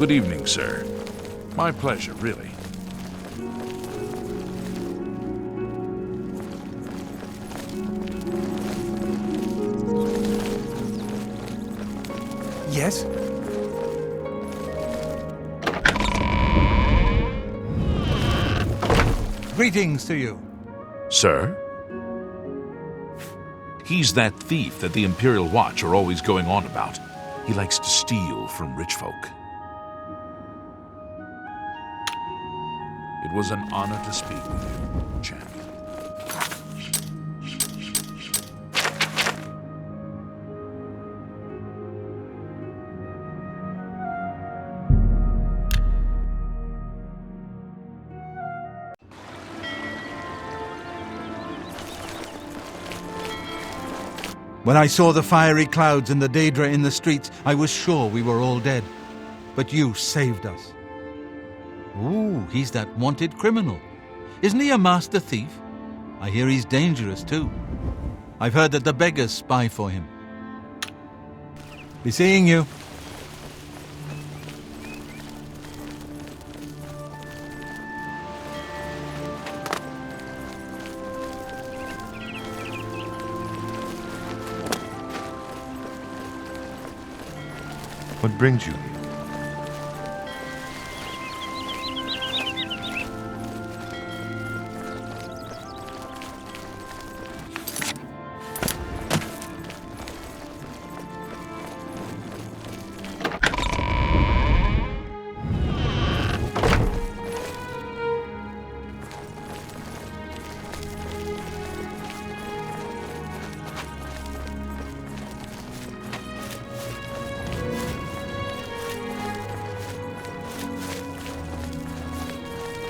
Good evening, sir. My pleasure, really. Yes? Greetings to you. Sir? He's that thief that the Imperial Watch are always going on about. He likes to steal from rich folk. It was an honor to speak with you, champion. When I saw the fiery clouds and the Daedra in the streets, I was sure we were all dead. But you saved us. Ooh, he's that wanted criminal. Isn't he a master thief? I hear he's dangerous too. I've heard that the beggars spy for him. Be seeing you. What brings you here?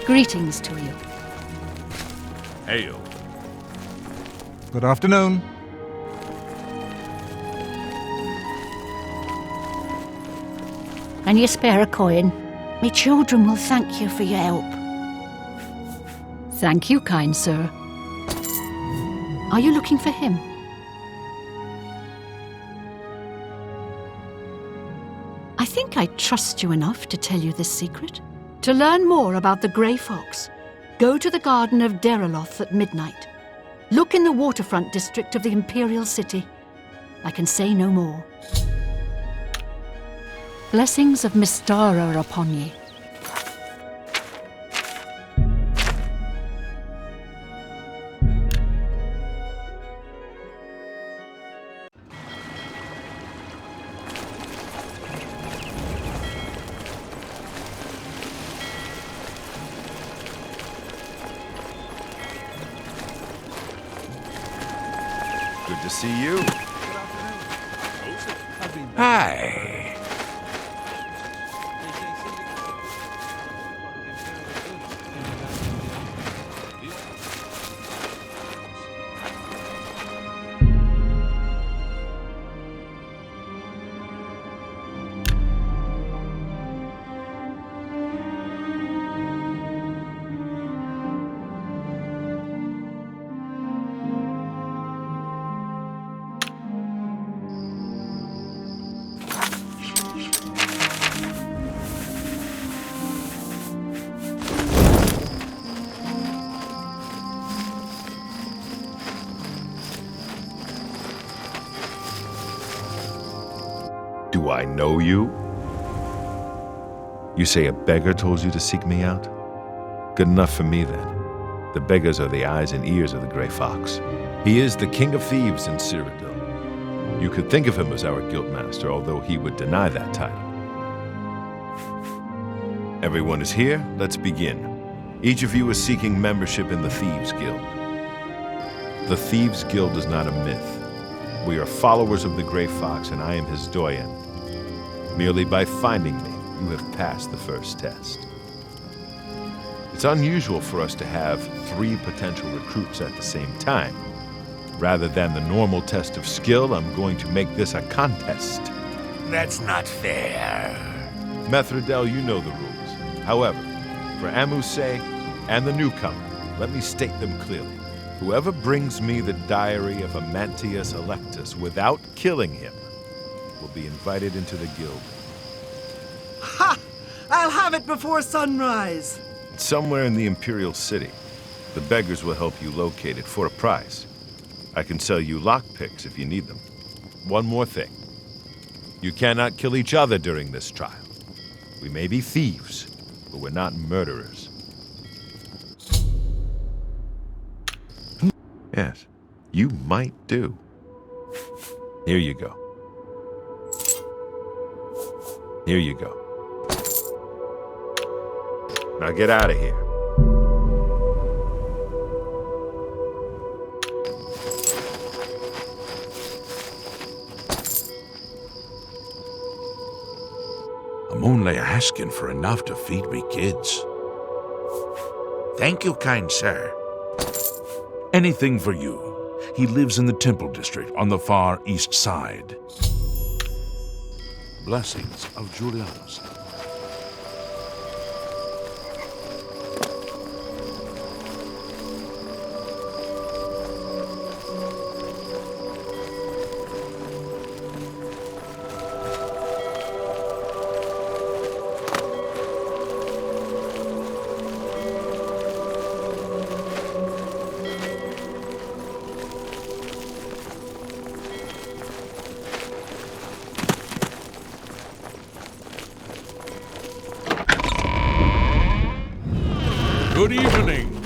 Greetings to you. Hail. Good afternoon. Can you spare a coin? Me children will thank you for your help. Thank you, kind sir. Are you looking for him? I think I trust you enough to tell you this secret. To learn more about the Grey Fox, go to the Garden of Deraloth at midnight. Look in the waterfront district of the Imperial City. I can say no more. Blessings of Mystara upon ye. Good to see you. Hi. Do I know you? You say a beggar told you to seek me out? Good enough for me, then. The beggars are the eyes and ears of the Grey Fox. He is the king of thieves in Cyrodiil. You could think of him as our guildmaster, although he would deny that title. Everyone is here. Let's begin. Each of you is seeking membership in the Thieves Guild. The Thieves Guild is not a myth. We are followers of the Grey Fox, and I am his doyen. Merely by finding me, you have passed the first test. It's unusual for us to have 3 potential recruits at the same time. Rather than the normal test of skill, I'm going to make this a contest. That's not fair. Methredel, you know the rules. However, for Amu's sake and the newcomer, let me state them clearly. Whoever brings me the diary of Amantius Electus without killing him will be invited into the guild. Ha! I'll have it before sunrise. It's somewhere in the Imperial City. The beggars will help you locate it for a price. I can sell you lockpicks if you need them. One more thing. You cannot kill each other during this trial. We may be thieves, but we're not murderers. Yes, you might do. Here you go. Here you go. Now get out of here. I'm only asking for enough to feed me kids. Thank you, kind sir. Anything for you. He lives in the Temple District on the far east side. Blessings of Julianus. Good evening.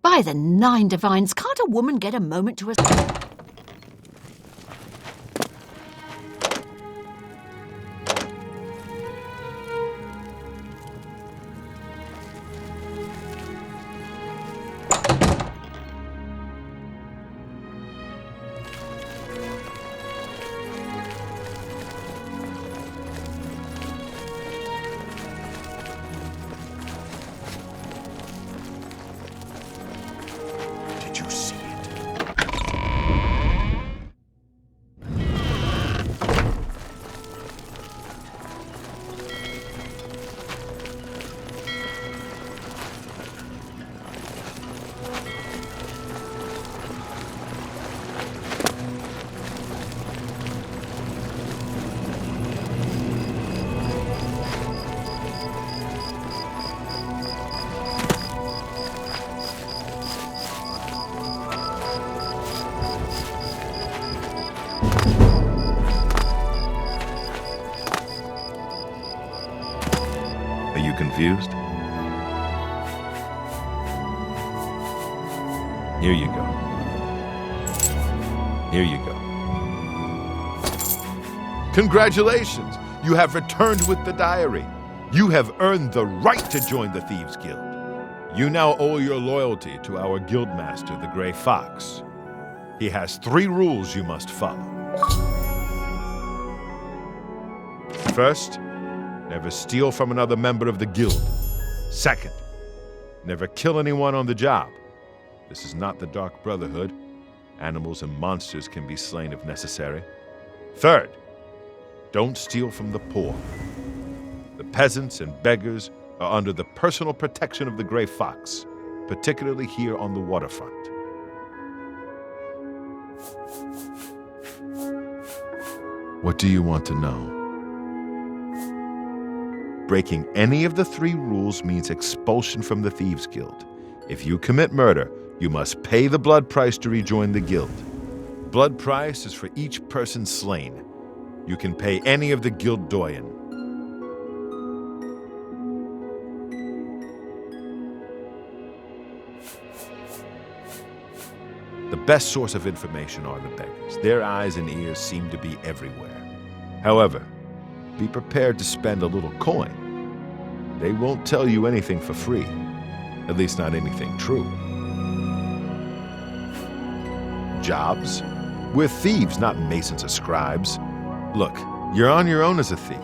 By the nine divines, can't a woman get a moment to herself? Did you see it? you confused? Here you go. Here you go. Congratulations! You have returned with the diary. You have earned the right to join the Thieves Guild. You now owe your loyalty to our guildmaster, the Grey Fox. He has 3 rules you must follow. First, never steal from another member of the guild. Second, never kill anyone on the job. This is not the Dark Brotherhood. Animals and monsters can be slain if necessary. Third, don't steal from the poor. The peasants and beggars are under the personal protection of the Grey Fox, particularly here on the waterfront. What do you want to know? Breaking any of the 3 rules means expulsion from the Thieves Guild. If you commit murder, you must pay the blood price to rejoin the guild. Blood price is for each person slain. You can pay any of the guild doyen. The best source of information are the beggars. Their eyes and ears seem to be everywhere. However, be prepared to spend a little coin. They won't tell you anything for free. At least not anything true. Jobs? We're thieves, not masons or scribes. Look, you're on your own as a thief.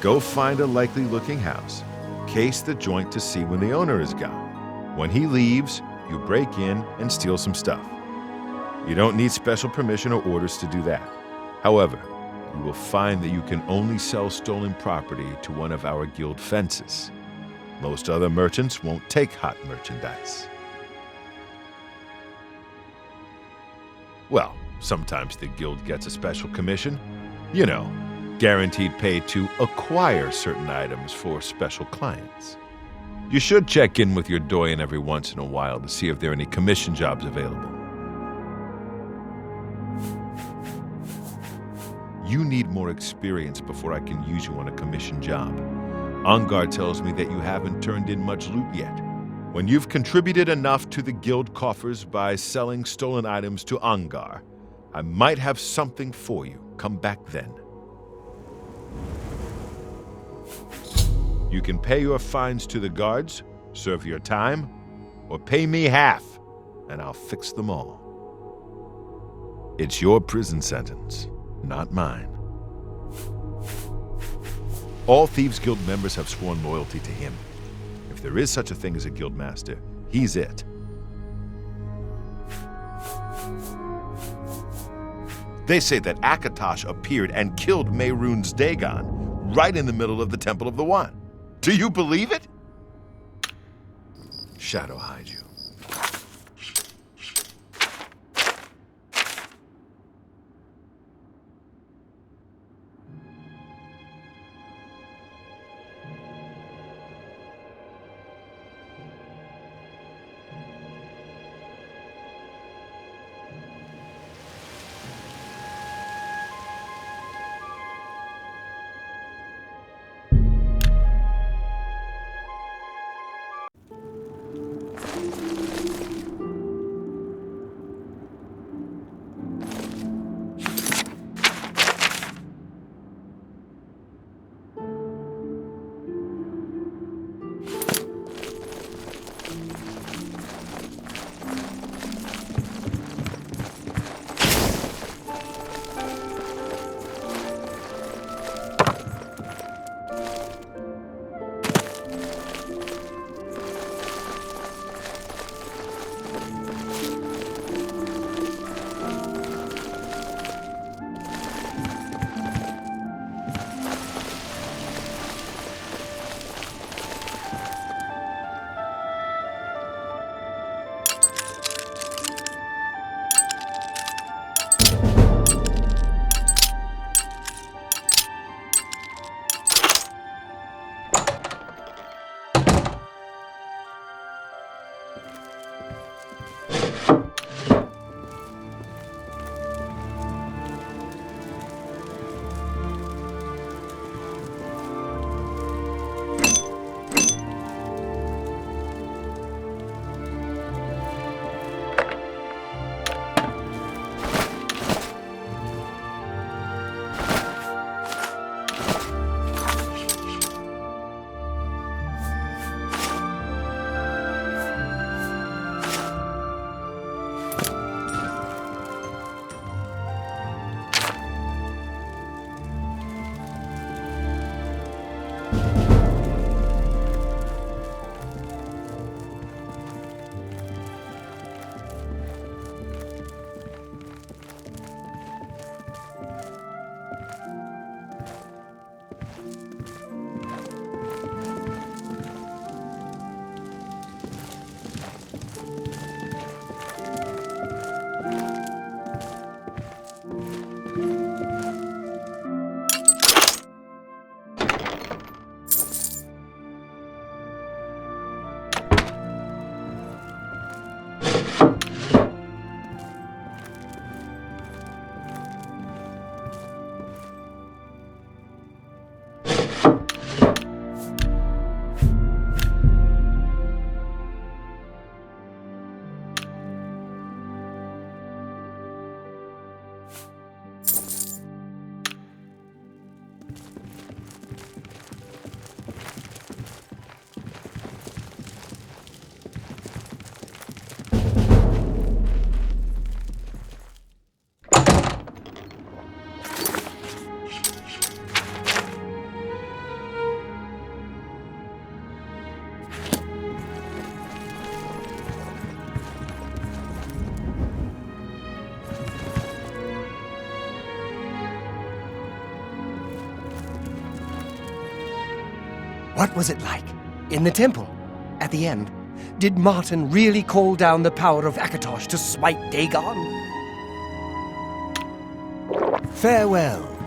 Go find a likely-looking house. Case the joint to see when the owner is gone. When he leaves, you break in and steal some stuff. You don't need special permission or orders to do that. However, you will find that you can only sell stolen property to one of our guild fences. Most other merchants won't take hot merchandise. Well, sometimes the guild gets a special commission. You know, guaranteed pay to acquire certain items for special clients. You should check in with your doyen every once in a while to see if there are any commission jobs available. You need more experience before I can use you on a commission job. Angar tells me that you haven't turned in much loot yet. When you've contributed enough to the guild coffers by selling stolen items to Angar, I might have something for you. Come back then. You can pay your fines to the guards, serve your time, or pay me half, and I'll fix them all. It's your prison sentence, not mine. All Thieves Guild members have sworn loyalty to him. If there is such a thing as a guildmaster, he's it. They say that Akatosh appeared and killed Mehrunes Dagon right in the middle of the Temple of the One. Do you believe it? Shadow hide you. What was it like? In the temple? At the end? Did Martin really call down the power of Akatosh to smite Dagon? Farewell.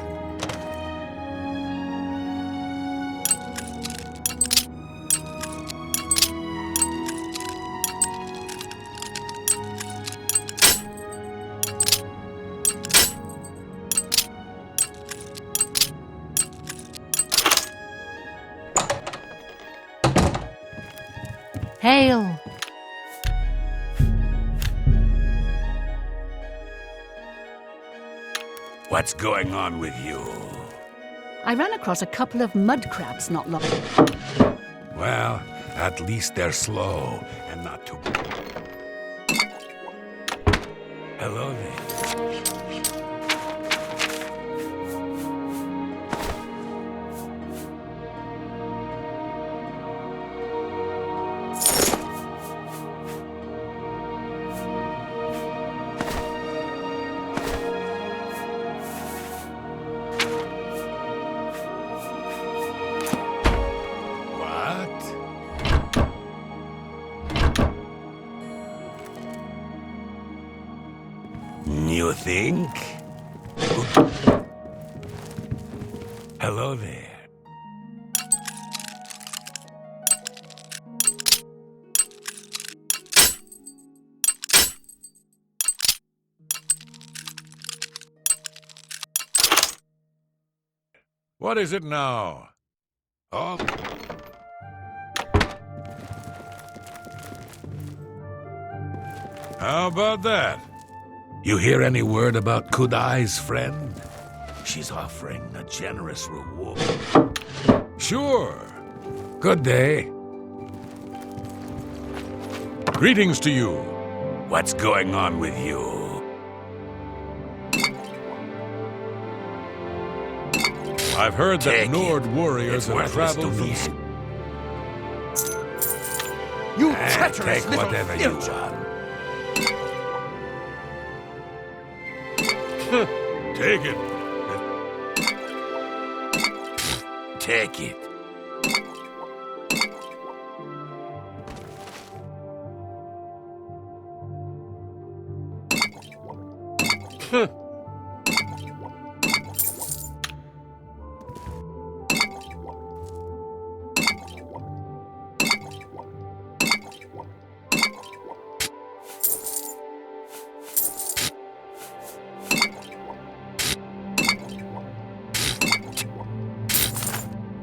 Hail! What's going on with you? I ran across a couple of mud crabs not long. Well, at least they're slow and not too... Hello there. You think? Hello there. What is it now? Oh. How about that? You hear any word about Kudai's friend? She's offering a generous reward. Sure. Good day. Greetings to you. What's going on with you? I've heard that Nord warriors have traveled from... You treacherous take little whatever you filch! want. Take it. Take it.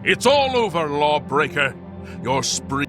It's all over, lawbreaker. Your spree...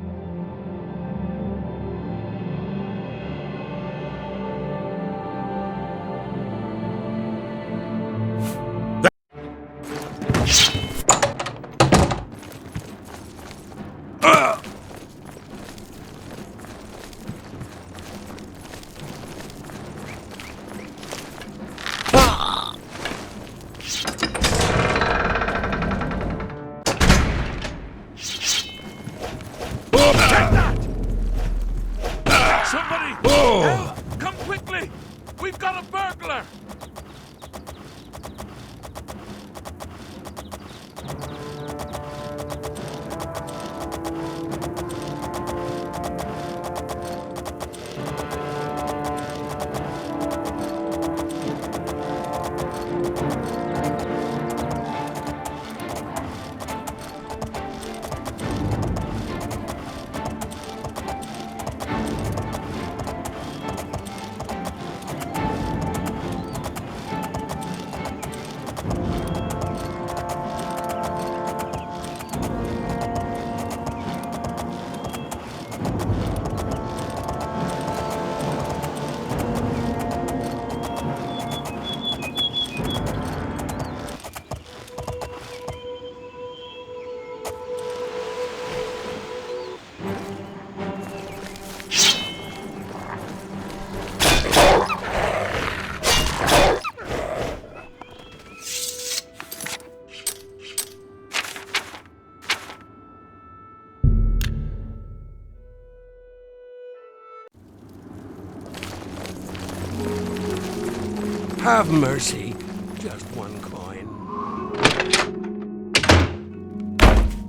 Have mercy. Just one coin.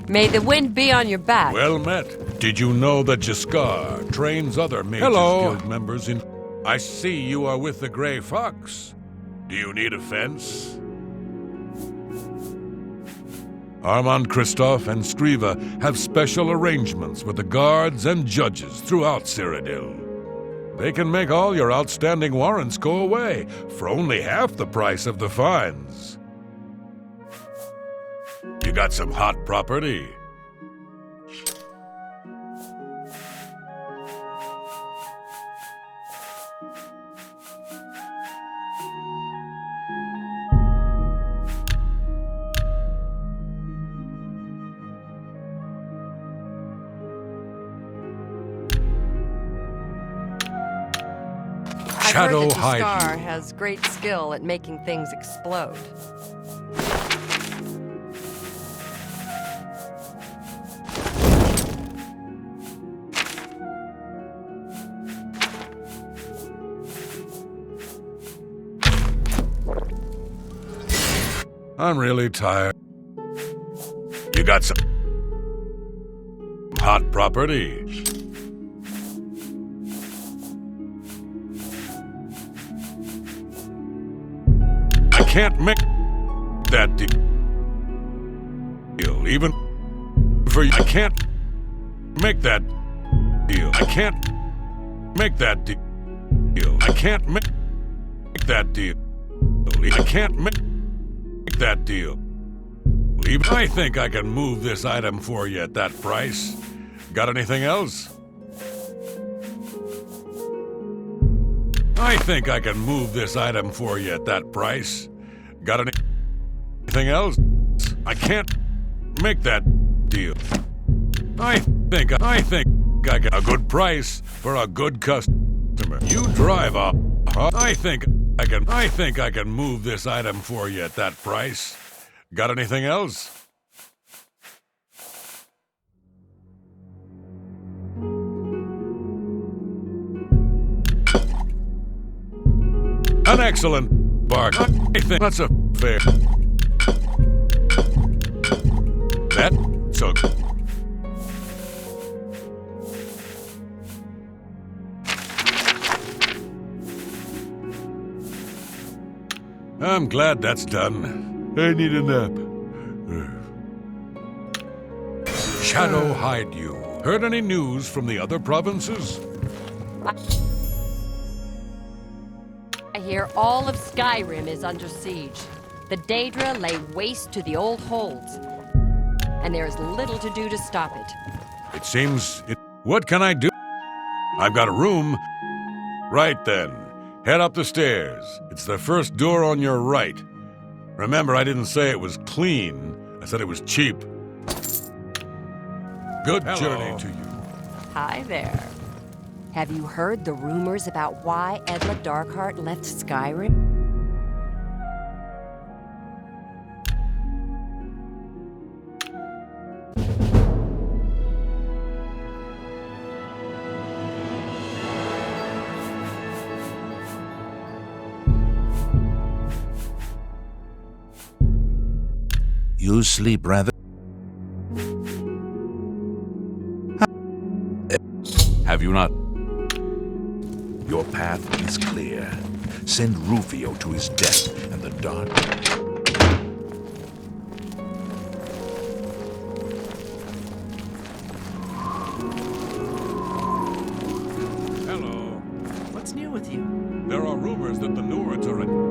May the wind be on your back. Well met. Did you know that Jaskar trains other Mages Guild members in... I see you are with the Grey Fox. Do you need a fence? Armand Kristoff and Striva have special arrangements with the guards and judges throughout Cyrodiil. They can make all your outstanding warrants go away for only half the price of the fines. You got some hot property? Shadow I've heard hide that Jaskar you. has great skill at making things explode. I'm really tired. You got some hot property? I can't make that deal, even for you. I can't make that deal. I can't make that deal. I can't make that deal. I can't make that deal. Even I think I can move this item for you at that price. Got anything else? I think I can move this item for you at that price. Got anything else? I can't make that deal. I think I can a good price for a good customer. You drive up. I think I can move this item for you at that price. Got anything else? An excellent bargain. I think that's a fair bet. So I'm glad that's done. I need a nap. Shadow hide you. Heard any news from the other provinces? I hear all of Skyrim is under siege. The Daedra lay waste to the old holds, and there is little to do to stop it. It seems it... What can I do? I've got a room. Right then. Head up the stairs. It's the first door on your right. Remember, I didn't say it was clean. I said it was cheap. Good journey to you. Hi there. Have you heard the rumors about why Edla Darkheart left Skyrim? You sleep rather... Have you not? Your path is clear. Send Rufio to his death and the dark... Hello. What's new with you? There are rumors that the Nords are in...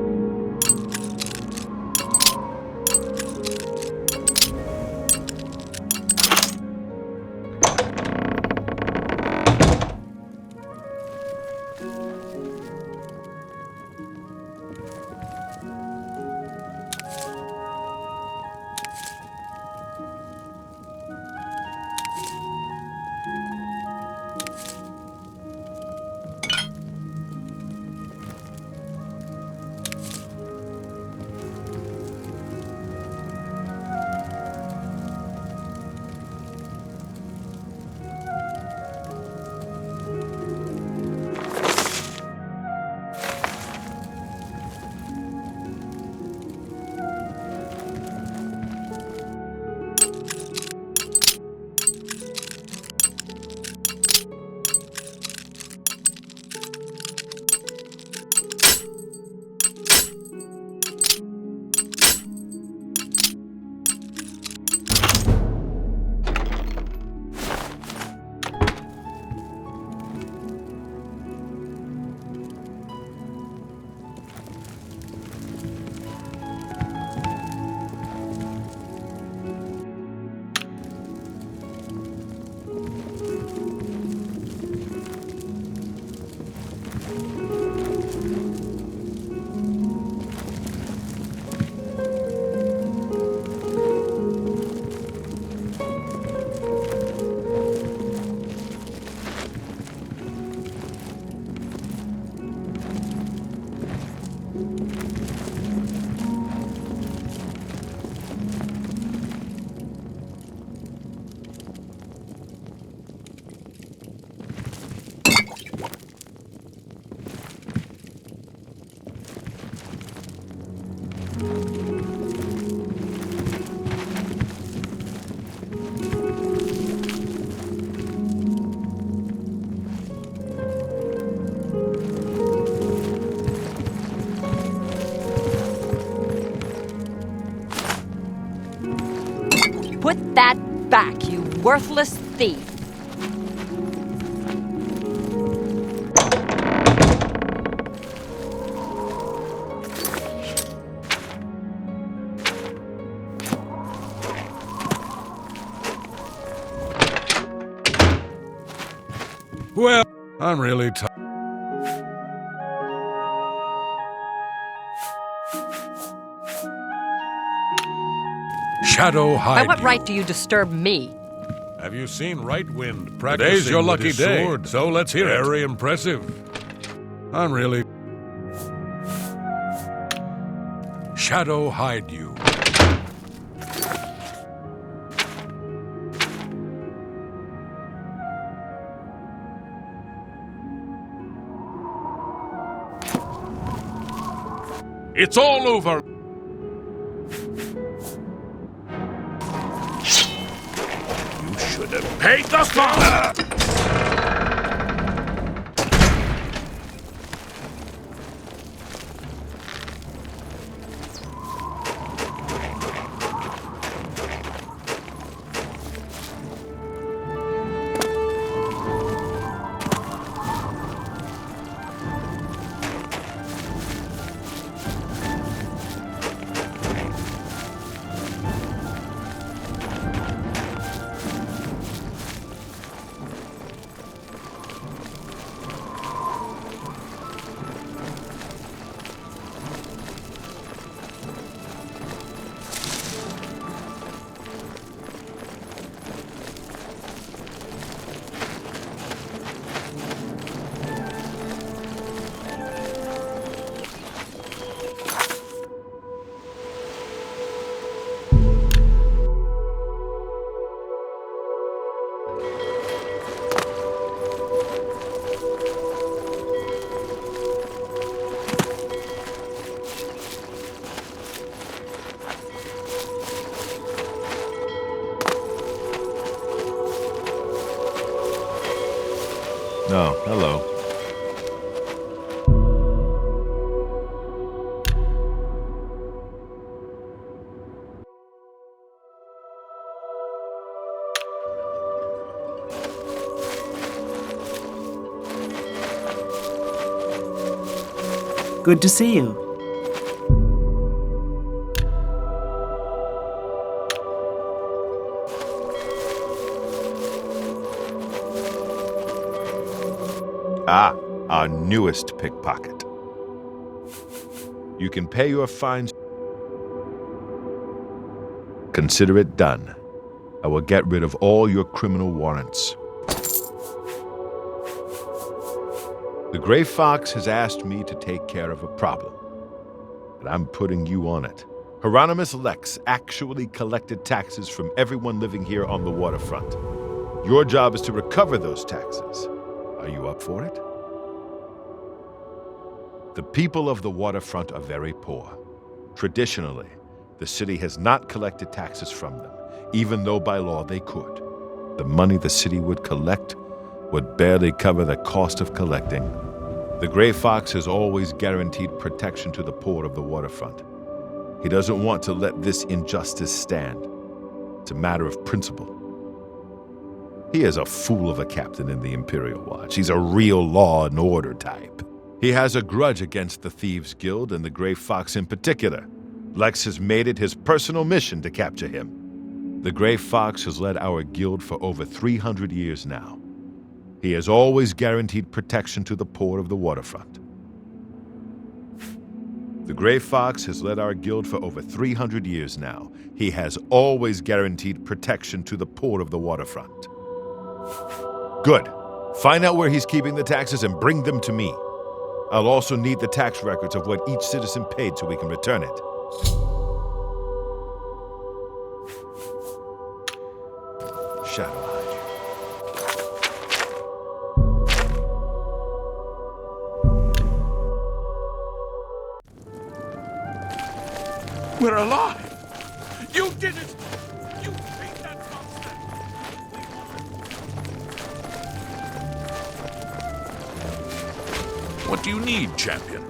Put that back, you worthless thief! Well, I'm really tired. Shadow hide By what you. right do you disturb me? Have you seen Right Wind practicing? Today's your lucky day, sword. So let's hear it. Very impressive. I'm really... Shadow hide you. It's all over! You should have paid the fine! No, hello. Good to see you. Ah, our newest pickpocket. You can pay your fines. Consider it done. I will get rid of all your criminal warrants. The Gray Fox has asked me to take care of a problem, and I'm putting you on it. Hieronymus Lex actually collected taxes from everyone living here on the waterfront. Your job is to recover those taxes. Are you up for it? The people of the waterfront are very poor. Traditionally, the city has not collected taxes from them, even though by law they could. The money the city would collect would barely cover the cost of collecting. The Gray Fox has always guaranteed protection to the poor of the waterfront. He doesn't want to let this injustice stand. It's a matter of principle. He is a fool of a captain in the Imperial Watch. He's a real law and order type. He has a grudge against the Thieves Guild and the Gray Fox in particular. Lex has made it his personal mission to capture him. The Gray Fox has led our guild for over 300 years now. He has always guaranteed protection to the poor of the waterfront. The Gray Fox has led our guild for over 300 years now. He has always guaranteed protection to the poor of the waterfront. Good. Find out where he's keeping the taxes and bring them to me. I'll also need the tax records of what each citizen paid so we can return it. Shadow. We're alive! You did it! You beat that monster! What do you need, champion?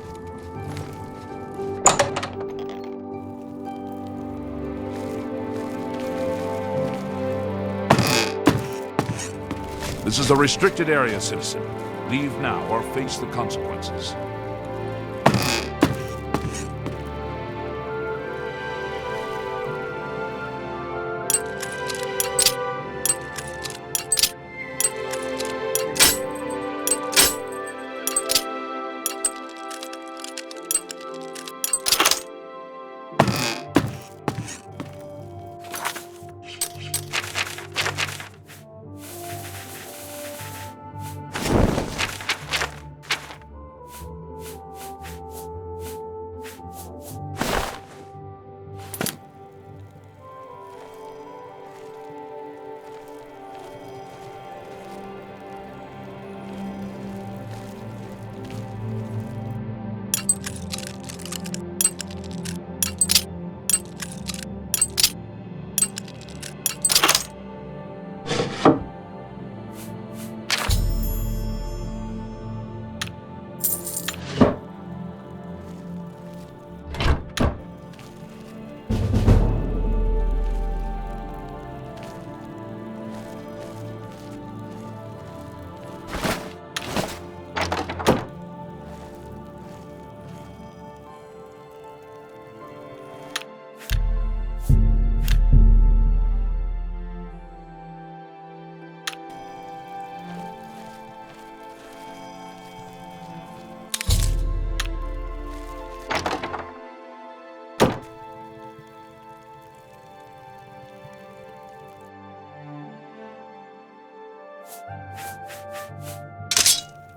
This is a restricted area, citizen. Leave now or face the consequences.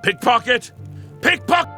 Pickpocket! Pickpocket!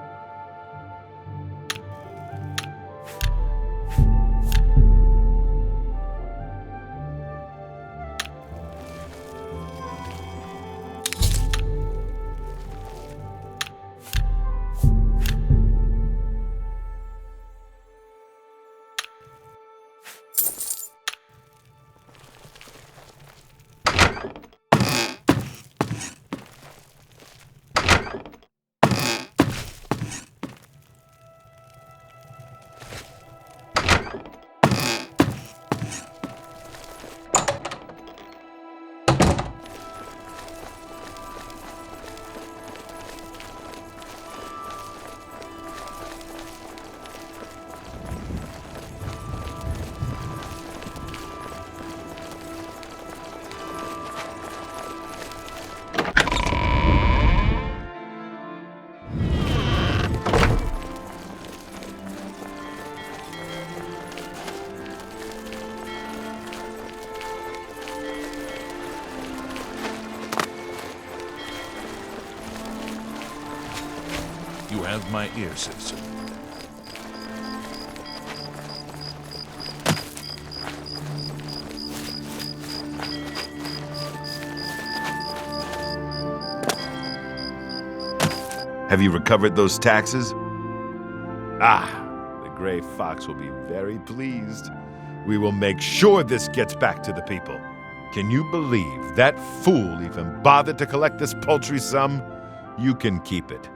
You have my ear, citizen. Have you recovered those taxes? Ah, the Gray Fox will be very pleased. We will make sure this gets back to the people. Can you believe that fool even bothered to collect this paltry sum? You can keep it.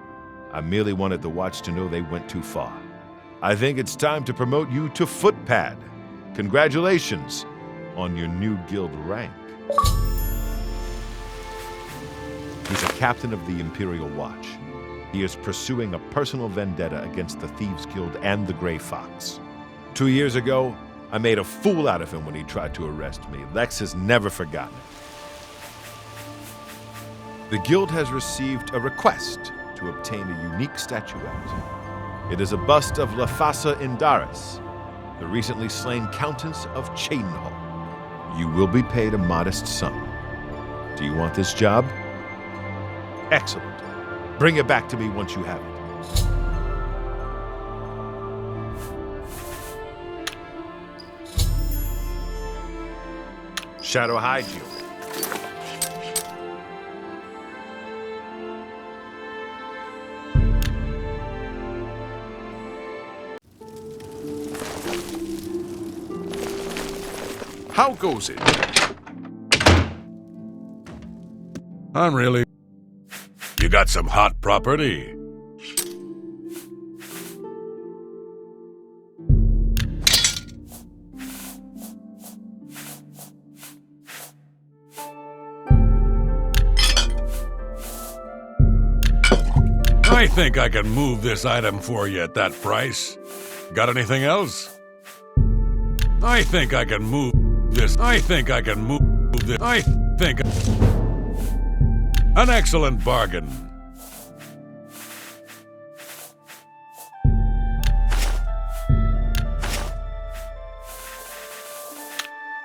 I merely wanted the Watch to know they went too far. I think it's time to promote you to Footpad. Congratulations on your new guild rank. He's a captain of the Imperial Watch. He is pursuing a personal vendetta against the Thieves Guild and the Gray Fox. 2 years ago, I made a fool out of him when he tried to arrest me. Lex has never forgotten it. The guild has received a request to obtain a unique statuette. It is a bust of Lafasa Indaris, the recently slain Countess of Chadenhall. You will be paid a modest sum. Do you want this job? Excellent. Bring it back to me once you have it. Shadow hide you. How goes it? Really. You got some hot property. I think I can move this item for you at that price. Got anything else? I think I can move this. I think I can move this. I think... An excellent bargain.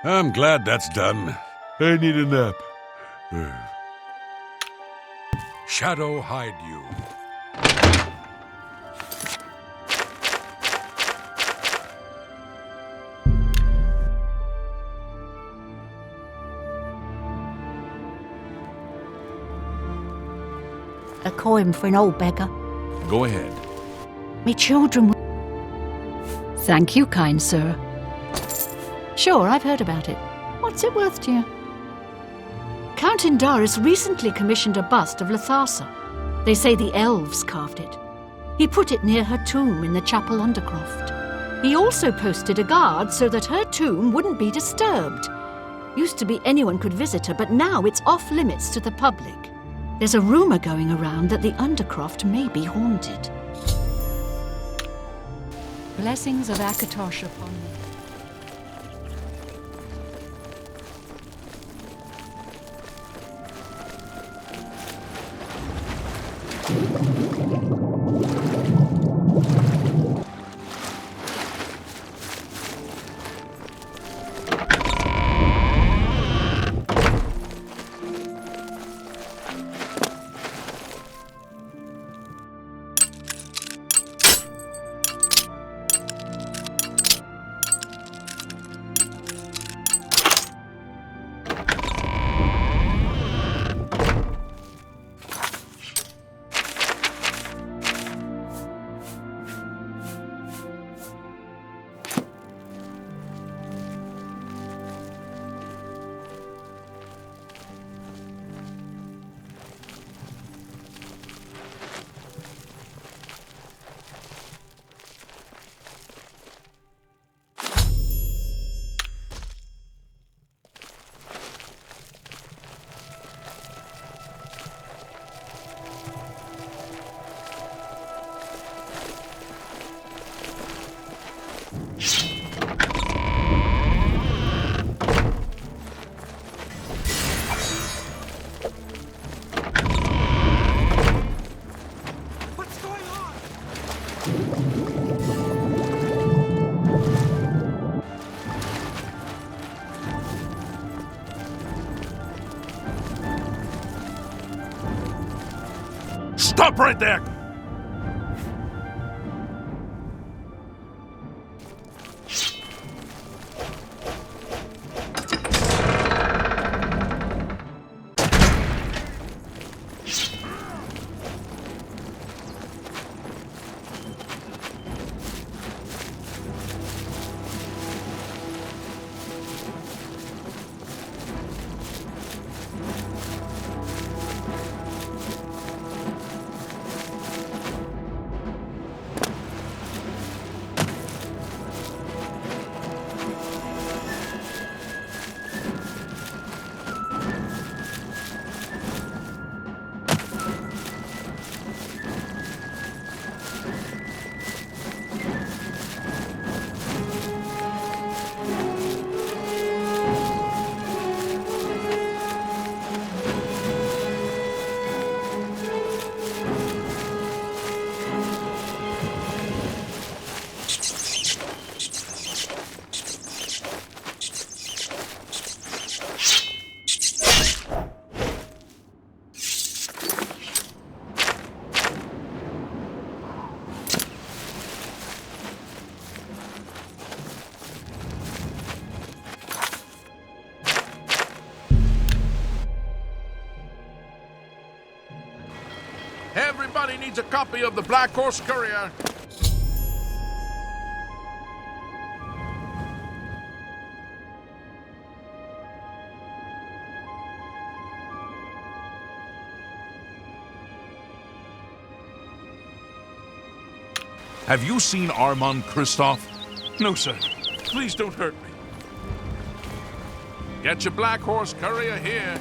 I'm glad that's done. I need a nap. Shadow hide you. A coin for an old beggar. Go ahead. Me children will... Thank you, kind sir. Sure, I've heard about it. What's it worth to you? Count Indaris recently commissioned a bust of Latharsa. They say the elves carved it. He put it near her tomb in the chapel undercroft. He also posted a guard so that her tomb wouldn't be disturbed. Used to be anyone could visit her, but now it's off limits to the public. There's a rumor going around that the undercroft may be haunted. Blessings of Akatosh upon you. Stop right there! Everybody needs a copy of the Black Horse Courier. Have you seen Armand Christoph? No, sir. Please don't hurt me. Get your Black Horse Courier here.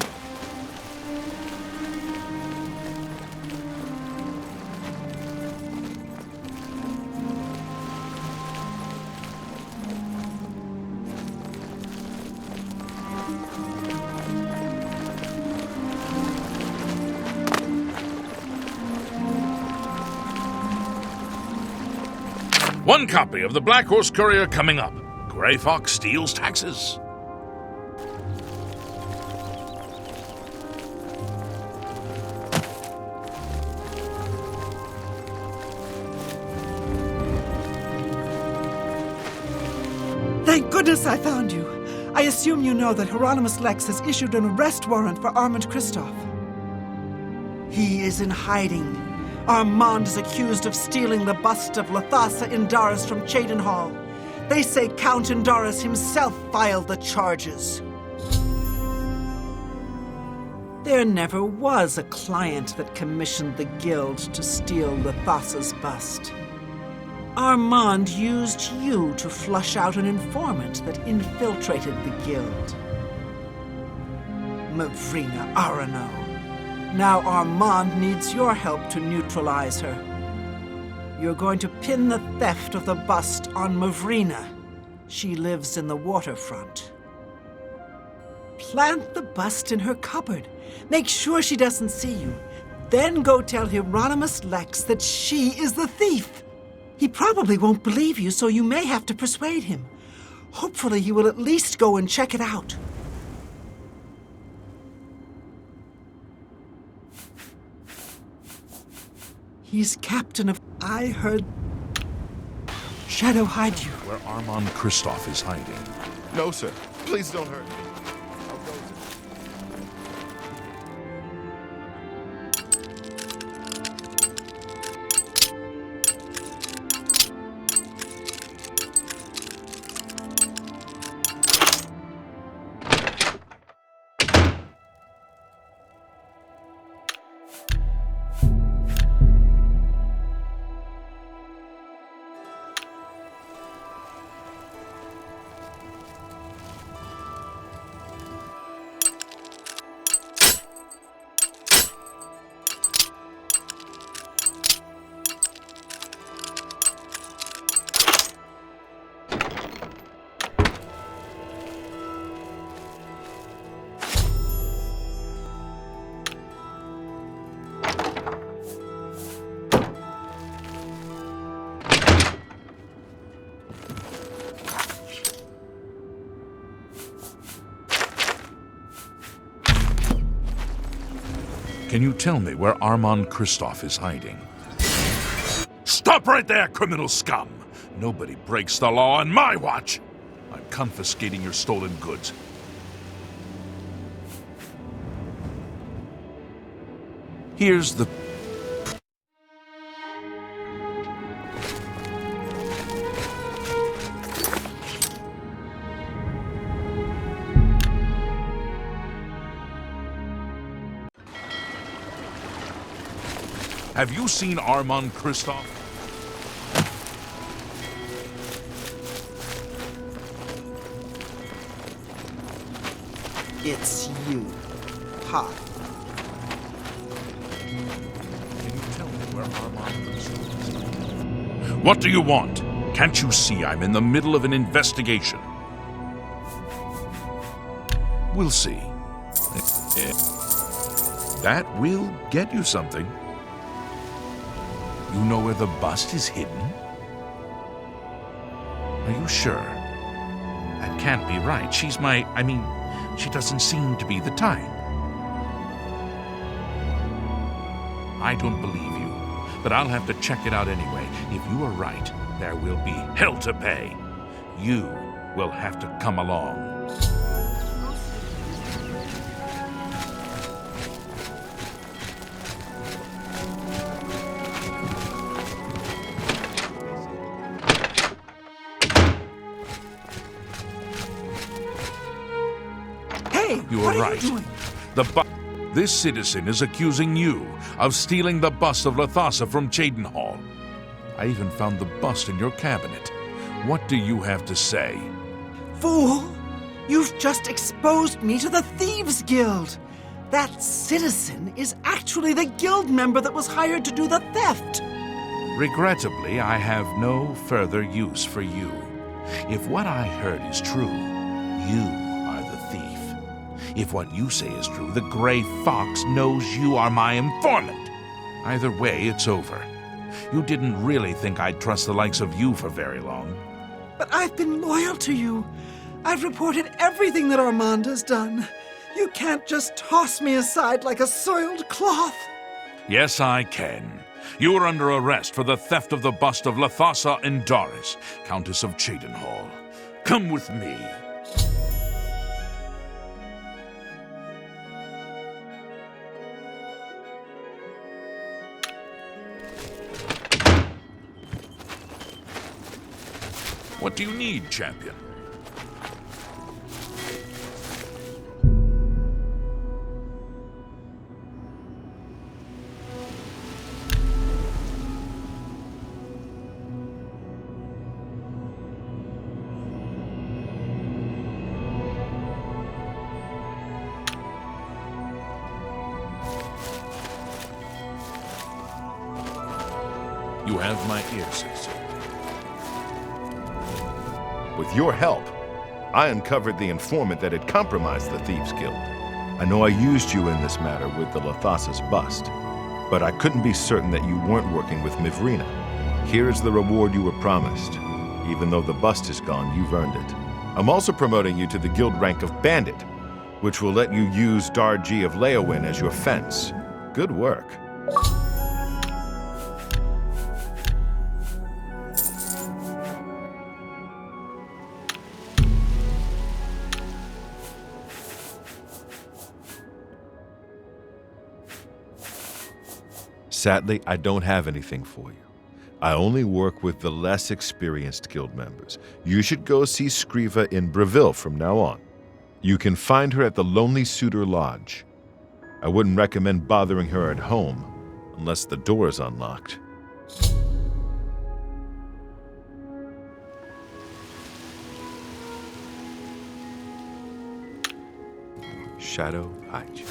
One copy of the Black Horse Courier coming up. Grey Fox steals taxes. Thank goodness I found you. I assume you know that Hieronymus Lex has issued an arrest warrant for Armand Kristoff. He is in hiding. Armand is accused of stealing the bust of Lathasa Indaris from Cheydinhall. They say Count Indaris himself filed the charges. There never was a client that commissioned the Guild to steal Lathasa's bust. Armand used you to flush out an informant that infiltrated the Guild. Mavrina Arano. Now Armand needs your help to neutralize her. You're going to pin the theft of the bust on Mavrina. She lives in the waterfront. Plant the bust in her cupboard. Make sure she doesn't see you. Then go tell Hieronymus Lex that she is the thief. He probably won't believe you, so you may have to persuade him. Hopefully he will at least go and check it out. He's captain of... I heard... Shadow hide you. Where Armand Kristoff is hiding. No, sir. Please don't hurt me. Can you tell me where Armand Kristoff is hiding? Stop right there, criminal scum! Nobody breaks the law on my watch! I'm confiscating your stolen goods. Here's the... Have you seen Armand Kristoff? It's you. Hi. Can you tell me where Armand Kristoff is? What do you want? Can't you see I'm in the middle of an investigation? We'll see. That will get you something. You know where the bust is hidden? Are you sure? That can't be right. She's she doesn't seem to be the type. I don't believe you, but I'll have to check it out anyway. If you are right, there will be hell to pay. You will have to come along. You are right. This citizen is accusing you of stealing the bust of Lathasa from Cheydinhall. I even found the bust in your cabinet. What do you have to say? Fool! You've just exposed me to the Thieves Guild! That citizen is actually the guild member that was hired to do the theft! Regrettably, I have no further use for you. If what I heard is true, you are the thief. If what you say is true, the Grey Fox knows you are my informant. Either way, it's over. You didn't really think I'd trust the likes of you for very long. But I've been loyal to you. I've reported everything that Armand has done. You can't just toss me aside like a soiled cloth. Yes, I can. You are under arrest for the theft of the bust of Lathasa Indaris, Countess of Cheydinhall. Come with me. What do you need, champion? You have my ear, citizen. With your help, I uncovered the informant that had compromised the Thieves Guild. I know I used you in this matter with the Lathasa's bust, but I couldn't be certain that you weren't working with Mivrina. Here is the reward you were promised. Even though the bust is gone, you've earned it. I'm also promoting you to the guild rank of Bandit, which will let you use Darji of Leowin as your fence. Good work. Sadly, I don't have anything for you. I only work with the less experienced guild members. You should go see Scriva in Breville from now on. You can find her at the Lonely Suitor Lodge. I wouldn't recommend bothering her at home, unless the door is unlocked. Shadow hides you.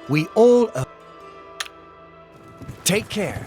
We all owe. Take care.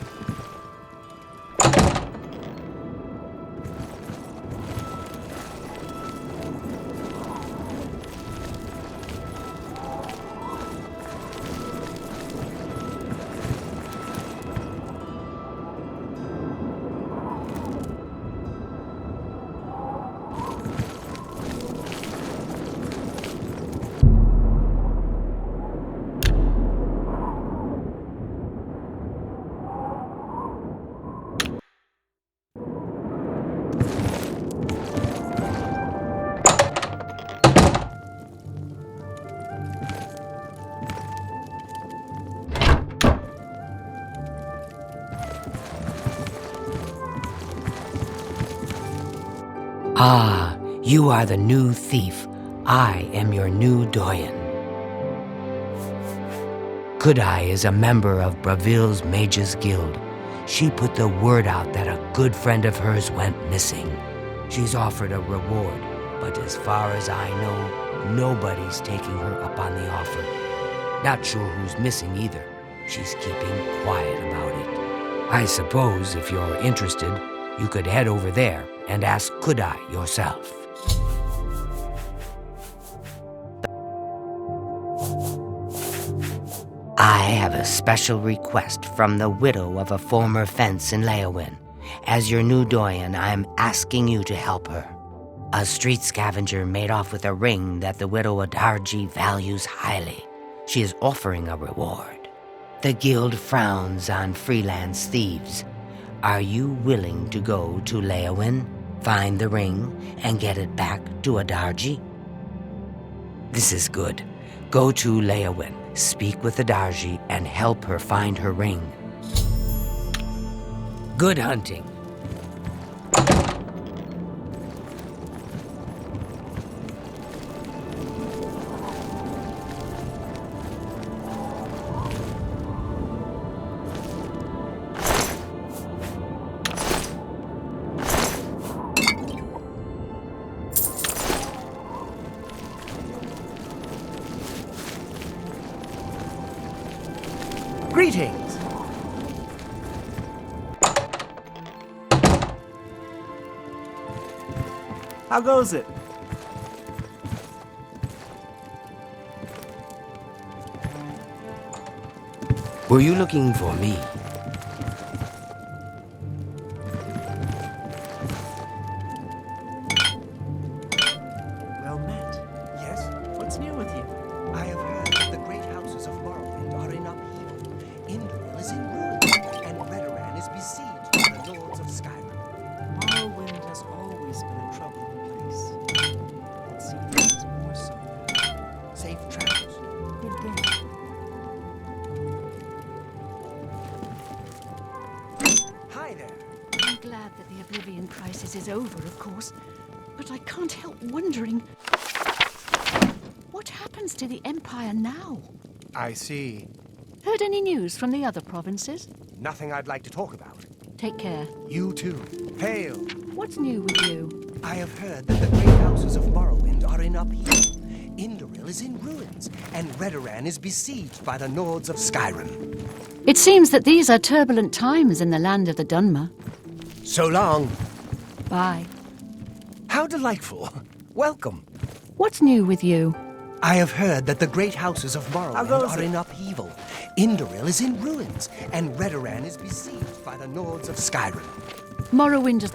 Ah, you are the new thief. I am your new doyen. Kudai is a member of Braville's Mages Guild. She put the word out that a good friend of hers went missing. She's offered a reward, but as far as I know, nobody's taking her up on the offer. Not sure who's missing either. She's keeping quiet about it. I suppose if you're interested, you could head over there and ask Kudai yourself. I have a special request from the widow of a former fence in Leowin. As your new doyen, I'm asking you to help her. A street scavenger made off with a ring that the widow Adarji values highly. She is offering a reward. The guild frowns on freelance thieves. Are you willing to go to Leowin, find the ring, and get it back to Adarji? This is good. Go to Leowin, speak with Adarji, and help her find her ring. Good hunting. Greetings! How goes it? Were you looking for me? Well met. Yes? What's new with you? I have heard that the great houses of Morrowind are in upheaval. Indoril is in ruins, and Redoran is besieged by the lords of Skyrim. Morrowind has always been a troubling place. It seems it is more so. Safe travels. Good day. Hi there. I'm glad that the Oblivion crisis is over, of course, but I can't help wondering what happens to the Empire now? I see. Heard any news from the other provinces? Nothing I'd like to talk about. Take care. You too. Hail! What's new with you? I have heard that the great houses of Morrowind are in upheaval. Indoril is in ruins, and Redoran is besieged by the lords of Skyrim. It seems that these are turbulent times in the land of the Dunmer. So long. Bye. How delightful. Welcome. What's new with you? I have heard that the great houses of How Morrowind goes are it? in upheaval. Indoril is in ruins, and Redoran is besieged by the lords of Skyrim. Morrowind is...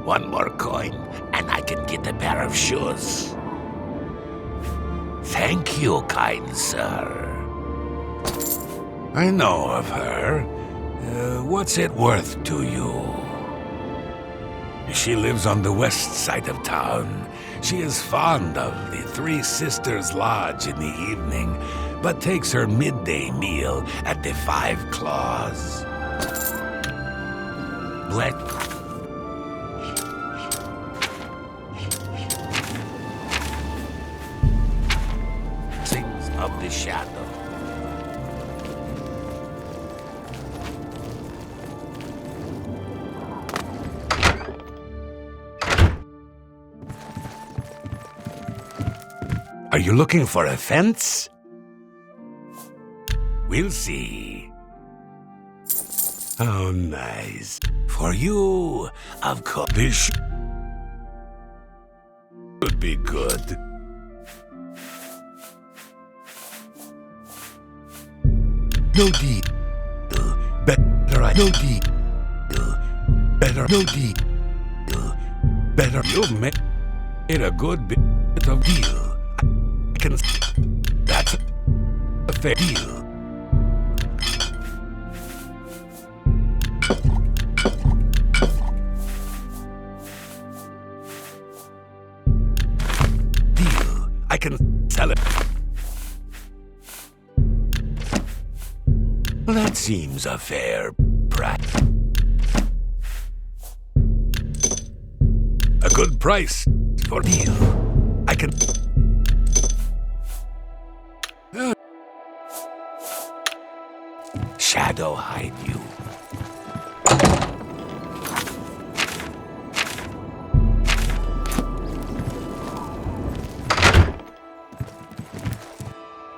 One more coin, and I can get a pair of shoes. Thank you, kind sir. I know of her. What's it worth to you? She lives on the west side of town. She is fond of the Three Sisters Lodge in the evening, but takes her midday meal at the Five Claws. Blessings of the shadow. Are you looking for a fence? We'll see. Oh, nice. For you, of course. This would be good. No deed. Better I no deed. Better no deed. Better you made a good bit of deal. That's fair deal. I can sell it. That seems a fair price. A good price for deal. I can... Shadow hide you.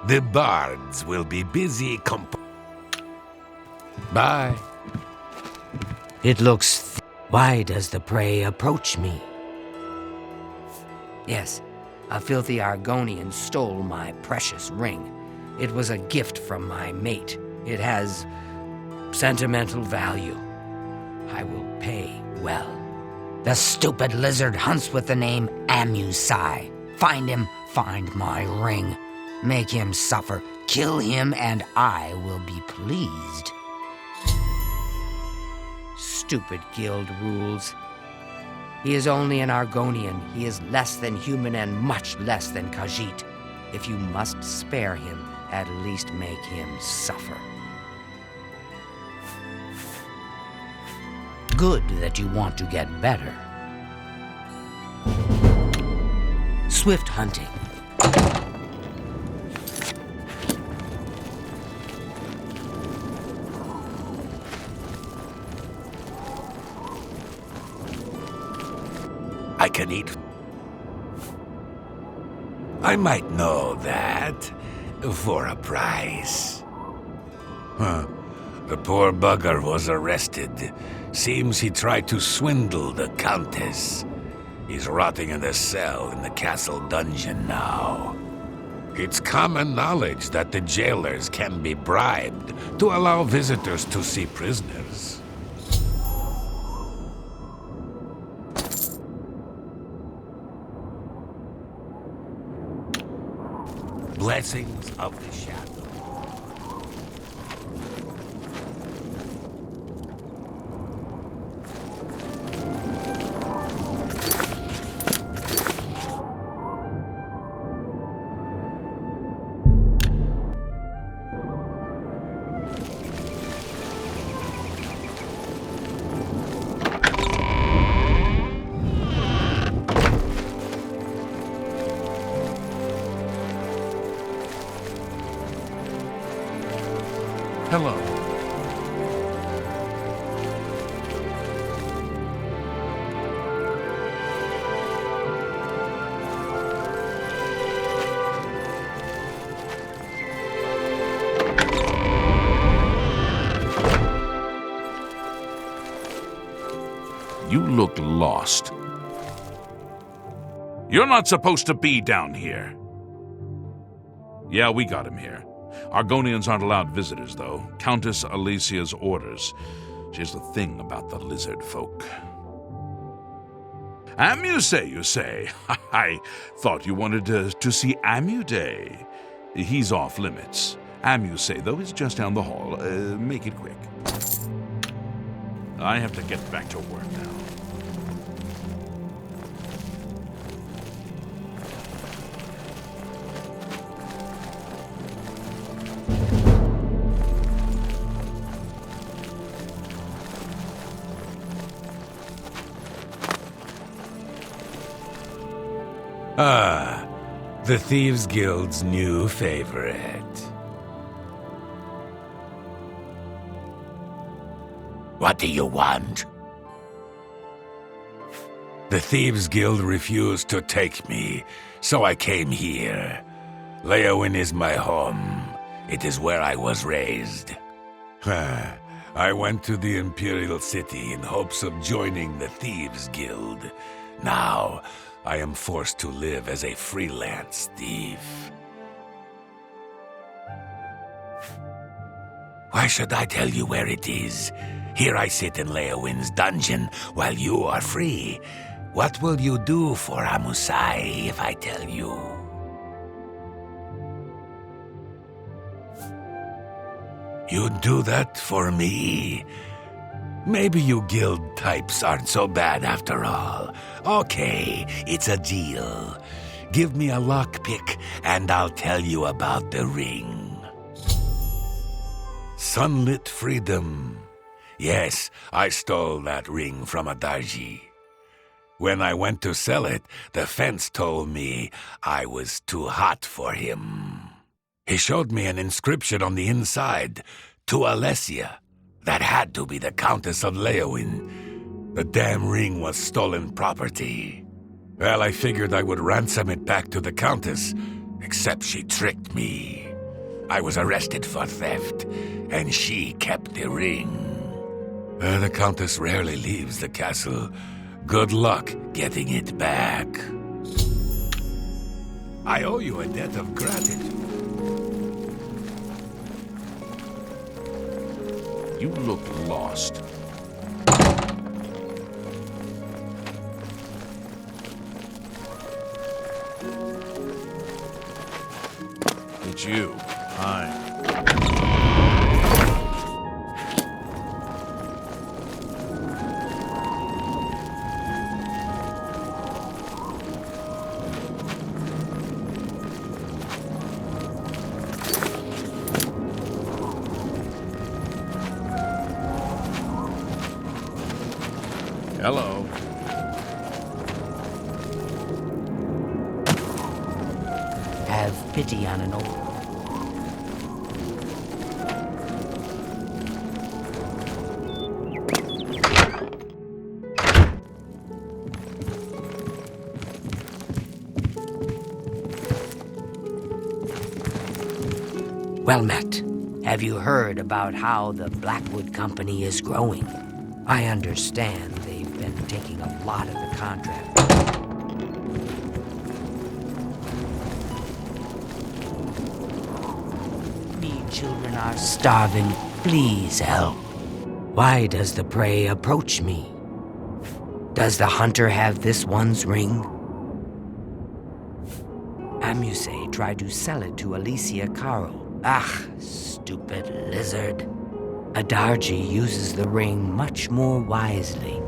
The bards will be busy Bye. It looks... Why does the prey approach me? Yes, a filthy Argonian stole my precious ring. It was a gift from my mate. It has sentimental value. I will pay well. The stupid lizard hunts with the name Amusai. Find him, find my ring. Make him suffer, kill him, and I will be pleased. Stupid guild rules. He is only an Argonian. He is less than human and much less than Khajiit. If you must spare him, at least make him suffer. Good that you want to get better. Swift hunting. I can eat. I might know that for a price. Huh. The poor bugger was arrested. Seems he tried to swindle the Countess. He's rotting in a cell in the castle dungeon now. It's common knowledge that the jailers can be bribed to allow visitors to see prisoners. Blessings of the shadow. Hello. You look lost. You're not supposed to be down here. Yeah, we got him here. Argonians aren't allowed visitors, though. Countess Alicia's orders. She's the thing about the lizard folk. Amusay, you say? I thought you wanted to see Amuday. He's off limits. Amusay, though, is just down the hall. Make it quick. I have to get back to work now. Ah, the Thieves Guild's new favorite. What do you want? The Thieves Guild refused to take me, so I came here. Leowin is my home. It is where I was raised. I went to the Imperial City in hopes of joining the Thieves Guild. Now, I am forced to live as a freelance thief. Why should I tell you where it is? Here I sit in Leowin's dungeon while you are free. What will you do for Amusai if I tell you? You'd do that for me? Maybe you guild types aren't so bad after all. Okay, it's a deal. Give me a lockpick and I'll tell you about the ring. Sunlit freedom. Yes, I stole that ring from a Darji. When I went to sell it, the fence told me I was too hot for him. He showed me an inscription on the inside, to Alessia. That had to be the Countess of Leowin. The damn ring was stolen property. Well, I figured I would ransom it back to the Countess, except she tricked me. I was arrested for theft, and she kept the ring. The Countess rarely leaves the castle. Good luck getting it back. I owe you a debt of gratitude. You look lost. It's you. Hi. Hello. Have pity on an old... Well met. Have you heard about how the Blackwood Company is growing? I understand they've been taking a lot of the contract. Me children are starving. Please help. Why does the prey approach me? Does the hunter have this one's ring? Amuse tried to sell it to Alicia Caro. Ah, stupid lizard. Adarji uses the ring much more wisely.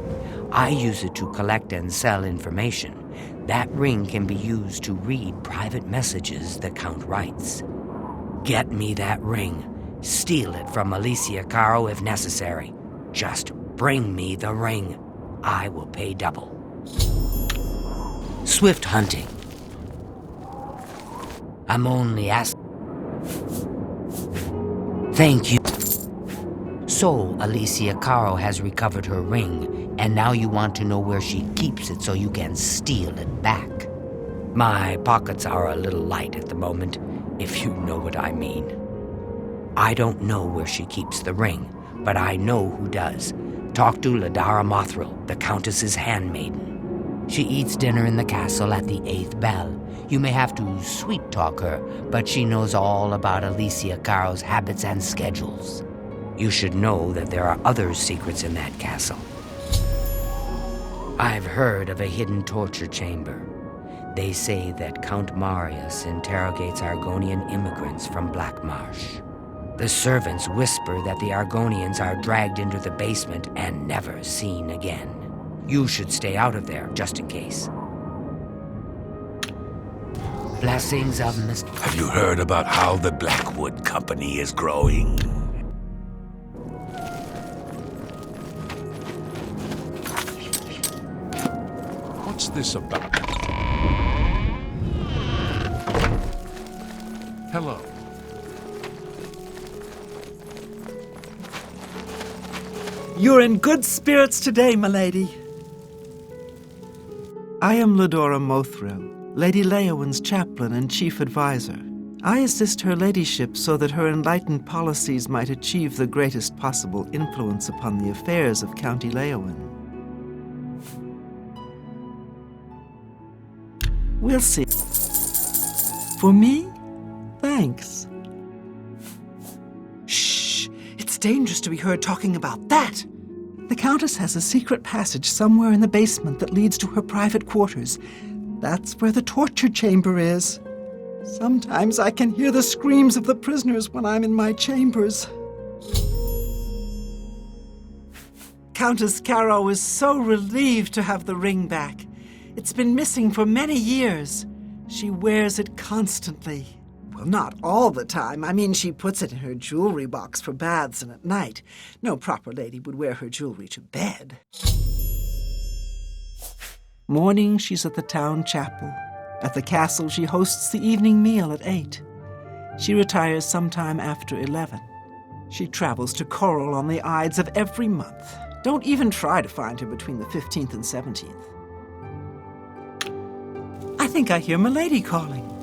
I use it to collect and sell information. That ring can be used to read private messages the Count writes. Get me that ring. Steal it from Alicia Caro if necessary. Just bring me the ring. I will pay double. Swift hunting. I'm only asking. Thank you. So, Alicia Caro has recovered her ring, and now you want to know where she keeps it so you can steal it back. My pockets are a little light at the moment, if you know what I mean. I don't know where she keeps the ring, but I know who does. Talk to Ladara Mothril, the Countess's handmaiden. She eats dinner in the castle at the 8th bell. You may have to sweet-talk her, but she knows all about Alicia Caro's habits and schedules. You should know that there are other secrets in that castle. I've heard of a hidden torture chamber. They say that Count Marius interrogates Argonian immigrants from Black Marsh. The servants whisper that the Argonians are dragged into the basement and never seen again. You should stay out of there, just in case. Blessings of Mr. Have you heard about how the Blackwood Company is growing? What's this about? Hello. You're in good spirits today, milady. I am Ladora Mothril, Lady Leowin's chaplain and chief advisor. I assist her ladyship so that her enlightened policies might achieve the greatest possible influence upon the affairs of County Leowin. We'll see. For me? Thanks. Shh! It's dangerous to be heard talking about that! The Countess has a secret passage somewhere in the basement that leads to her private quarters. That's where the torture chamber is. Sometimes I can hear the screams of the prisoners when I'm in my chambers. Countess Caro is so relieved to have the ring back. It's been missing for many years. She wears it constantly. Well, not all the time. I mean, she puts it in her jewelry box for baths and at night. No proper lady would wear her jewelry to bed. Morning, she's at the town chapel. At the castle, she hosts the evening meal at 8. She retires sometime after 11. She travels to Coral on the Ides of every month. Don't even try to find her between the 15th and 17th. I think I hear Milady calling.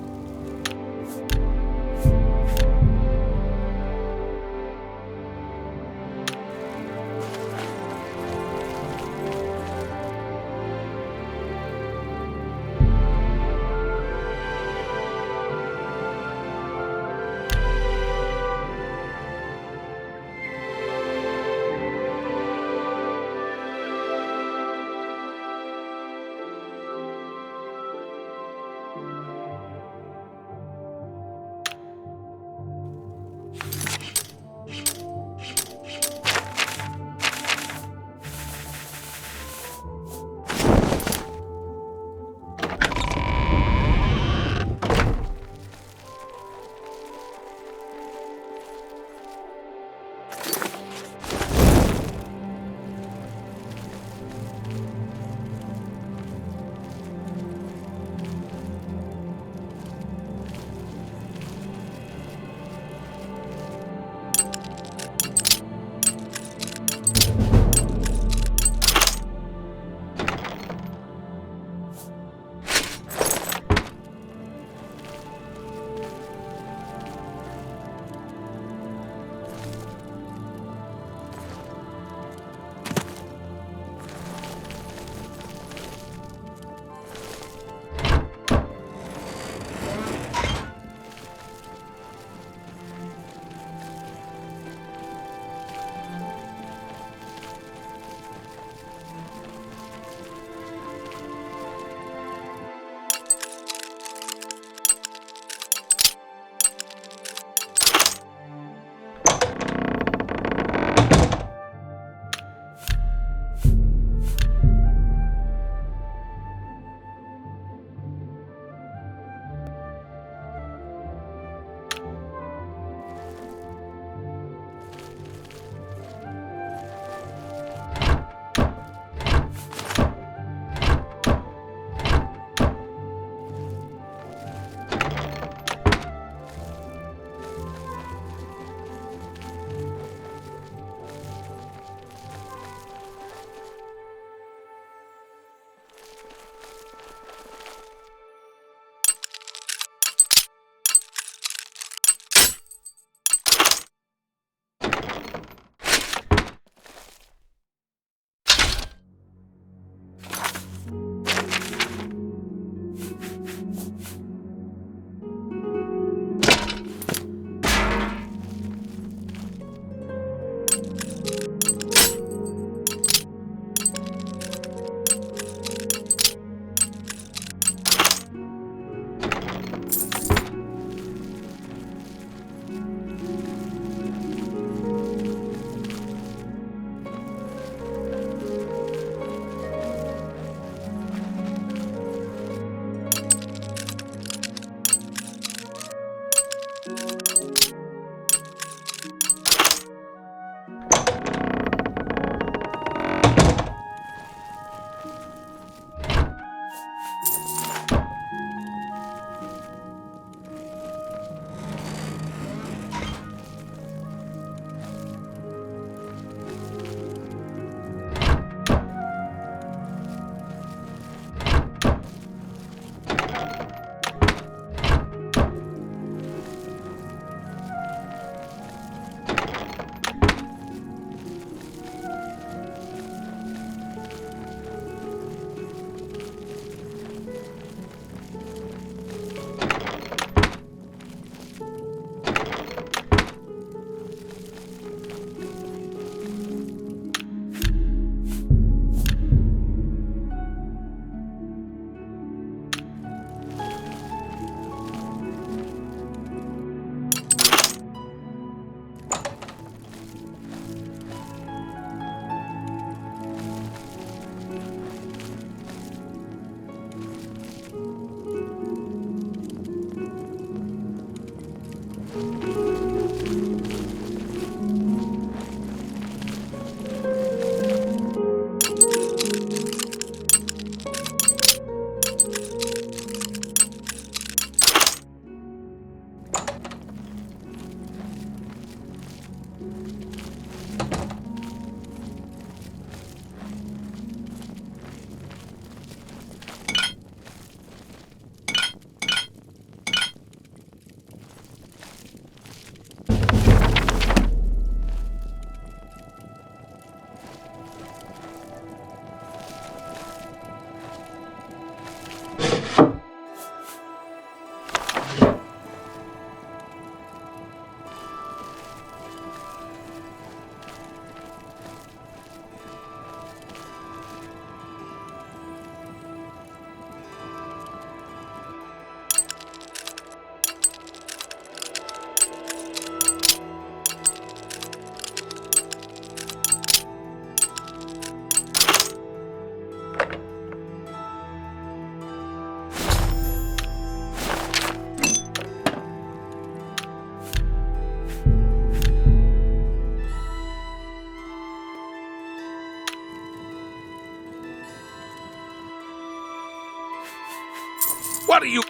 What are you...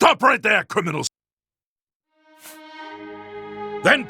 Stop right there, criminals! Then...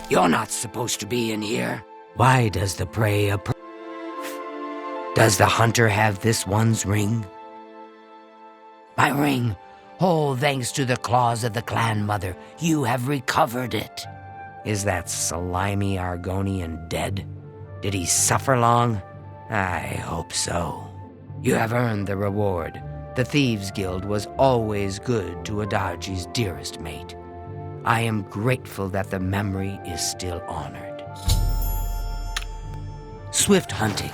You're not supposed to be in here. Why does the prey Does the hunter have this one's ring? My ring. Oh, thanks to the claws of the clan mother, you have recovered it. Is that slimy Argonian dead? Did he suffer long? I hope so. You have earned the reward. The Thieves Guild was always good to Adarji's dearest mate. I am grateful that the memory is still honored. Swift hunting.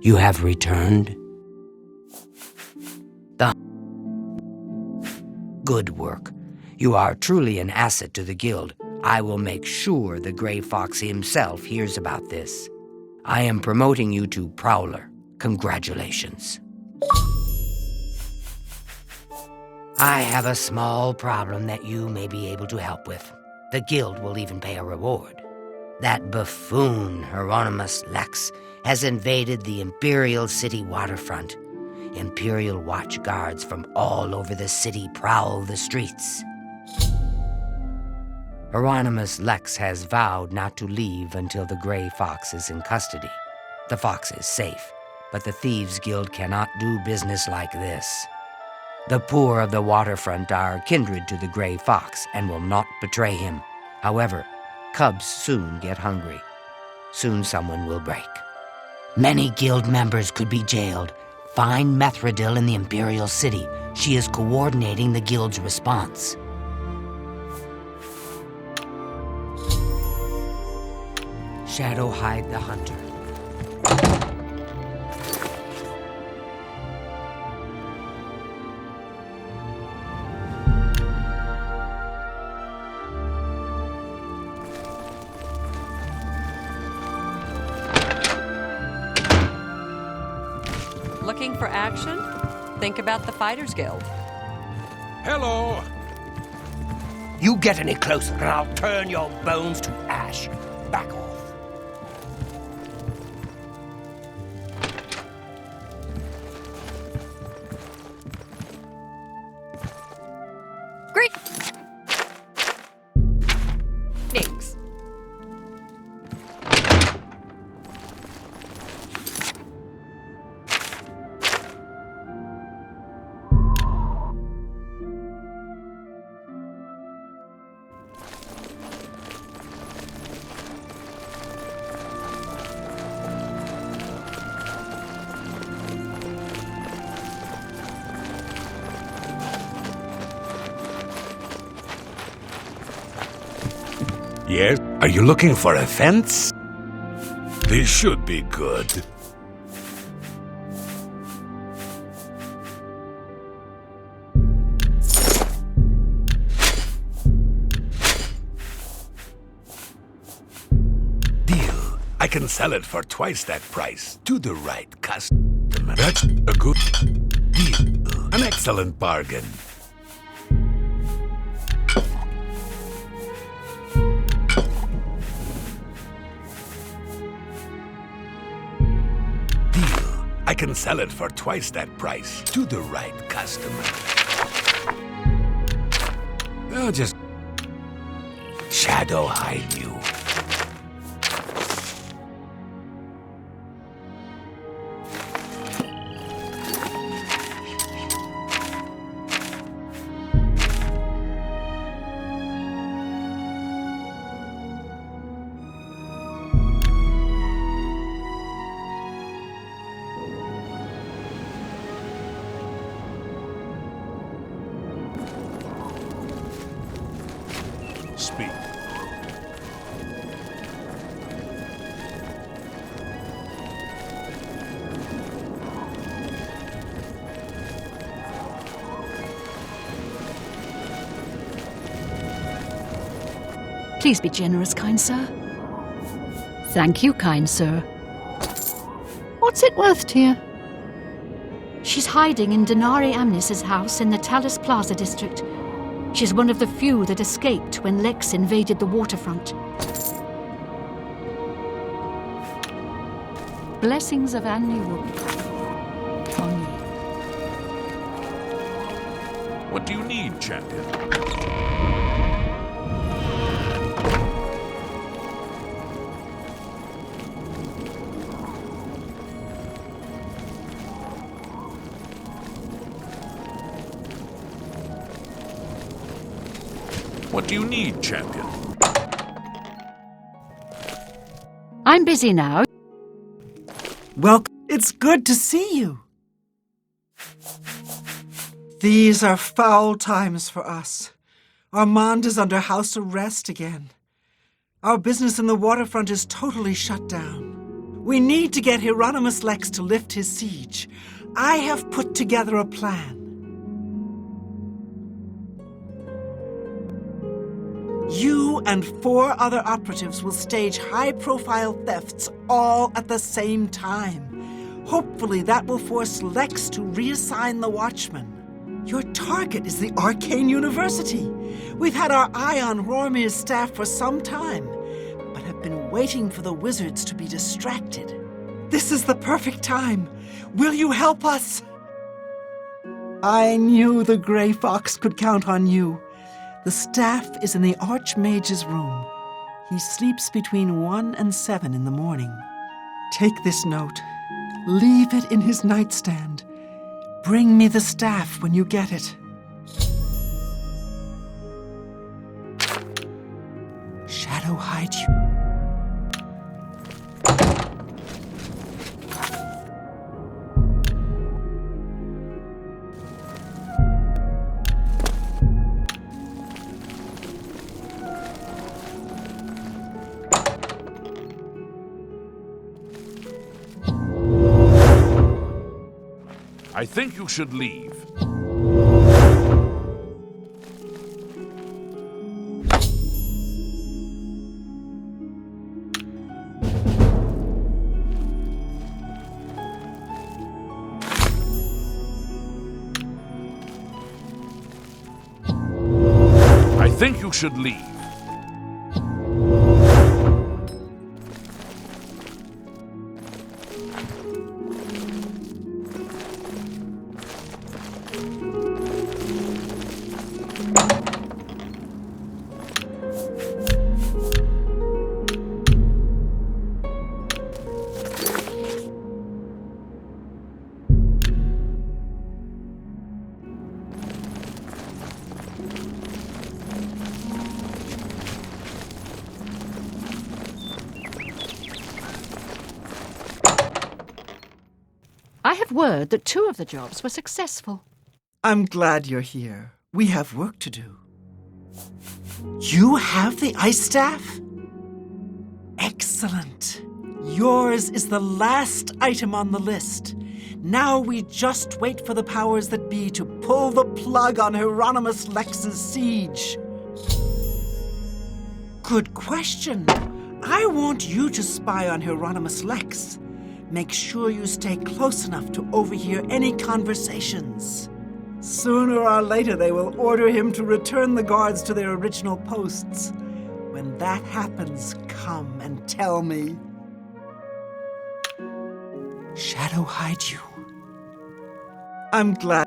You have returned? Good work. You are truly an asset to the guild. I will make sure the Grey Fox himself hears about this. I am promoting you to Prowler. Congratulations. I have a small problem that you may be able to help with. The guild will even pay a reward. That buffoon, Hieronymus Lex, has invaded the Imperial city waterfront. Imperial watch guards from all over the city prowl the streets. Hieronymus Lex has vowed not to leave until the Gray Fox is in custody. The fox is safe, but the Thieves Guild cannot do business like this. The poor of the waterfront are kindred to the Gray Fox and will not betray him. However, cubs soon get hungry. Soon someone will break. Many guild members could be jailed. Find Methredil in the Imperial City. She is coordinating the guild's response. Shadowhide the Hunter. Looking for action? Think about the Fighters Guild. Hello! You get any closer and I'll turn your bones to ash. Back off. Great! Thanks. Yes? Are you looking for a fence? This should be good. Deal. I can sell it for twice that price to the right customer. That's a good deal. An excellent bargain. I can sell it for twice that price to the right customer. I'll just shadow hide you. Speak. Please be generous, kind sir. Thank you, kind sir. What's it worth to you? She's hiding in Denari Amnis's house in the Talus Plaza district. She's one of the few that escaped when Lex invaded the waterfront. Blessings of Annu on you. What do you need, champion? What do you need, champion? I'm busy now. Welcome. It's good to see you. These are foul times for us. Armand is under house arrest again. Our business in the waterfront is totally shut down. We need to get Hieronymus Lex to lift his siege. I have put together a plan. You and 4 other operatives will stage high-profile thefts all at the same time. Hopefully that will force Lex to reassign the Watchmen. Your target is the Arcane University. We've had our eye on Rormir's staff for some time, but have been waiting for the wizards to be distracted. This is the perfect time. Will you help us? I knew the Grey Fox could count on you. The staff is in the Archmage's room. He sleeps between 1 and 7 in the morning. Take this note. Leave it in his nightstand. Bring me the staff when you get it. Shadow hide you. I think you should leave. I think you should leave. I have word that 2 of the jobs were successful. I'm glad you're here. We have work to do. You have the ice staff? Excellent. Yours is the last item on the list. Now we just wait for the powers that be to pull the plug on Hieronymus Lex's siege. Good question. I want you to spy on Hieronymus Lex. Make sure you stay close enough to overhear any conversations. Sooner or later, they will order him to return the guards to their original posts. When that happens, come and tell me. Shadow hide you. I'm glad.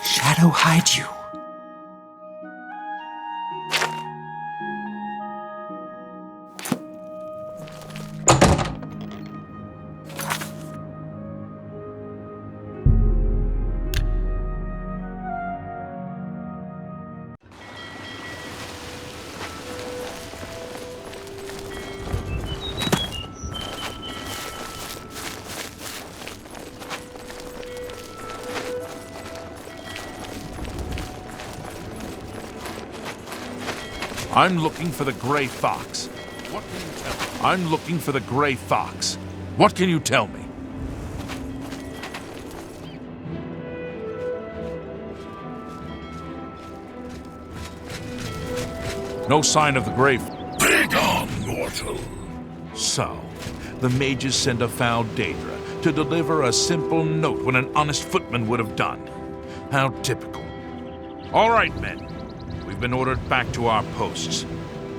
Shadow hide you. I'm looking for the Grey Fox. What can you tell me? I'm looking for the Grey Fox. What can you tell me? No sign of the Grey... Begone, mortal. So, the mages send a foul Daedra to deliver a simple note when an honest footman would have done. How typical. All right, men. We've been ordered back to our posts.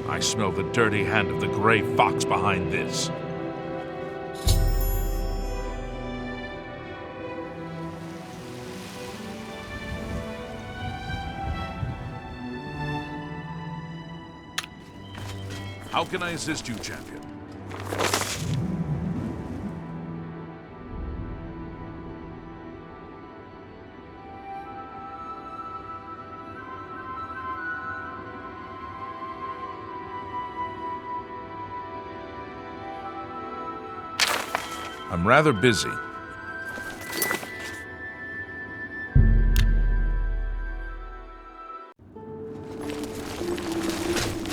I smell the dirty hand of the Grey Fox behind this. How can I assist you, champion? I'm rather busy.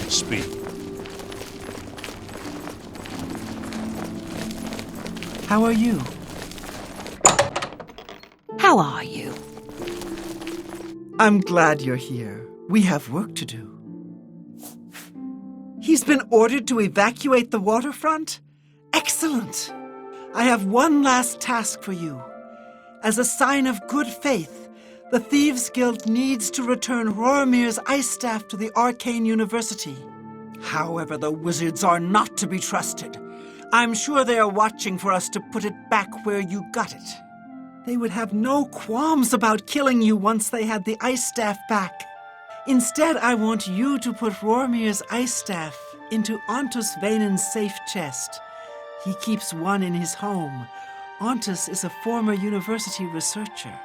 Speak. How are you? How are you? I'm glad you're here. We have work to do. He's been ordered to evacuate the waterfront? Excellent! I have one last task for you. As a sign of good faith, the Thieves Guild needs to return Roromir's ice staff to the Arcane University. However, the wizards are not to be trusted. I'm sure they are watching for us to put it back where you got it. They would have no qualms about killing you once they had the ice staff back. Instead, I want you to put Rormir's ice staff into Ontus Vaynen's safe chest. He keeps one in his home. Ontus is a former university researcher.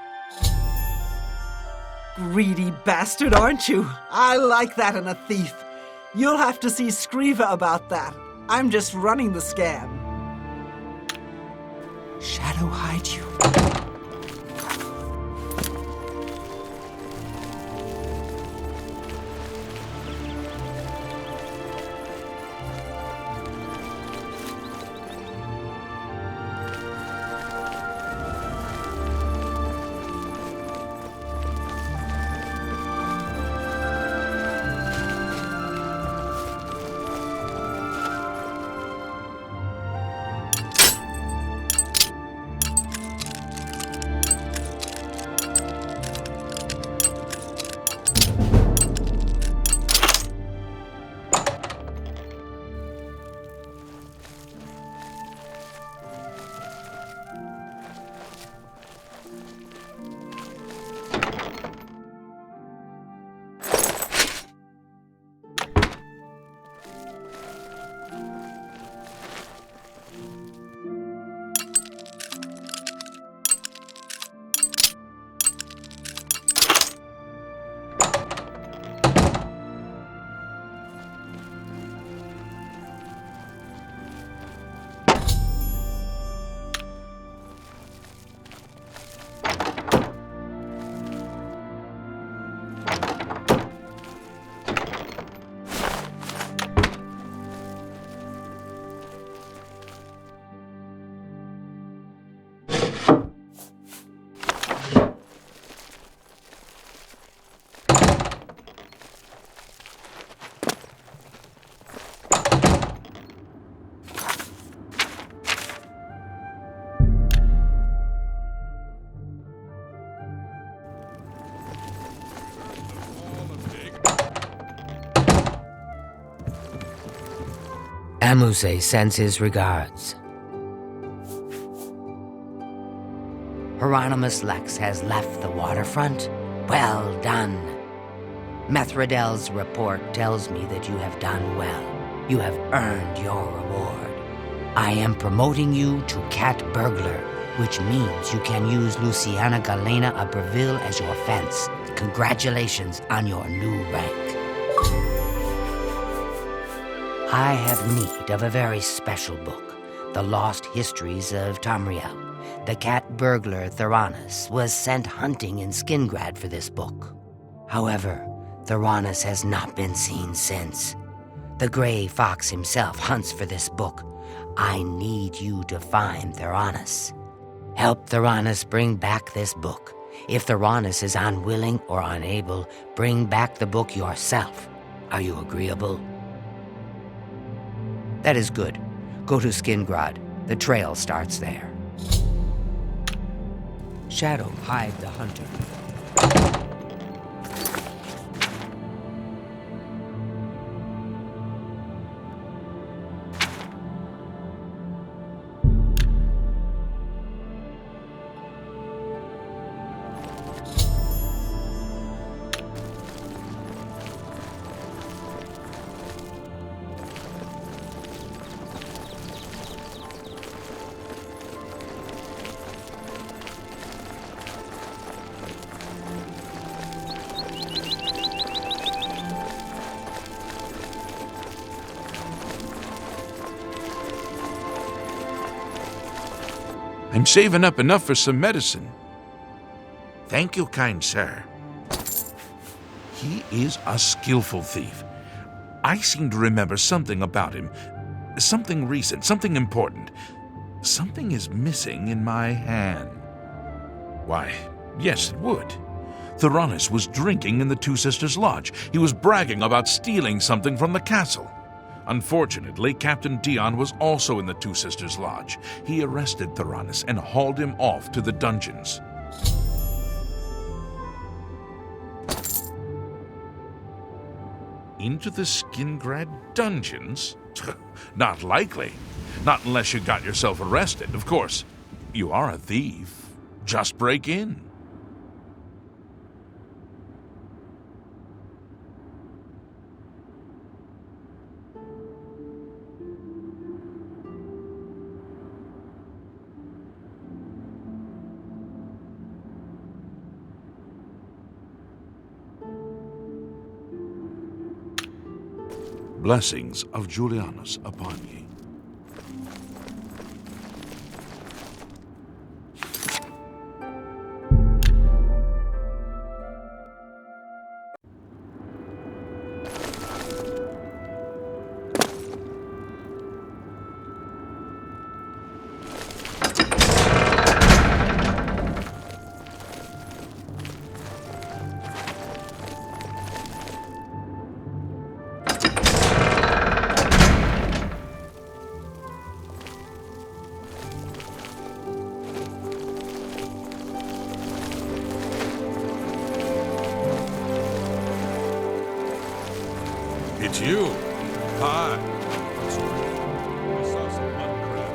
Greedy bastard, aren't you? I like that in a thief. You'll have to see Skriva about that. I'm just running the scam. Shadow hide you. Amuse sends his regards. Hieronymus Lex has left the waterfront. Well done. Methradel's report tells me that you have done well. You have earned your reward. I am promoting you to Cat Burglar, which means you can use Luciana Galena Abreville as your fence. Congratulations on your new rank. I have need of a very special book, The Lost Histories of Tamriel. The cat burglar Theranos was sent hunting in Skingrad for this book. However, Theranos has not been seen since. The Grey Fox himself hunts for this book. I need you to find Theranos. Help Theranos bring back this book. If Theranos is unwilling or unable, bring back the book yourself. Are you agreeable? That is good. Go to Skingrad. The trail starts there. Shadow, hide the hunter. I'm saving up enough for some medicine. Thank you, kind sir. He is a skillful thief. I seem to remember something about him. Something recent, something important. Something is missing in my hand. Why, yes, it would. Theranos was drinking in the Two Sisters Lodge. He was bragging about stealing something from the castle. Unfortunately, Captain Dion was also in the Two Sisters Lodge. He arrested Theranos and hauled him off to the dungeons. Into the Skingrad dungeons? Not likely. Not unless you got yourself arrested, of course. You are a thief. Just break in. Blessings of Julianus upon ye. It's you. Hi. I saw some mudcraft.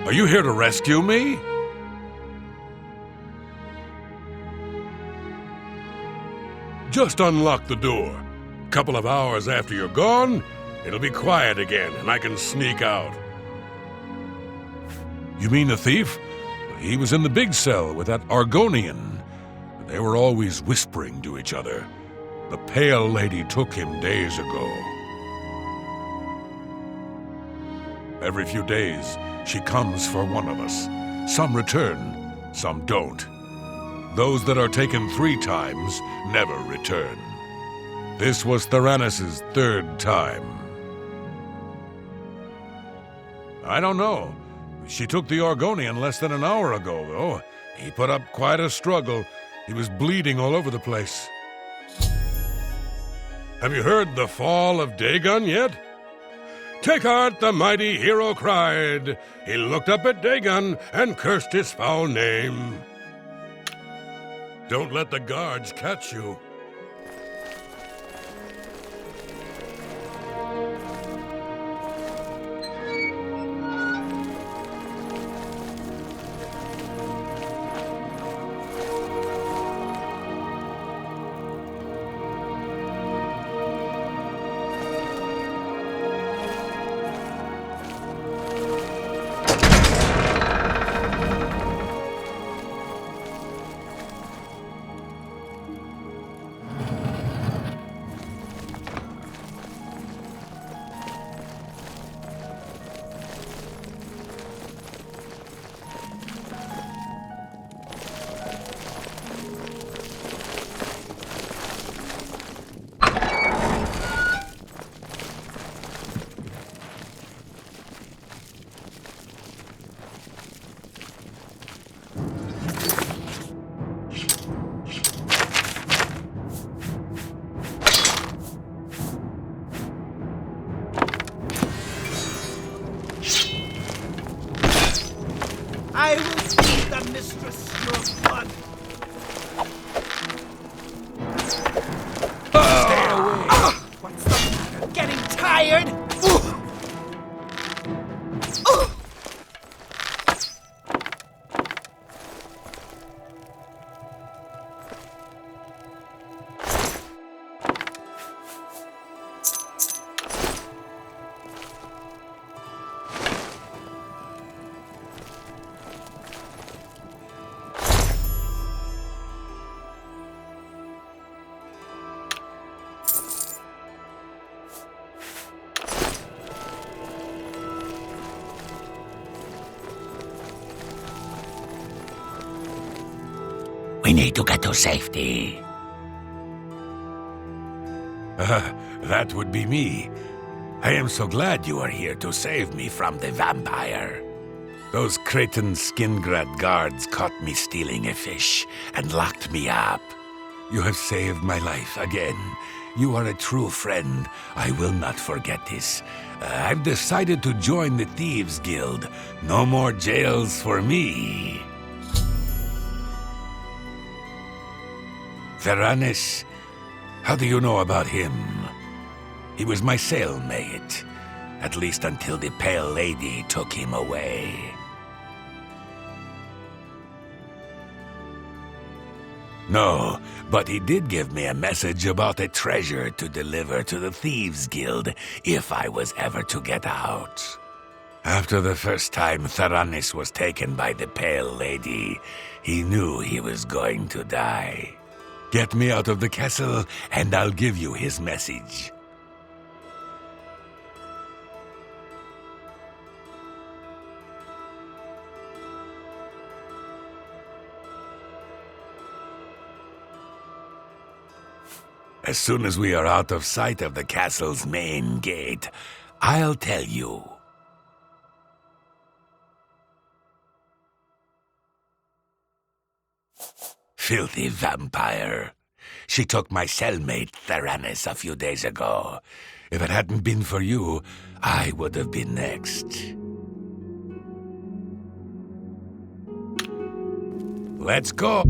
Are you here to rescue me? Just unlock the door. A couple of hours after you're gone, it'll be quiet again and I can sneak out. You mean the thief? He was in the big cell with that Argonian. They were always whispering to each other. The Pale Lady took him days ago. Every few days, she comes for one of us. Some return, some don't. Those that are taken 3 times never return. This was Theranos' 3rd time. I don't know. She took the Argonian less than an hour ago, though. He put up quite a struggle. He was bleeding all over the place. Have you heard the fall of Dagon yet? Take heart, the mighty hero cried. He looked up at Dagon and cursed his foul name. Don't let the guards catch you. mistress your blood. Stay away! What's the matter? Getting tired? We need to get to safety. That would be me. I am so glad you are here to save me from the vampire. Those Cretan Skingrad guards caught me stealing a fish and locked me up. You have saved my life again. You are a true friend. I will not forget this. I've decided to join the Thieves Guild. No more jails for me. Theranis, how do you know about him? He was my cellmate, at least until the Pale Lady took him away. No, but he did give me a message about a treasure to deliver to the Thieves Guild if I was ever to get out. After the first time Theranis was taken by the Pale Lady, he knew he was going to die. Get me out of the castle, and I'll give you his message. As soon as we are out of sight of the castle's main gate, I'll tell you. Filthy vampire. She took my cellmate Theranis a few days ago. If it hadn't been for you, I would have been next. Let's go.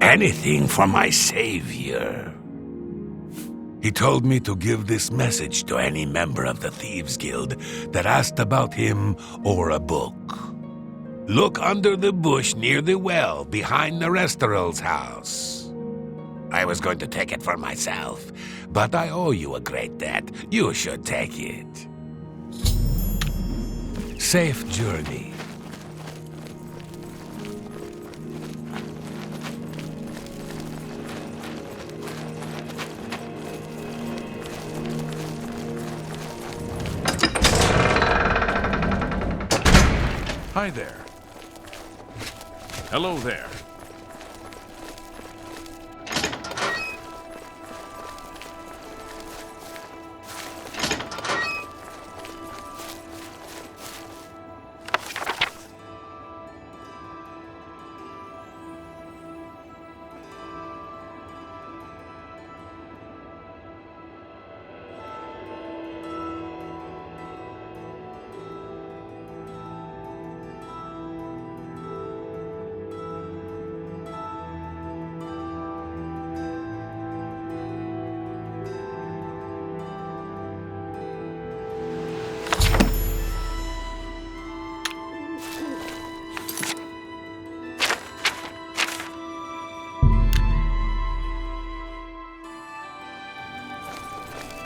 Anything for my savior. He told me to give this message to any member of the Thieves Guild that asked about him or a book. Look under the bush near the well behind the Restoral's house. I was going to take it for myself, but I owe you a great debt. You should take it. Safe journey. Hi there. Hello there.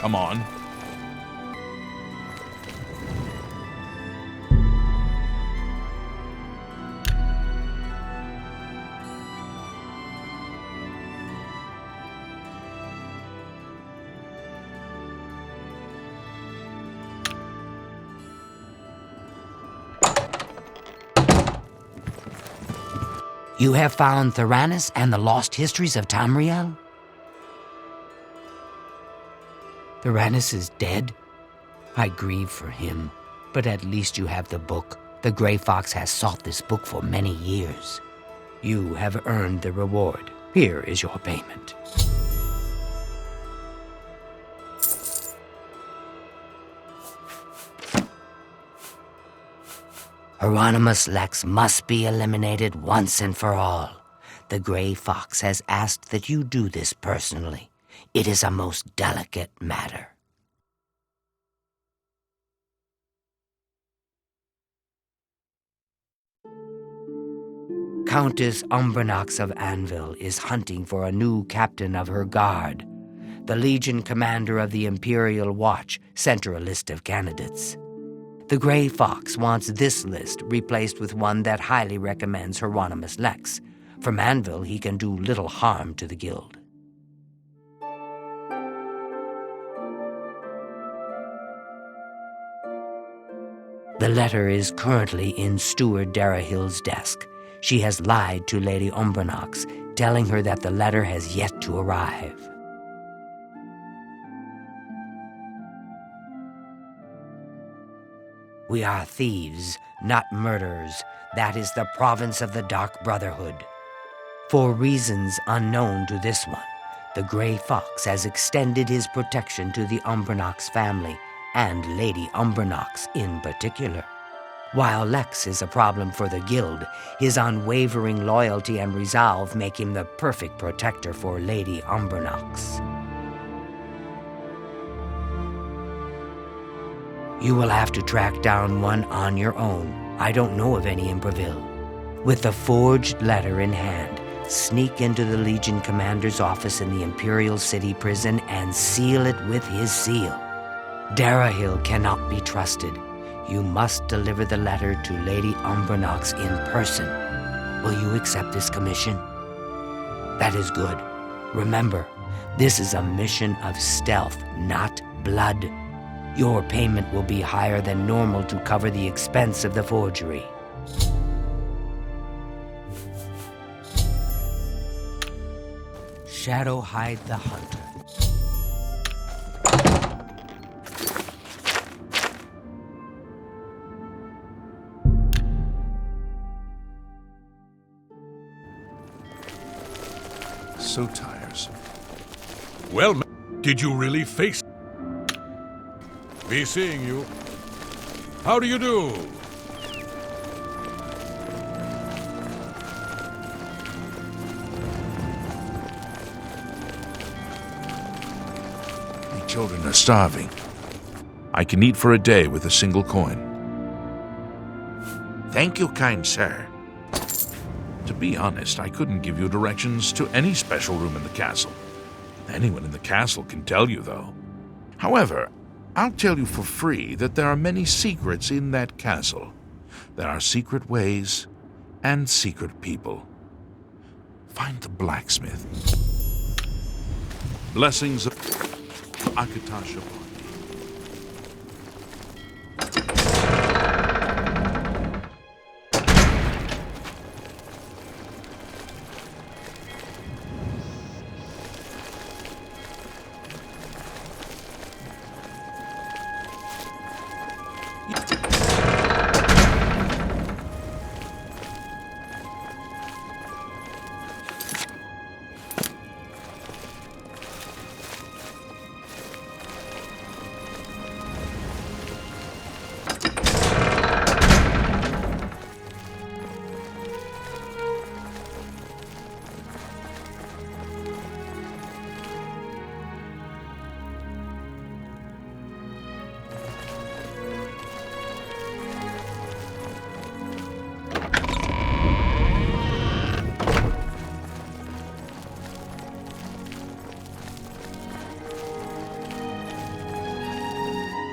Come on. You have found Theranis and the lost histories of Tamriel? Theranis is dead? I grieve for him, but at least you have the book. The Grey Fox has sought this book for many years. You have earned the reward. Here is your payment. Hieronymus Lex must be eliminated once and for all. The Grey Fox has asked that you do this personally. It is a most delicate matter. Countess Umbranox of Anvil is hunting for a new captain of her guard. The Legion commander of the Imperial Watch sent her a list of candidates. The Grey Fox wants this list replaced with one that highly recommends Hieronymus Lex. From Anvil, he can do little harm to the guild. The letter is currently in Steward Darahill's desk. She has lied to Lady Umbranox, telling her that the letter has yet to arrive. We are thieves, not murderers. That is the province of the Dark Brotherhood. For reasons unknown to this one, the Grey Fox has extended his protection to the Umbranox family, and Lady Umbranox in particular. While Lex is a problem for the guild, his unwavering loyalty and resolve make him the perfect protector for Lady Umbranox. You will have to track down one on your own. I don't know of any in Imperial. With the forged letter in hand, sneak into the Legion commander's office in the Imperial City prison and seal it with his seal. Darahill cannot be trusted. You must deliver the letter to Lady Umbranox in person. Will you accept this commission? That is good. Remember, this is a mission of stealth, not blood. Your payment will be higher than normal to cover the expense of the forgery. Shadowhide the Hunter. So tiresome. Well, did you really face? Be seeing you. How do you do? The children are starving. I can eat for a day with a single coin. Thank you, kind sir. To be honest, I couldn't give you directions to any special room in the castle. Anyone in the castle can tell you, though. However, I'll tell you for free that there are many secrets in that castle. There are secret ways and secret people. Find the blacksmith. Blessings of Akatasha.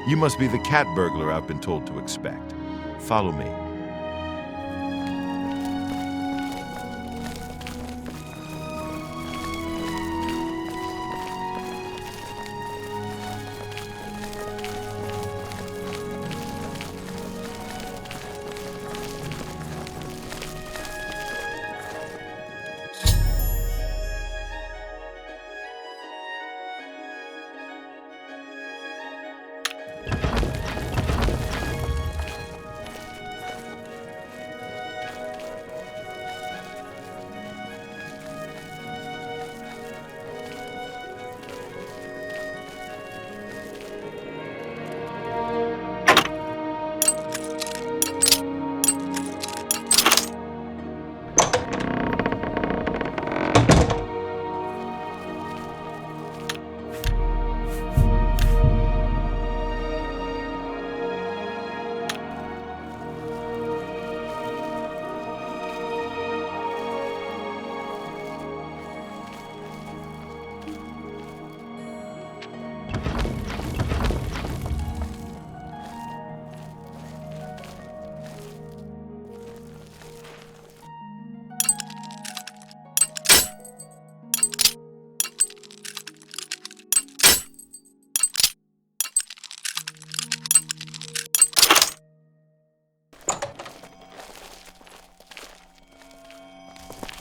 You must be the cat burglar I've been told to expect. Follow me.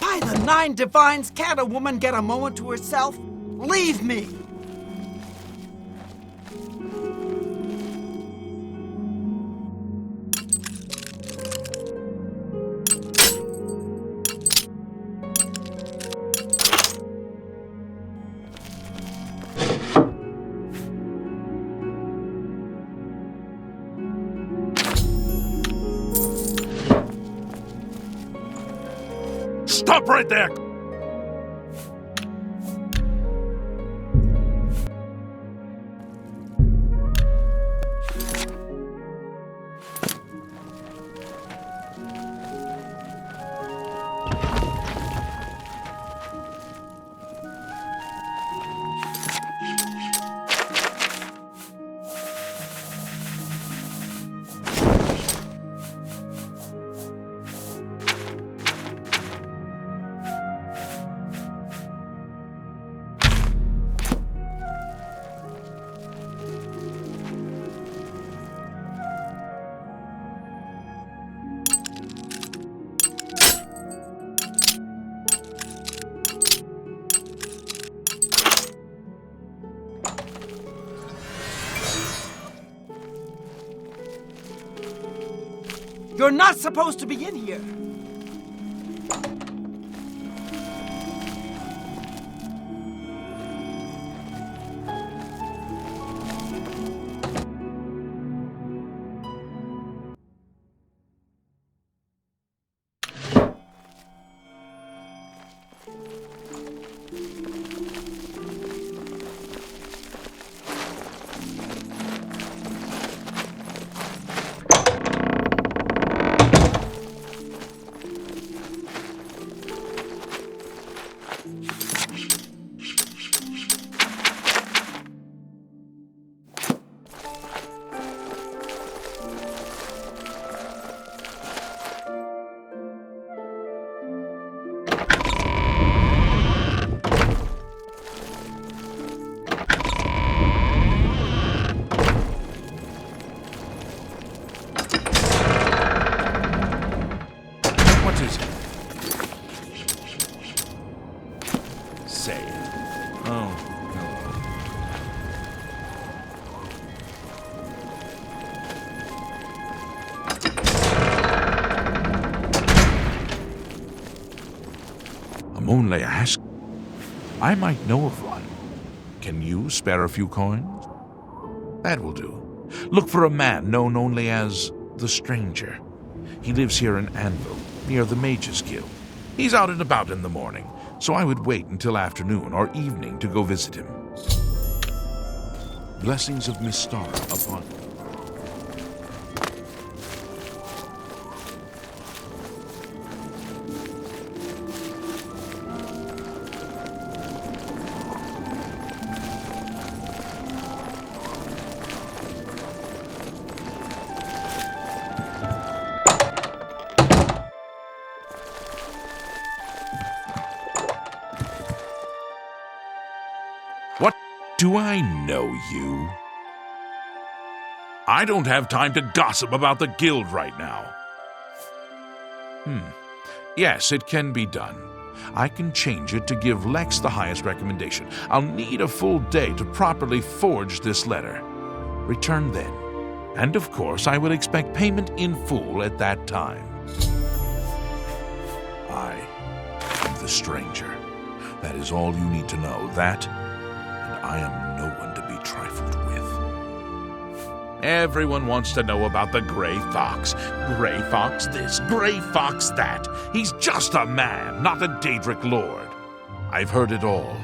By the 9 divines, can't a woman get a moment to herself? Leave me! Stop right there! You're not supposed to be in here! What is it? Say it. Oh, hello. Only ask. I might know of one. Can you spare a few coins? That will do. Look for a man known only as the Stranger. He lives here in Anvil, near the Mages Guild. He's out and about in the morning, so I would wait until afternoon or evening to go visit him. Blessings of Mystara upon you. Do I know you? I don't have time to gossip about the guild right now. Yes, it can be done. I can change it to give Lex the highest recommendation. I'll need a full day to properly forge this letter. Return then. And of course, I will expect payment in full at that time. I am the Stranger. That is all you need to know. That, and I am no one to be trifled with. Everyone wants to know about the Grey Fox. Grey Fox this, Grey Fox that. He's just a man, not a Daedric lord. I've heard it all.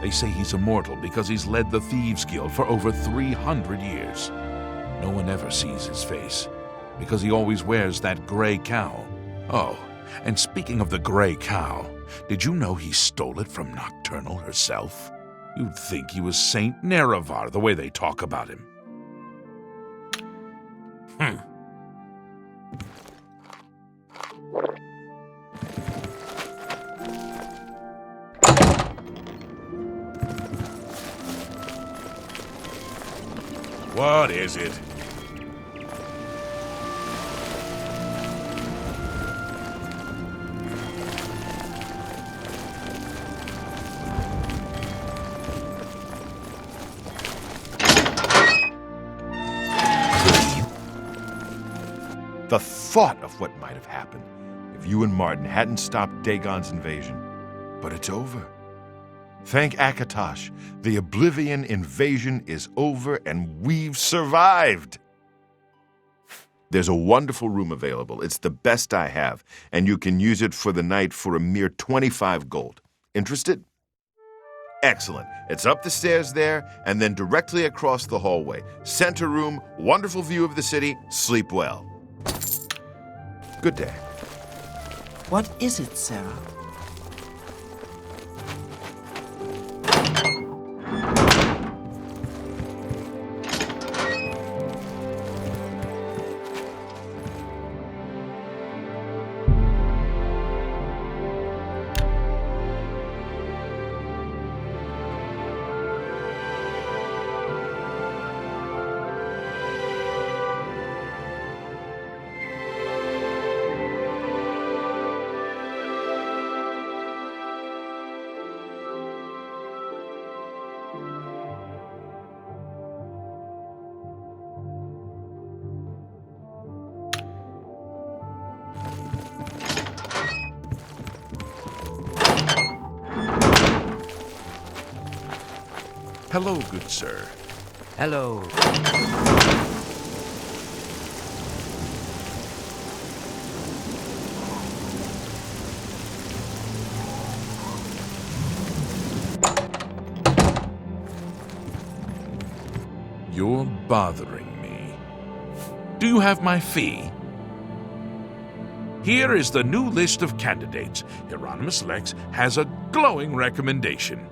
They say he's immortal because he's led the Thieves Guild for over 300 years. No one ever sees his face, because he always wears that gray cowl. Oh, and speaking of the gray cowl, did you know he stole it from Nocturnal herself? You'd think he was Saint Nerevar, the way they talk about him. What is it? The thought of what might have happened if you and Martin hadn't stopped Dagon's invasion. But it's over. Thank Akatosh, the Oblivion invasion is over and we've survived. There's a wonderful room available. It's the best I have, and you can use it for the night for a mere 25 gold. Interested? Excellent. It's up the stairs there, and then directly across the hallway. Center room, wonderful view of the city, sleep well. Good day. What is it, Sarah? Hello, good sir. Hello. You're bothering me. Do you have my fee? Here is the new list of candidates. Hieronymus Lex has a glowing recommendation.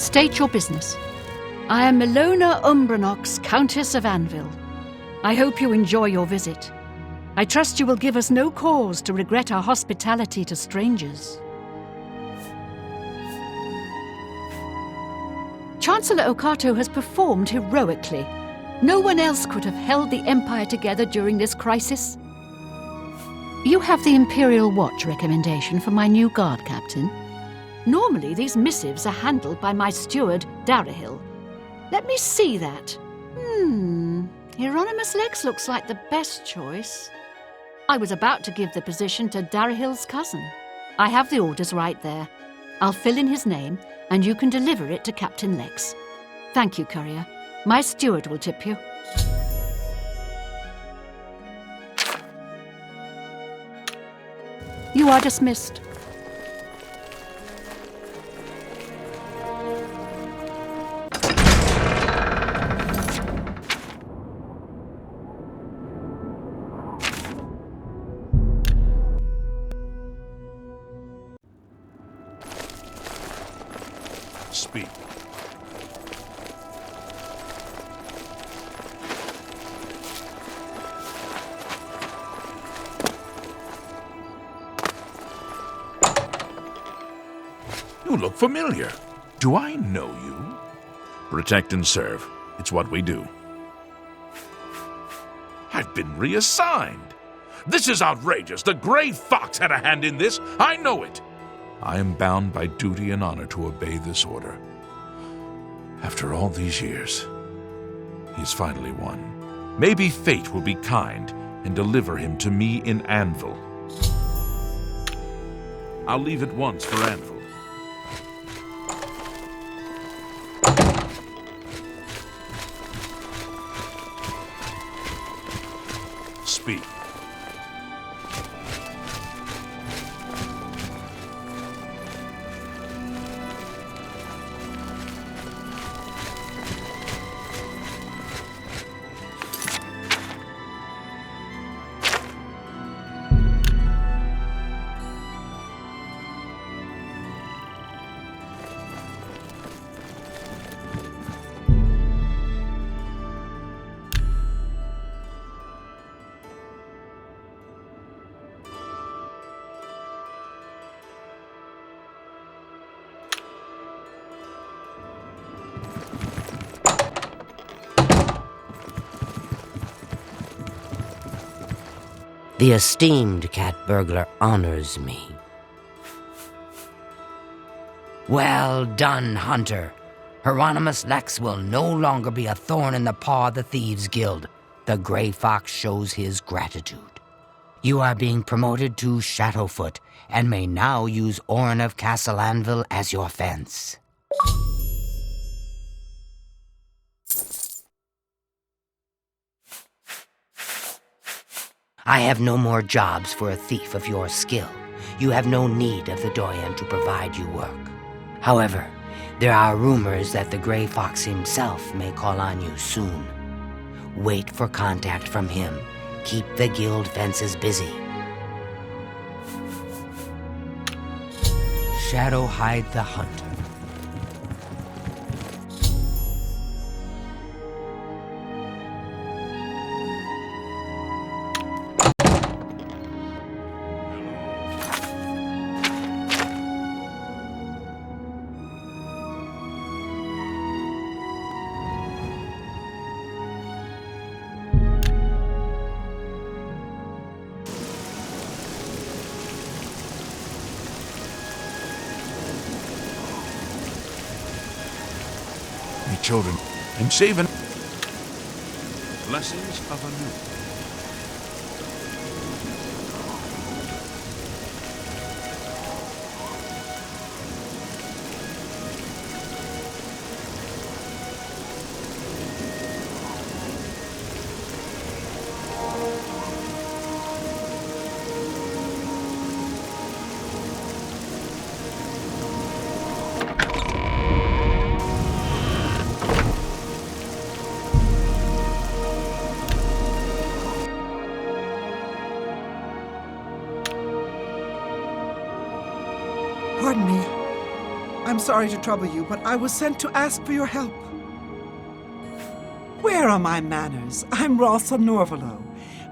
State your business. I am Milona Umbranox, Countess of Anvil. I hope you enjoy your visit. I trust you will give us no cause to regret our hospitality to strangers. Chancellor Okato has performed heroically. No one else could have held the Empire together during this crisis. You have the Imperial Watch recommendation for my new guard captain. Normally, these missives are handled by my steward, Darahil. Let me see that. Hieronymus Lex looks like the best choice. I was about to give the position to Darahil's cousin. I have the orders right there. I'll fill in his name, and you can deliver it to Captain Lex. Thank you, courier. My steward will tip you. You are dismissed. Speak. You look familiar. Do I know you? Protect and serve. It's what we do. I've been reassigned. This is outrageous. The Grey Fox had a hand in this. I know it. I am bound by duty and honor to obey this order. After all these years, he's finally won. Maybe fate will be kind and deliver him to me in Anvil. I'll leave at once for Anvil. Speak. The esteemed cat burglar honors me. Well done, Hunter. Hieronymus Lex will no longer be a thorn in the paw of the Thieves Guild. The Grey Fox shows his gratitude. You are being promoted to Shadowfoot, and may now use Orin of Castle Anvil as your fence. I have no more jobs for a thief of your skill. You have no need of the Doyen to provide you work. However, there are rumors that the Grey Fox himself may call on you soon. Wait for contact from him. Keep the guild fences busy. Shadowhide the Hunter. Children, I'm saving blessings of a new. Pardon me. I'm sorry to trouble you, but I was sent to ask for your help. Where are my manners? I'm Ralsa Norvalo.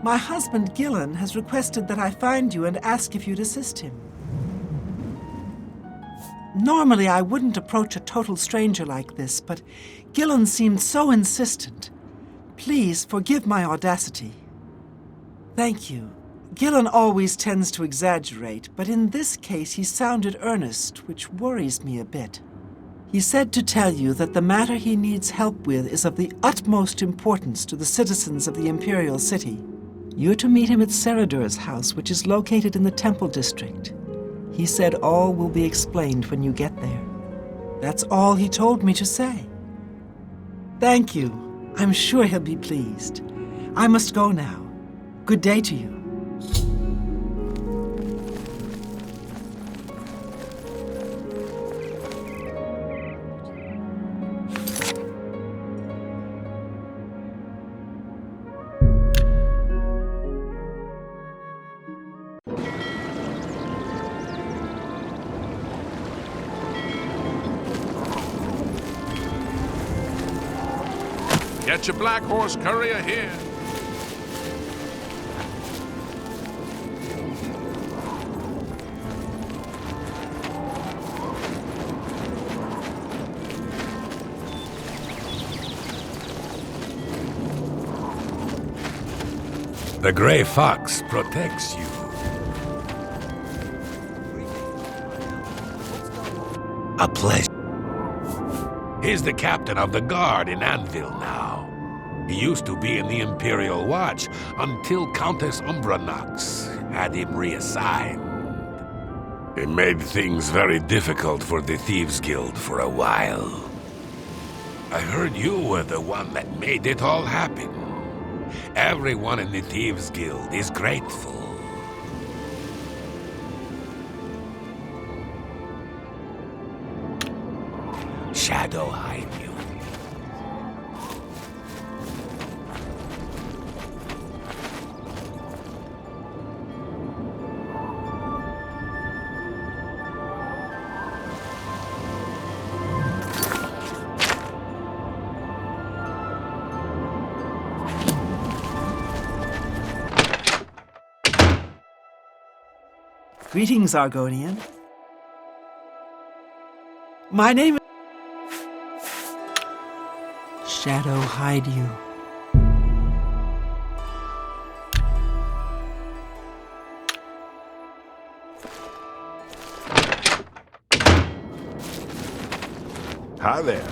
My husband, Gillen, has requested that I find you and ask if you'd assist him. Normally, I wouldn't approach a total stranger like this, but Gillen seemed so insistent. Please forgive my audacity. Thank you. Gillen always tends to exaggerate, but in this case he sounded earnest, which worries me a bit. He said to tell you that the matter he needs help with is of the utmost importance to the citizens of the Imperial City. You're to meet him at Seradur's house, which is located in the Temple District. He said all will be explained when you get there. That's all he told me to say. Thank you. I'm sure he'll be pleased. I must go now. Good day to you. Get your black horse courier here. The Grey Fox protects you. A pleasure. He's the captain of the guard in Anvil now. He used to be in the Imperial Watch until Countess Umbranox had him reassigned. It made things very difficult for the Thieves Guild for a while. I heard you were the one that made it all happen. Everyone in the Thieves Guild is grateful. Shadow hide you. Greetings, Argonian. My name is... Shadow hide you. Hi there.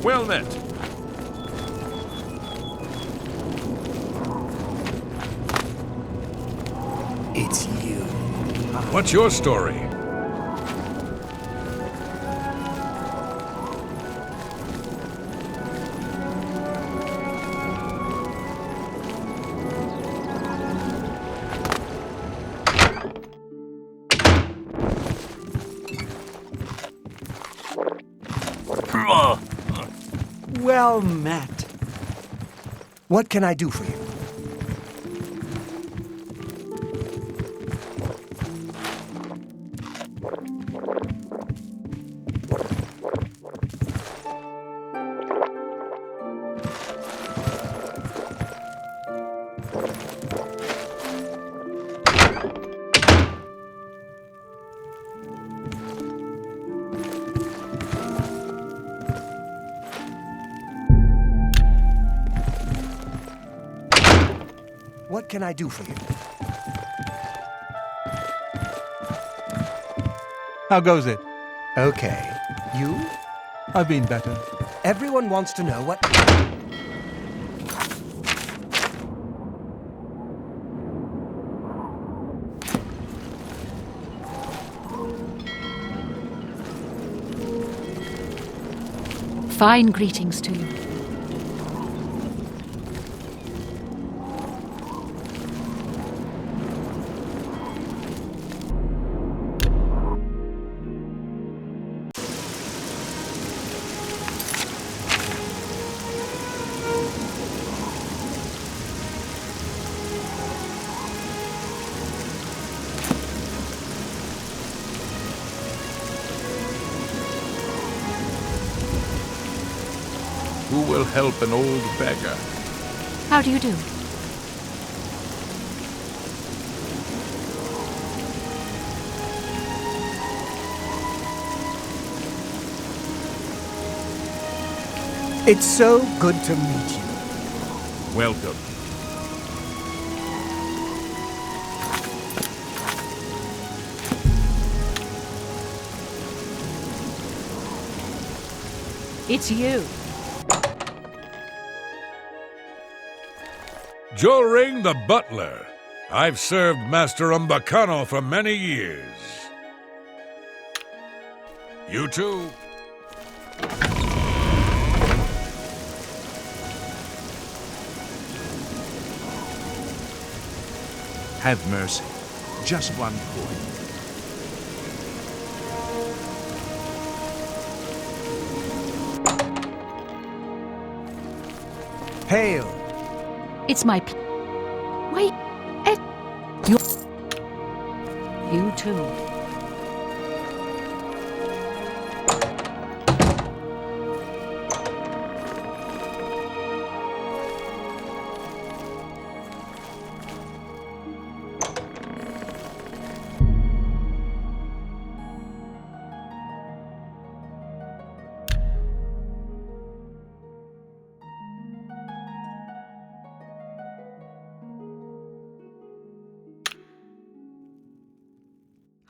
Well met. It's you. What's your story? Well met. What can I do for you? What can I do for you? How goes it? Okay. You? I've been better. Everyone wants to know what... Fine greetings to you. Who will help an old beggar? How do you do? It's so good to meet you. Welcome. It's you. Jolring the butler. I've served Master Umbacano for many years. You too. Have mercy. Just one coin. Hail. It's my Wait. You too.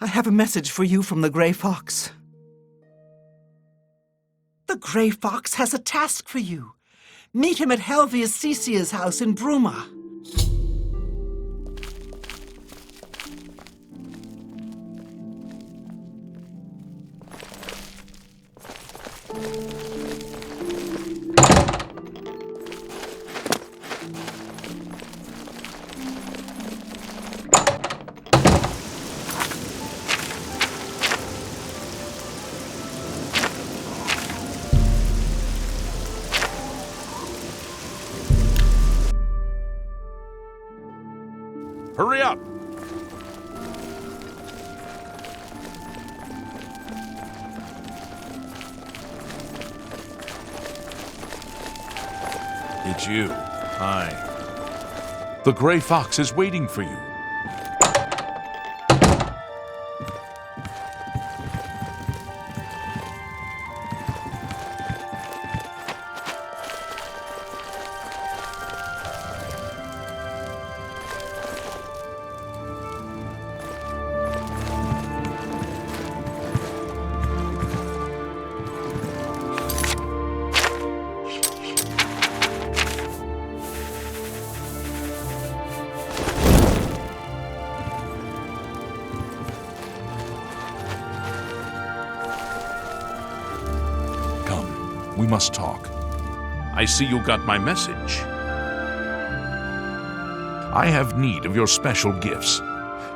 I have a message for you from the Grey Fox. The Grey Fox has a task for you. Meet him at Helvia's Cecia's house in Bruma. Hurry up! It's you. Hi. The Grey Fox is waiting for you. We must talk. I see you got my message. I have need of your special gifts.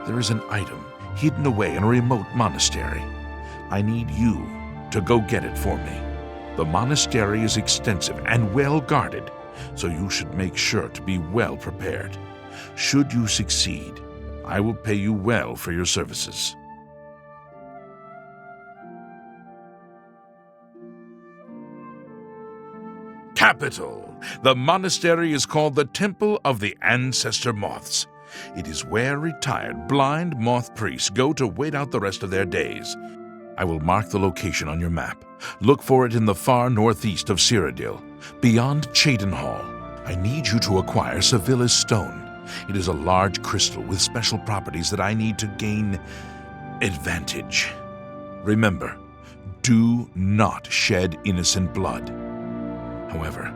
There is an item hidden away in a remote monastery. I need you to go get it for me. The monastery is extensive and well guarded, so you should make sure to be well prepared. Should you succeed, I will pay you well for your services. Capital! The monastery is called the Temple of the Ancestor Moths. It is where retired blind moth priests go to wait out the rest of their days. I will mark the location on your map. Look for it in the far northeast of Cyrodiil, beyond Cheydinhall. I need you to acquire Sevilla's Stone. It is a large crystal with special properties that I need to gain advantage. Remember, do not shed innocent blood. However,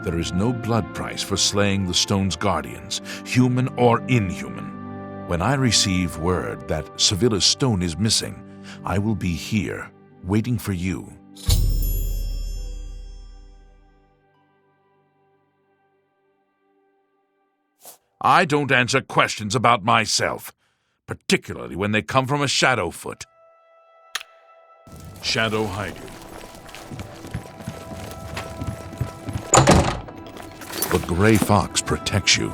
there is no blood price for slaying the stone's guardians, human or inhuman. When I receive word that Sevilla's Stone is missing, I will be here, waiting for you. I don't answer questions about myself, particularly when they come from a Shadowfoot. Shadow hide you. The Grey Fox protects you.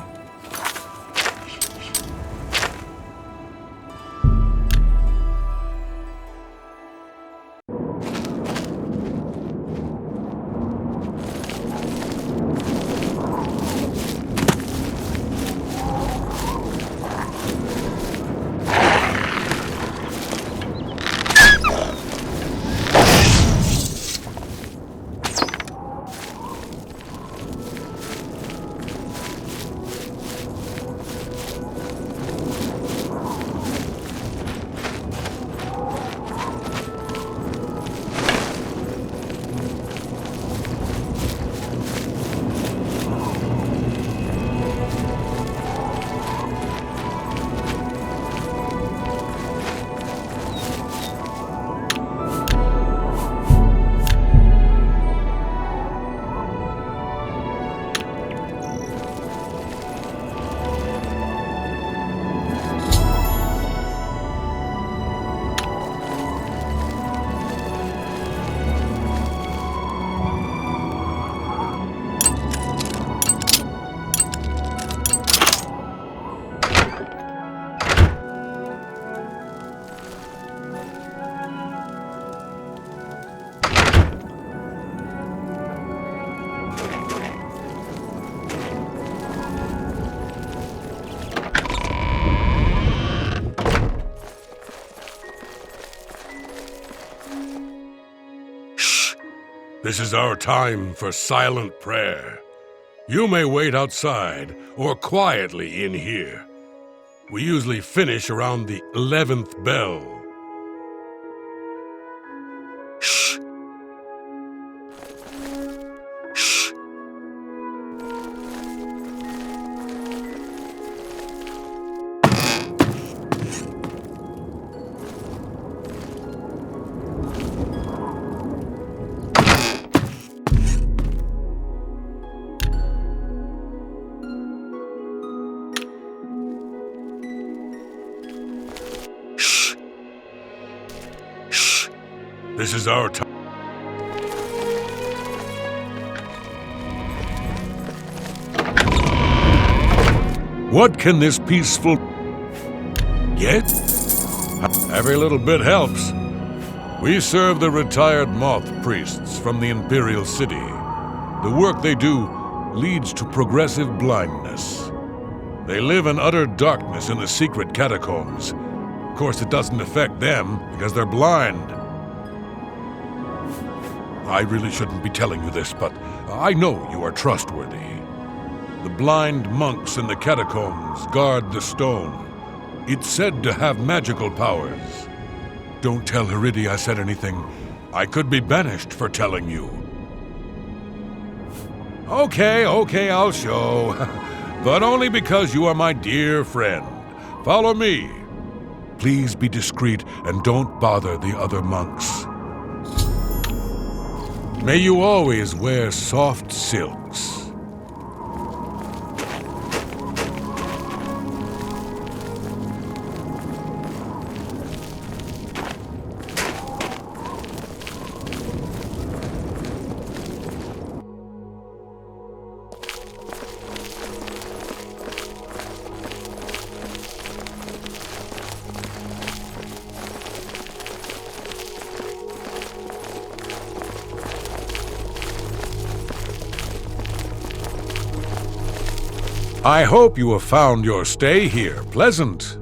This is our time for silent prayer. You may wait outside or quietly in here. We usually finish around the 11th bell. Shh. Shh. This is our time. What can this peaceful get? Every little bit helps. We serve the retired moth priests from the Imperial city. The work they do leads to progressive blindness. They live in utter darkness in the secret catacombs. Of course, it doesn't affect them because they're blind. I really shouldn't be telling you this, but I know you are trustworthy. The blind monks in the catacombs guard the stone. It's said to have magical powers. Don't tell Heridi I said anything. I could be banished for telling you. Okay, I'll show. But only because you are my dear friend. Follow me. Please be discreet and don't bother the other monks. May you always wear soft silks. I hope you have found your stay here pleasant.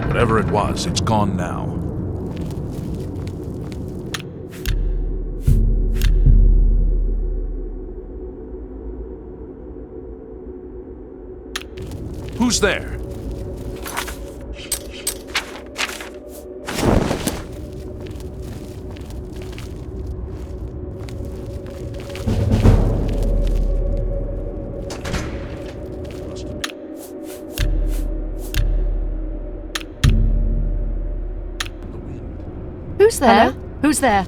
Whatever it was, it's gone now. Who's there? Who's there? Hello? Who's there?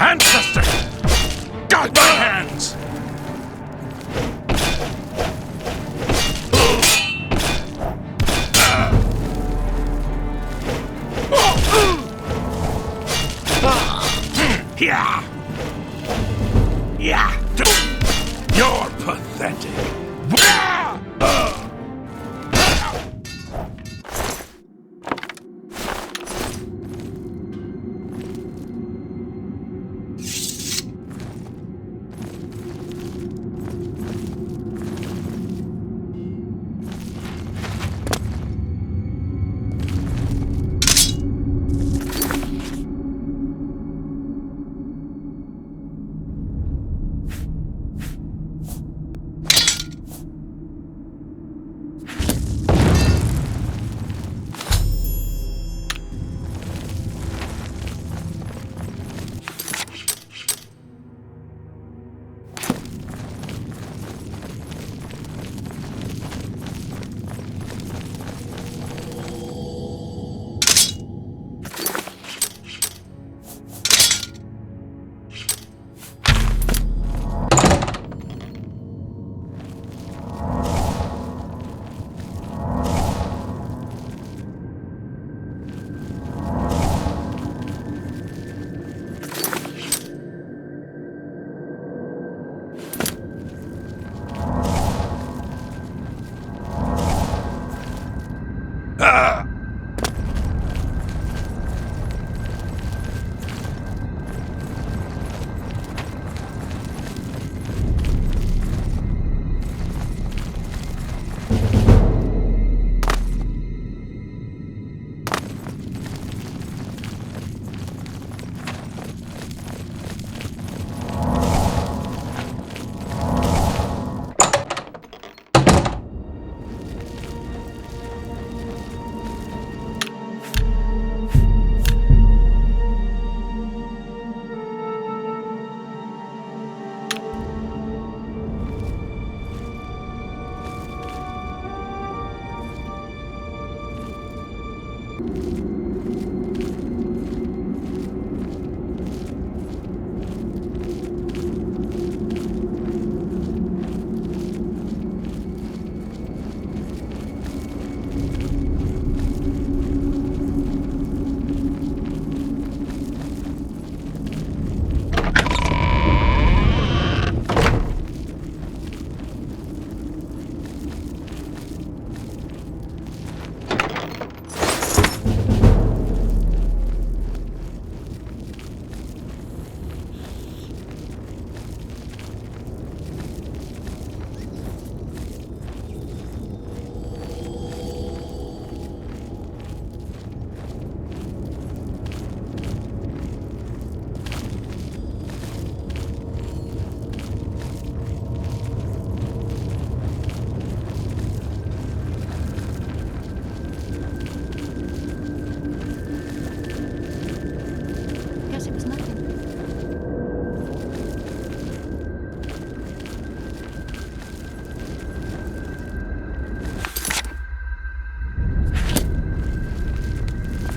Ancestor! Guide my hands! Yeah! Yeah! You're pathetic!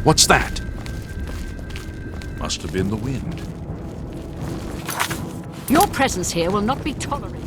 What's that? Must have been the wind. Your presence here will not be tolerated.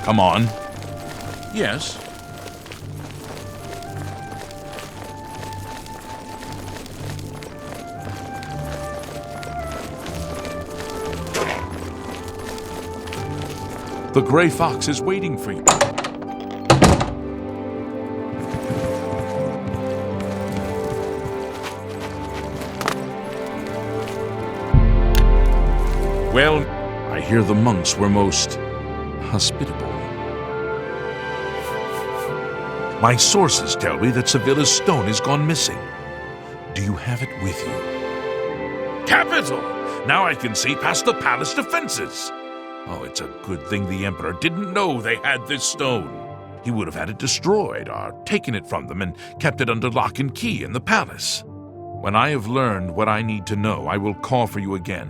Come on. Yes. The gray fox is waiting for you. Well, I hear the monks were most hospitable. My sources tell me that Sevilla's stone has gone missing. Do you have it with you? Capital! Now I can see past the palace defenses. Oh, it's a good thing the Emperor didn't know they had this stone. He would have had it destroyed or taken it from them and kept it under lock and key in the palace. When I have learned what I need to know, I will call for you again.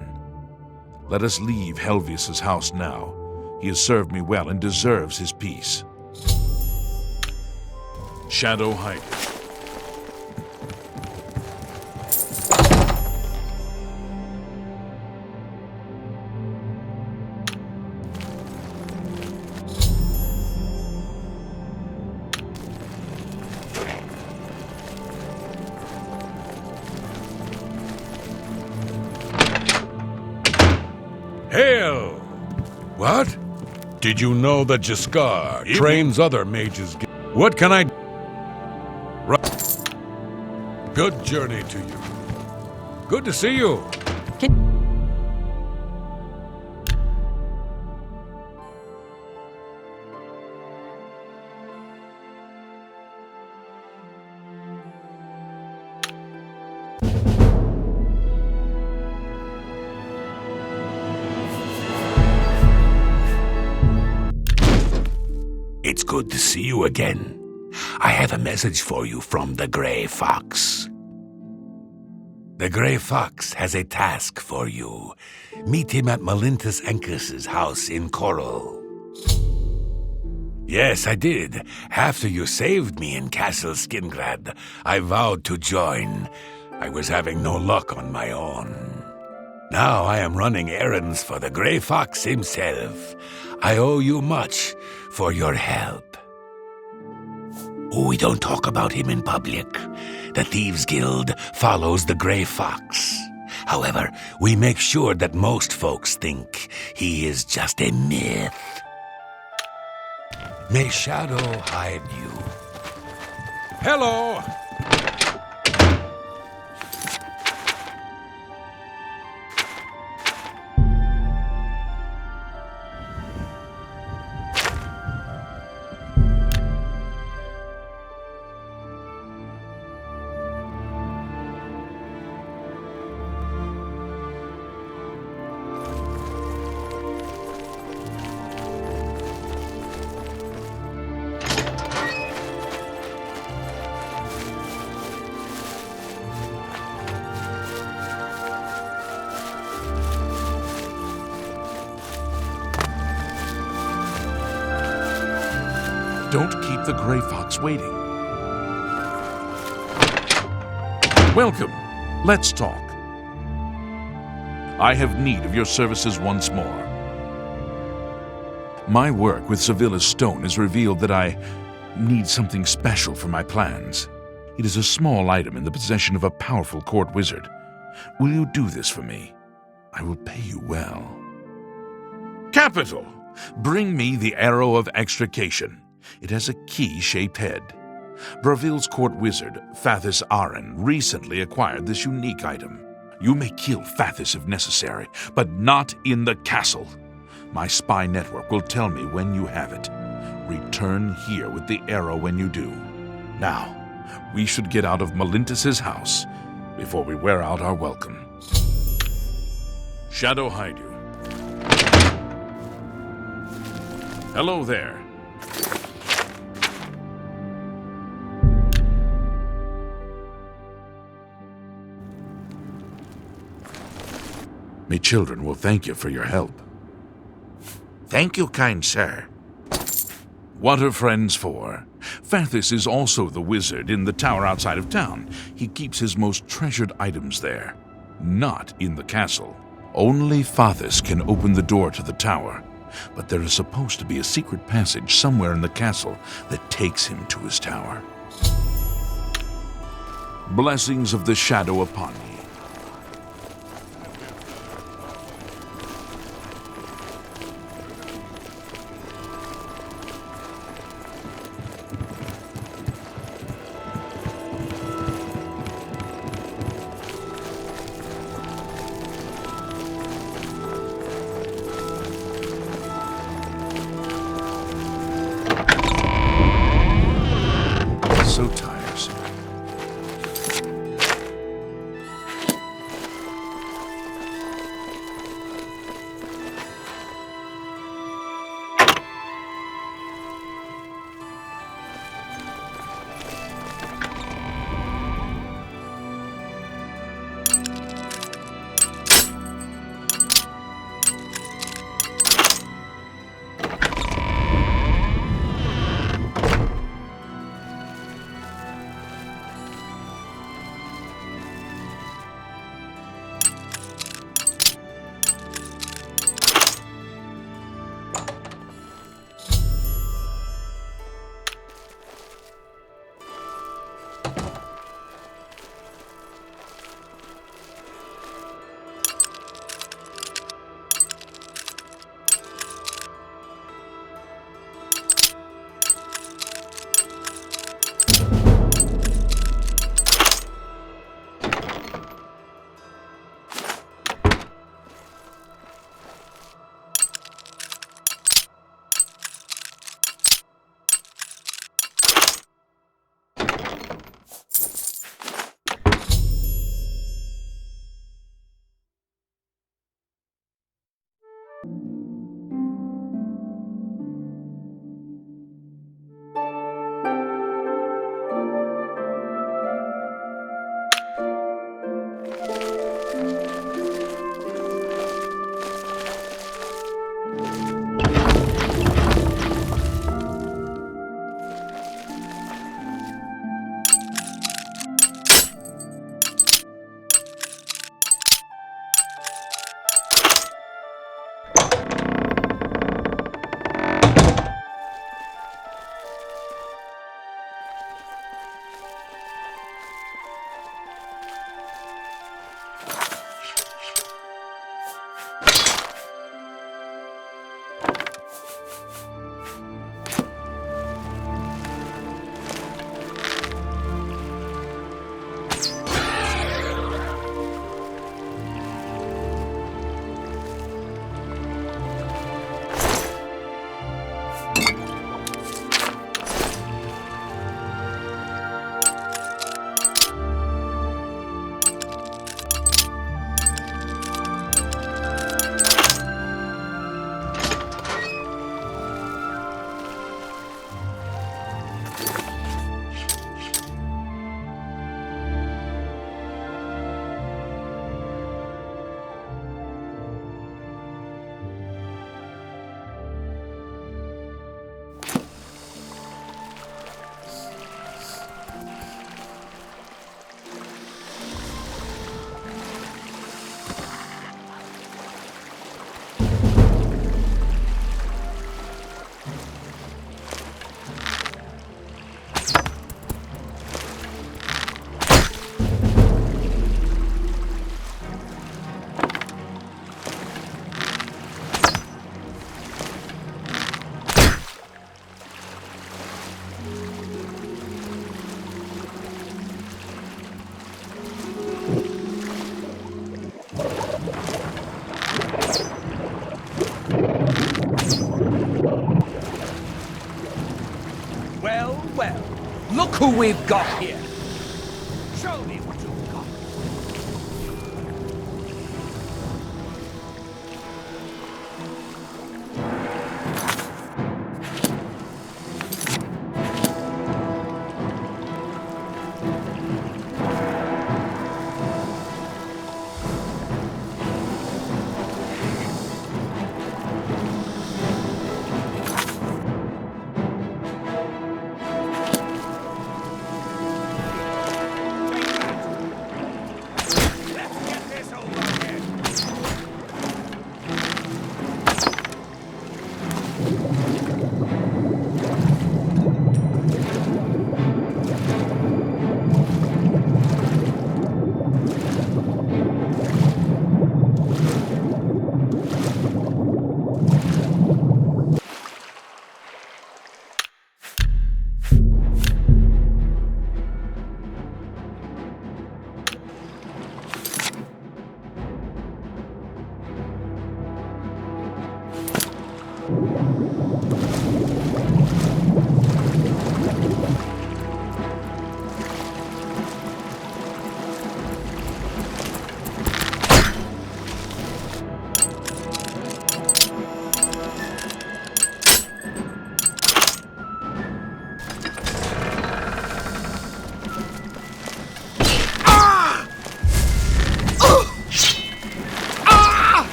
Let us leave Helvius's house now. He has served me well and deserves his peace. Shadow hiding. Hail! What? Did you know that Jaskar trains other mages? What can I... Good journey to you. Good to see you. It's good to see you again. I have a message for you from the Grey Fox. The Grey Fox has a task for you. Meet him at Malintus Encus's house in Coral. Yes, I did. After you saved me in Castle Skingrad, I vowed to join. I was having no luck on my own. Now I am running errands for the Grey Fox himself. I owe you much for your help. We don't talk about him in public. The Thieves Guild follows the Grey Fox. However, we make sure that most folks think he is just a myth. May Shadow hide you. Hello! Don't keep the Grey Fox waiting. Welcome. Let's talk. I have need of your services once more. My work with Sevilla's stone has revealed that I need something special for my plans. It is a small item in the possession of a powerful court wizard. Will you do this for me? I will pay you well. Capital! Bring me the Arrow of Extrication. It has a key-shaped head. Braville's court wizard, Fathis Aren, recently acquired this unique item. You may kill Fathis if necessary, but not in the castle. My spy network will tell me when you have it. Return here with the arrow when you do. Now, we should get out of Melintus's house before we wear out our welcome. Shadow hide you. Hello there. My children will thank you for your help. Thank you, kind sir. What are friends for? Fathis is also the wizard in the tower outside of town. He keeps his most treasured items there, not in the castle. Only Fathis can open the door to the tower, but there is supposed to be a secret passage somewhere in the castle that takes him to his tower. Blessings of the shadow upon me. So tiresome. who we've got here. Show me what you've got.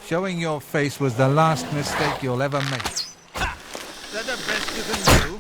Showing your face was the last mistake you'll ever make. Is that the best you can do?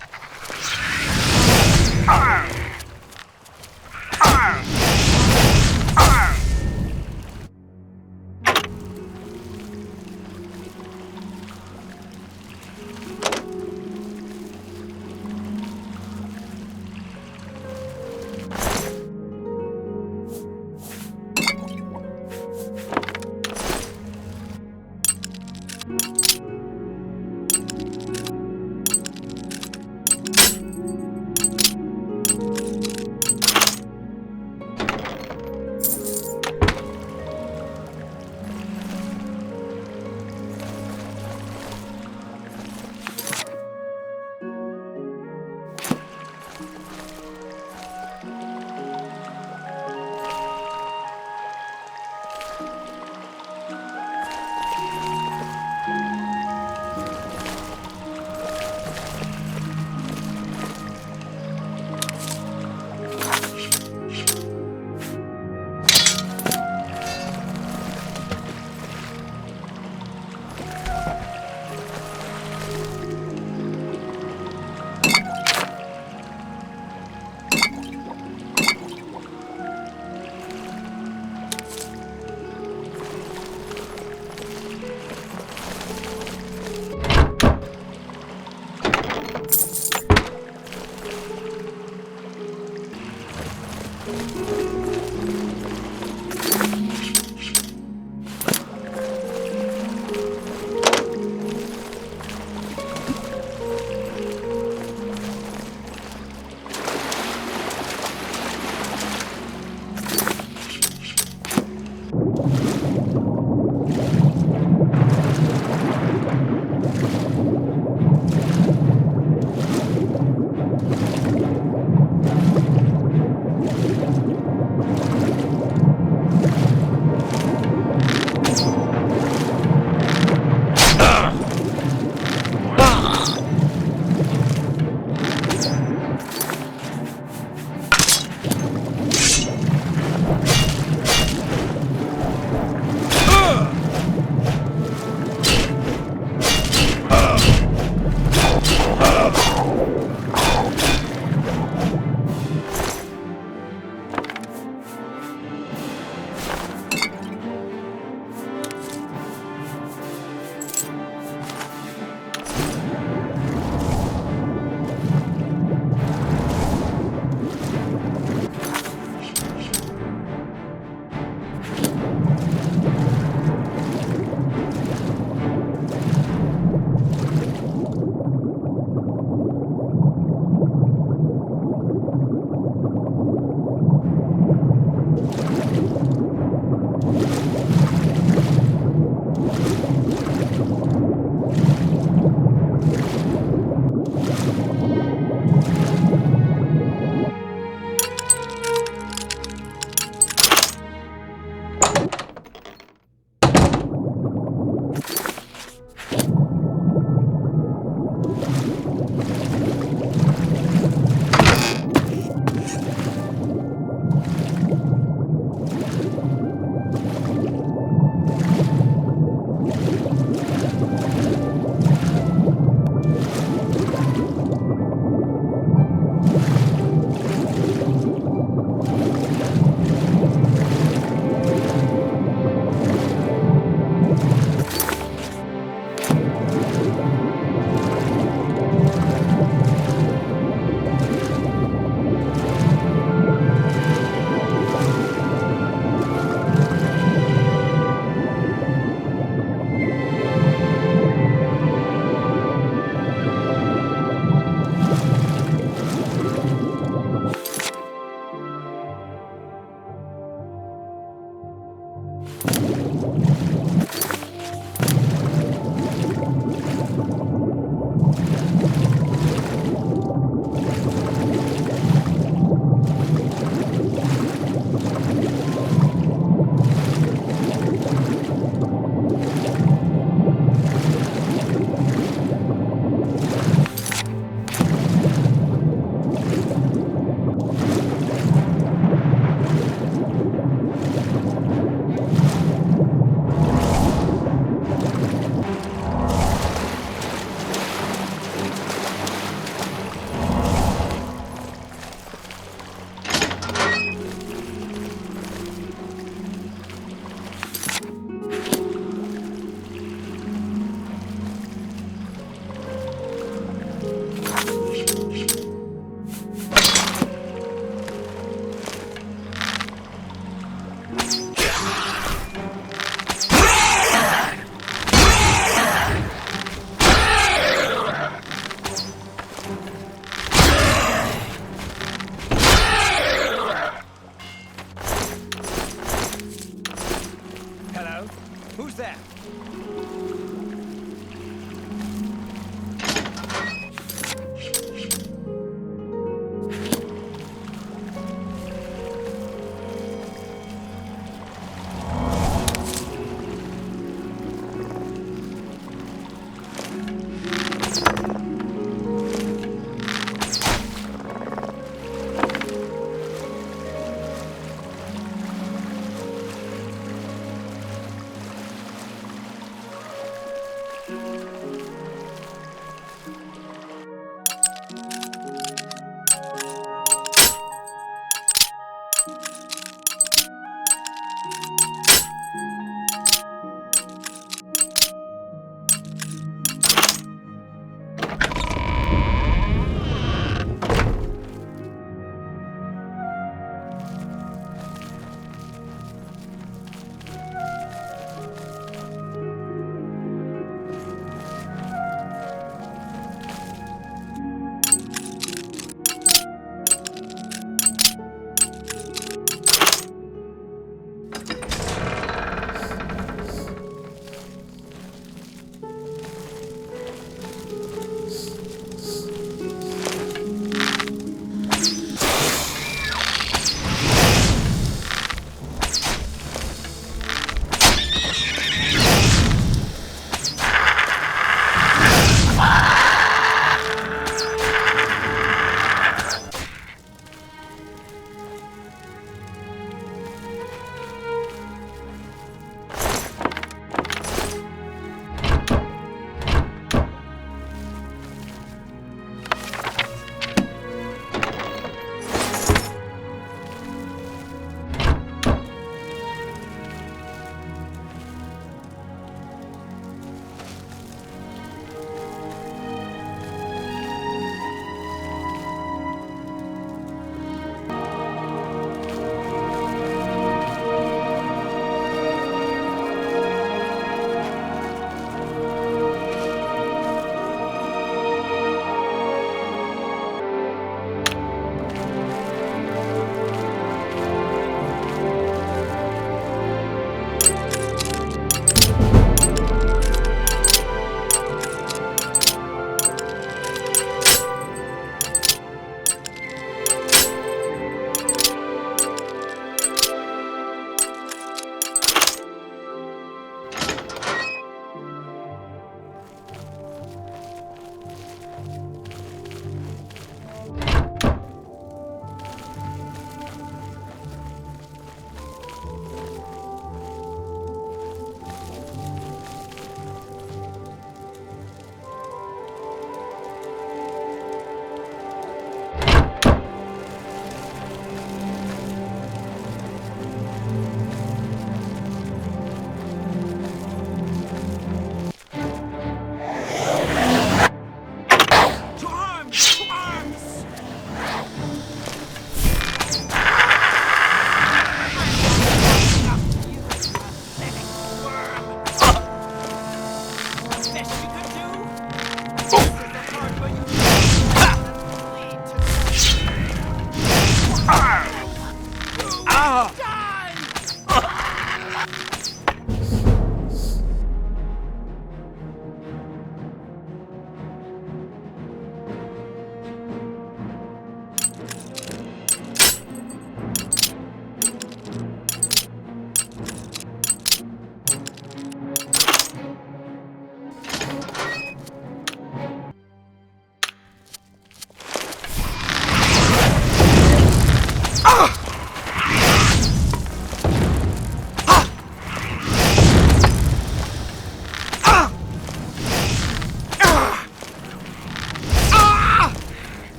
Who's that?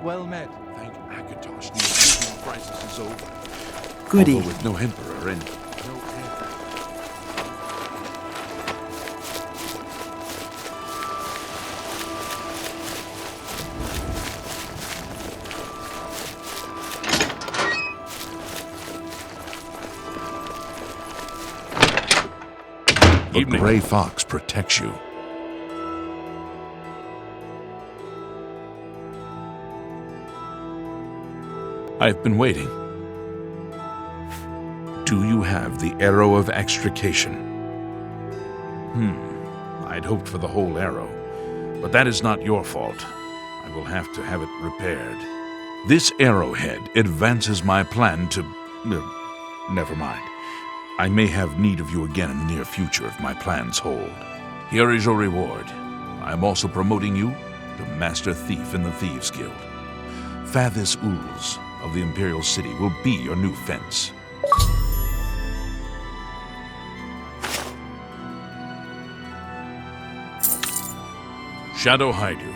Well met. Thank Akatosh, the Oblivion crisis is over. Goody. Although with no emperor and no heir. The Grey Fox protects you. I've been waiting. Do you have the arrow of extrication? I'd hoped for the whole arrow, but that is not your fault. I will have to have it repaired. This arrowhead advances my plan to... never mind. I may have need of you again in the near future if my plans hold. Here is your reward. I am also promoting you to Master Thief in the Thieves Guild. Fathis Ools of the Imperial City will be your new fence. Shadow hide you.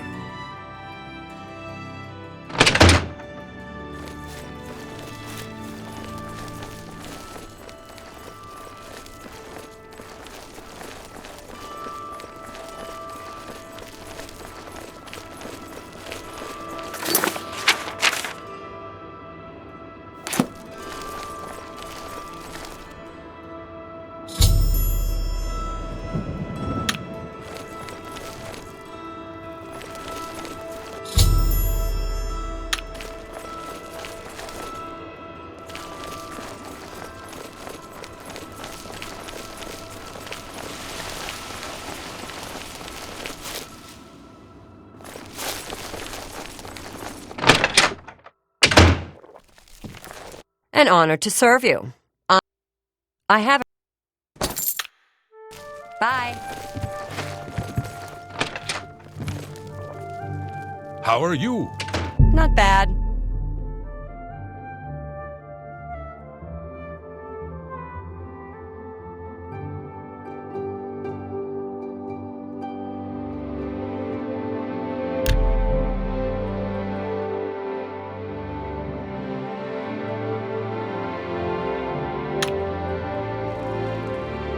An honor to serve you. I have... Bye. How are you? Not bad.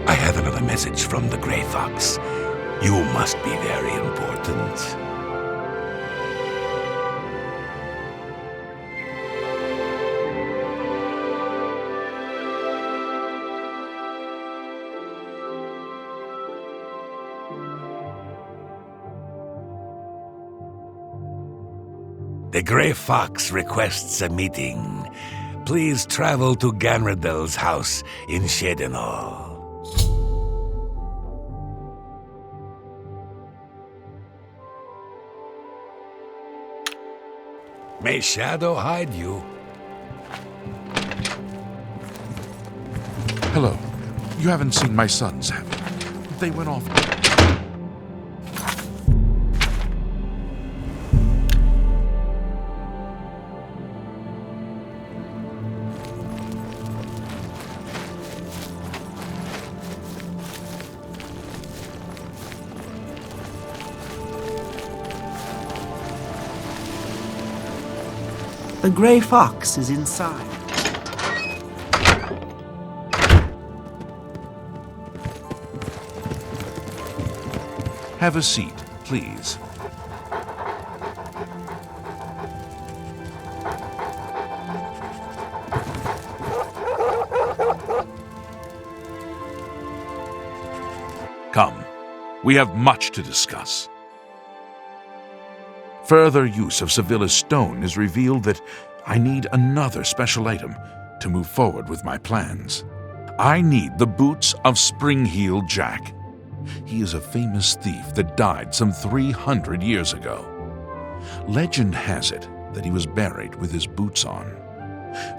I have another message from the Grey Fox. You must be very important. The Grey Fox requests a meeting. Please travel to Ganradel's house in Chedenhall. May shadow hide you. Hello. You haven't seen my sons, have you? They went off. The Grey Fox is inside. Have a seat, please. Come, we have much to discuss. Further use of Sevilla's stone has revealed that I need another special item to move forward with my plans. I need the boots of Spring-Heeled Jack. He is a famous thief that died some 300 years ago. Legend has it that he was buried with his boots on.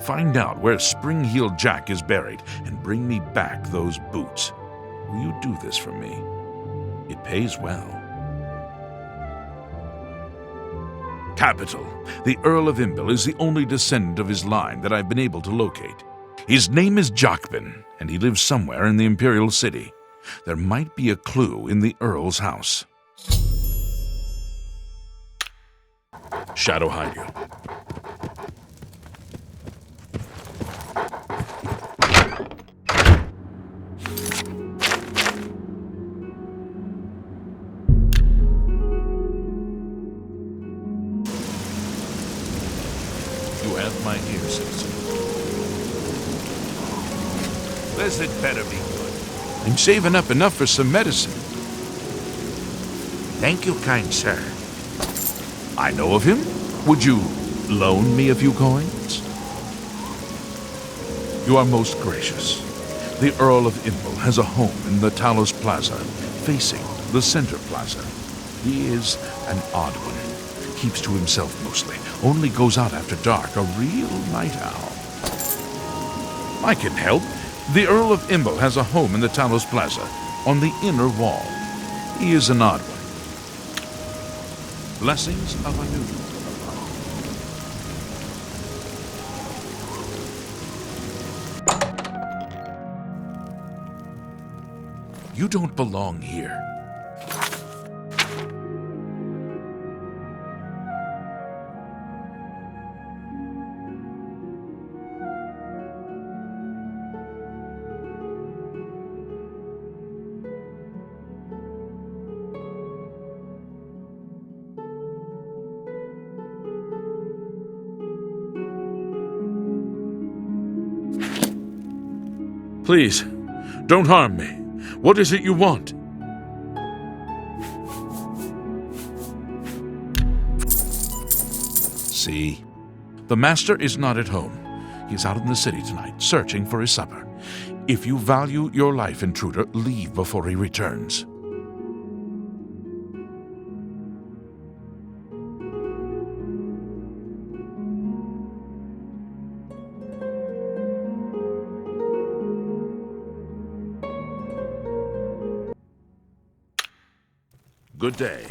Find out where Spring-Heeled Jack is buried and bring me back those boots. Will you do this for me? It pays well. Capital. The Earl of Imbil is the only descendant of his line that I've been able to locate. His name is Jacobin, and he lives somewhere in the Imperial City. There might be a clue in the Earl's house. Shadow hide you. You have my ear, citizen. This had better be good. I'm saving up enough for some medicine. Thank you, kind sir. I know of him. Would you loan me a few coins? You are most gracious. The Earl of Imbil has a home in the Talos Plaza, facing the Center Plaza. He is an odd one. Keeps to himself mostly. Only goes out after dark, a real night owl. I can help. The Earl of Imbil has a home in the Talos Plaza, on the inner wall. He is an odd one. Blessings of a new. You don't belong here. Please, don't harm me. What is it you want? See? The master is not at home. He's out in the city tonight, searching for his supper. If you value your life, intruder, leave before he returns. Good day.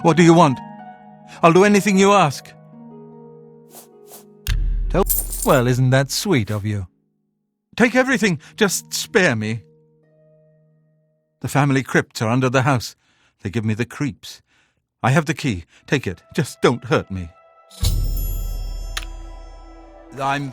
What do you want? I'll do anything you ask. Well, isn't that sweet of you? Take everything, just spare me. The family crypts are under the house. They give me the creeps. I have the key. Take it. Just don't hurt me. I'm...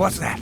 What's that?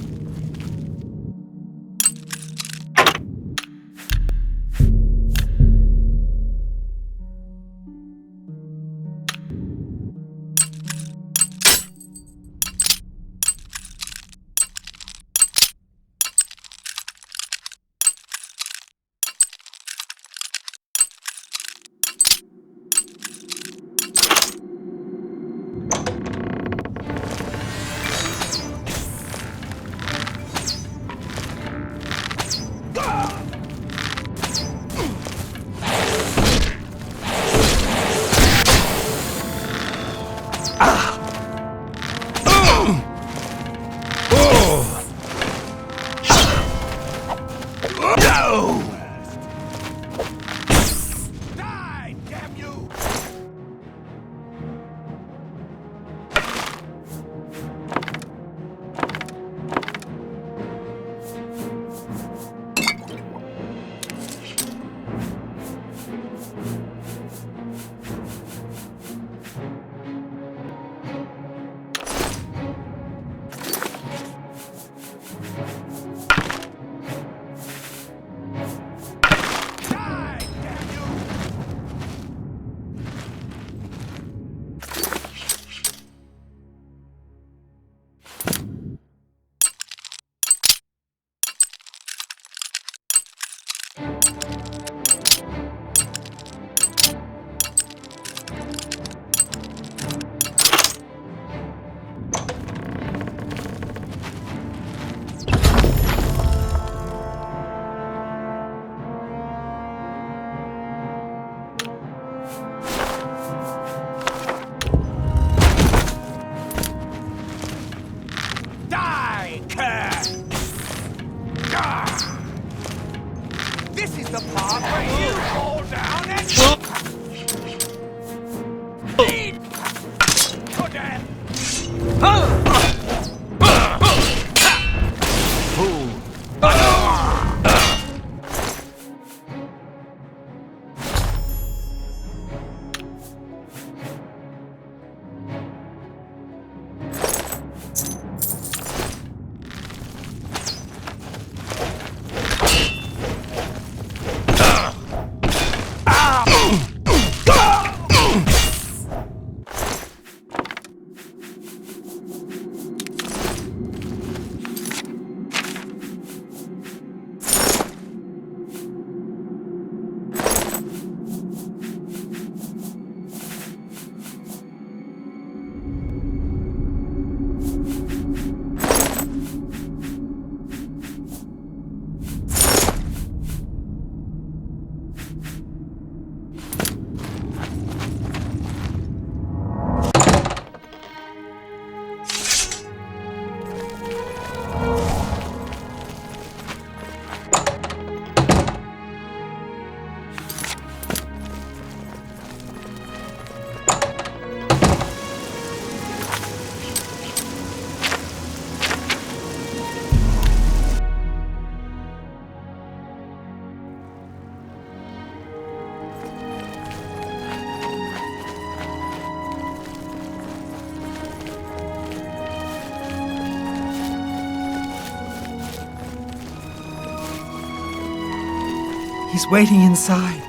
He's waiting inside.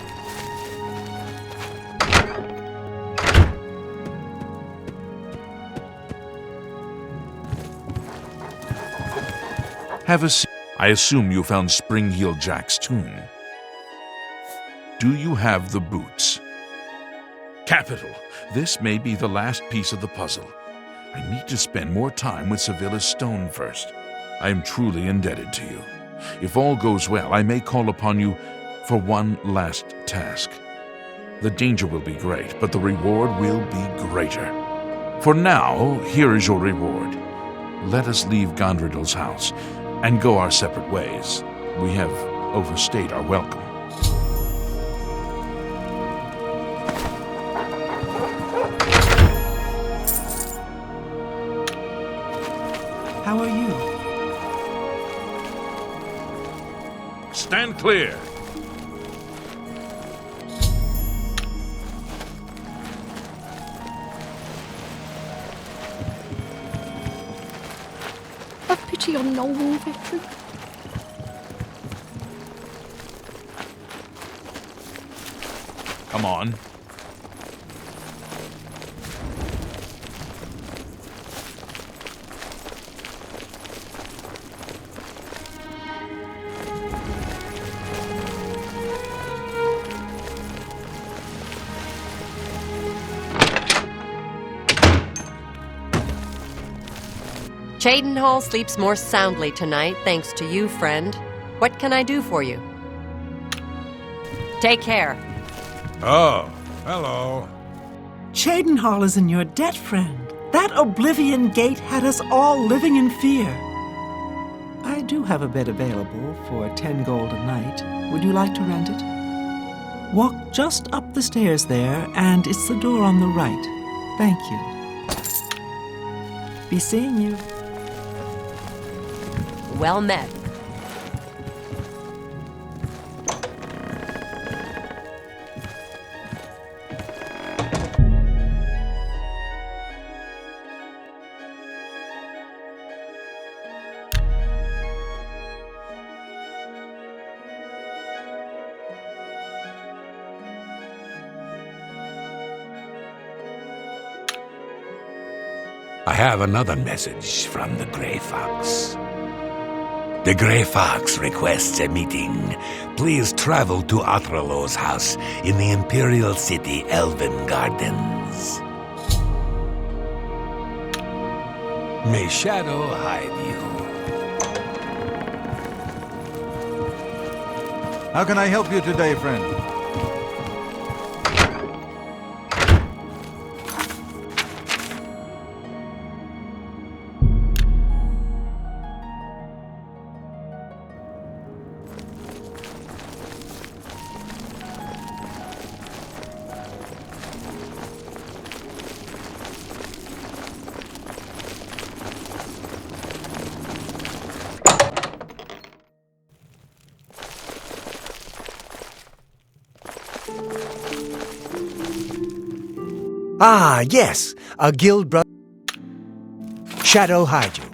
Have a seat. I assume you found Spring-Heel Jack's tomb. Do you have the boots? Capital. This may be the last piece of the puzzle. I need to spend more time with Sevilla's stone first. I am truly indebted to you. If all goes well, I may call upon you for one last task. The danger will be great, but the reward will be greater. For now, here is your reward. Let us leave Gondredal's house and go our separate ways. We have overstayed our welcome. How are you? Stand clear. Have pity on no war veteran. Come on. Cheydinhal sleeps more soundly tonight, thanks to you, friend. What can I do for you? Take care. Oh, hello. Cheydinhal is in your debt, friend. That Oblivion gate had us all living in fear. I do have a bed available for 10 gold a night. Would you like to rent it? Walk just up the stairs there, and it's the door on the right. Thank you. Be seeing you. Well met. I have another message from the Grey Fox. The Grey Fox requests a meeting. Please travel to Athralo's house in the Imperial city, Elven Gardens. May shadow hide you. How can I help you today, friend? Ah, yes, a guild brother. Shadow hide you.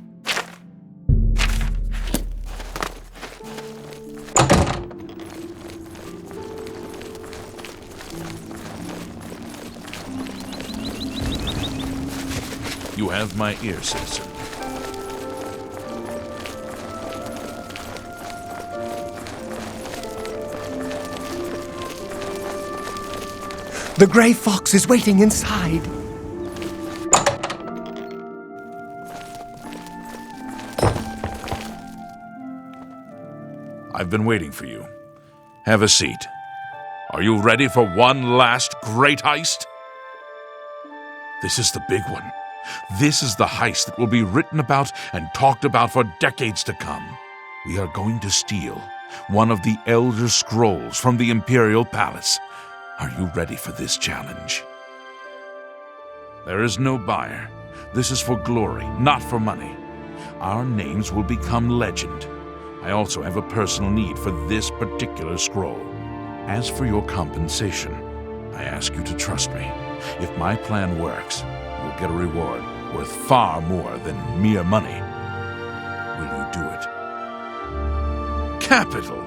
You have my ear, citizen. The Grey Fox is waiting inside. I've been waiting for you. Have a seat. Are you ready for one last great heist? This is the big one. This is the heist that will be written about and talked about for decades to come. We are going to steal one of the Elder Scrolls from the Imperial Palace. Are you ready for this challenge? There is no buyer. This is for glory, not for money. Our names will become legend. I also have a personal need for this particular scroll. As for your compensation, I ask you to trust me. If my plan works, you'll get a reward worth far more than mere money. Will you do it? Capital!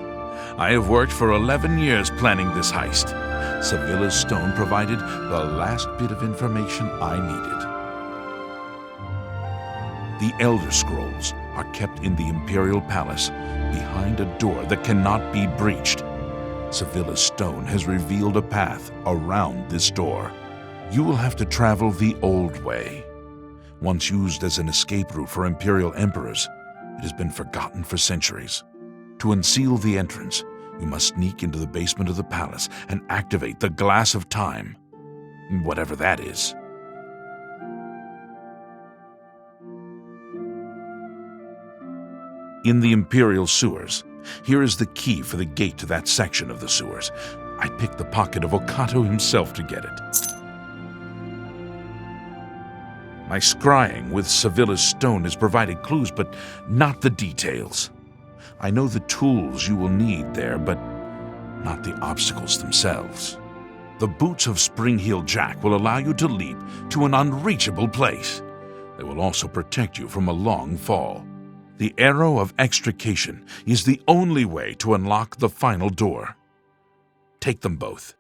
I have worked for 11 years planning this heist. Sevilla's stone provided the last bit of information I needed. The Elder Scrolls are kept in the Imperial Palace, behind a door that cannot be breached. Sevilla's stone has revealed a path around this door. You will have to travel the old way. Once used as an escape route for Imperial emperors, it has been forgotten for centuries. To unseal the entrance, you must sneak into the basement of the palace and activate the Glass of Time, whatever that is. In the Imperial sewers, here is the key for the gate to that section of the sewers. I picked the pocket of Okato himself to get it. My scrying with Sevilla's stone has provided clues, but not the details. I know the tools you will need there, but not the obstacles themselves. The boots of Spring-Heel Jack will allow you to leap to an unreachable place. They will also protect you from a long fall. The Arrow of Extrication is the only way to unlock the final door. Take them both.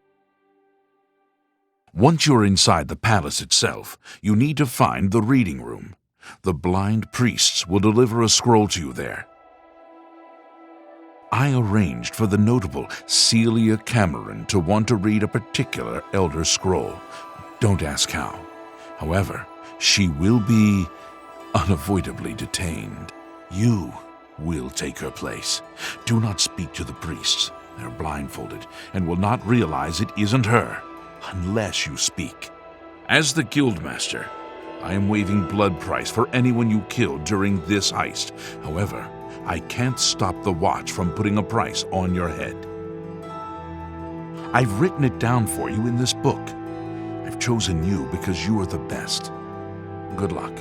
Once you're inside the palace itself, you need to find the reading room. The blind priests will deliver a scroll to you there. I arranged for the notable Celia Cameron to want to read a particular Elder Scroll. Don't ask how. However, she will be unavoidably detained. You will take her place. Do not speak to the priests. They're blindfolded and will not realize it isn't her unless you speak. As the Guildmaster, I am waiving blood price for anyone you killed during this heist. However, I can't stop the Watch from putting a price on your head. I've written it down for you in this book. I've chosen you because you are the best. Good luck.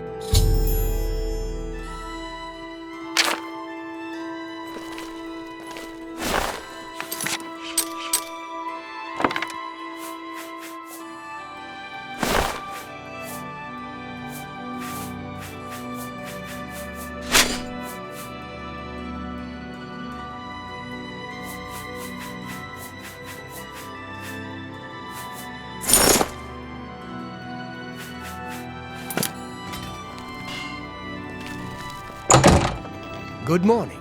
Good morning.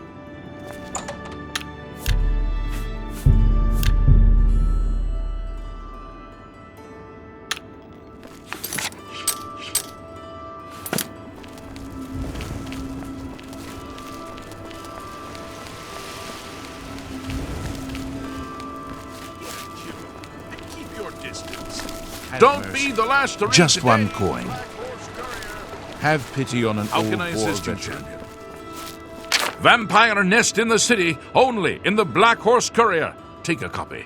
Don't be the last to read Just today. one coin. Have pity on an How old can I war assist you, veteran. champion? Vampire nest in the city, only in the Black Horse Courier. Take a copy.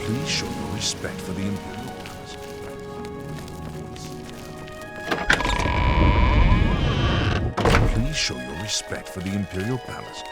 Please show your respect for the Imperial Palace. Please show your respect for the Imperial Palace.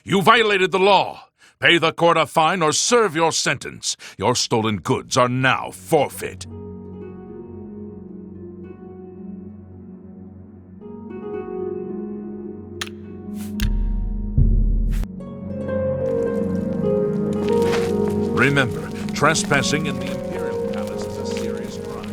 You violated the law. Pay the court a fine or serve your sentence. Your stolen goods are now forfeit. Remember, trespassing in the Imperial Palace is a serious crime.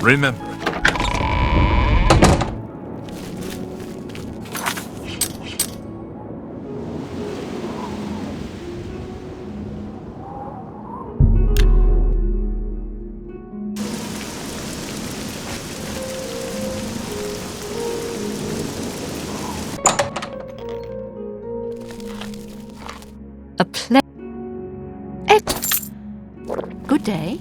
Remember, A play. Good day.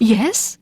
Yes?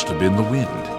must have been the wind.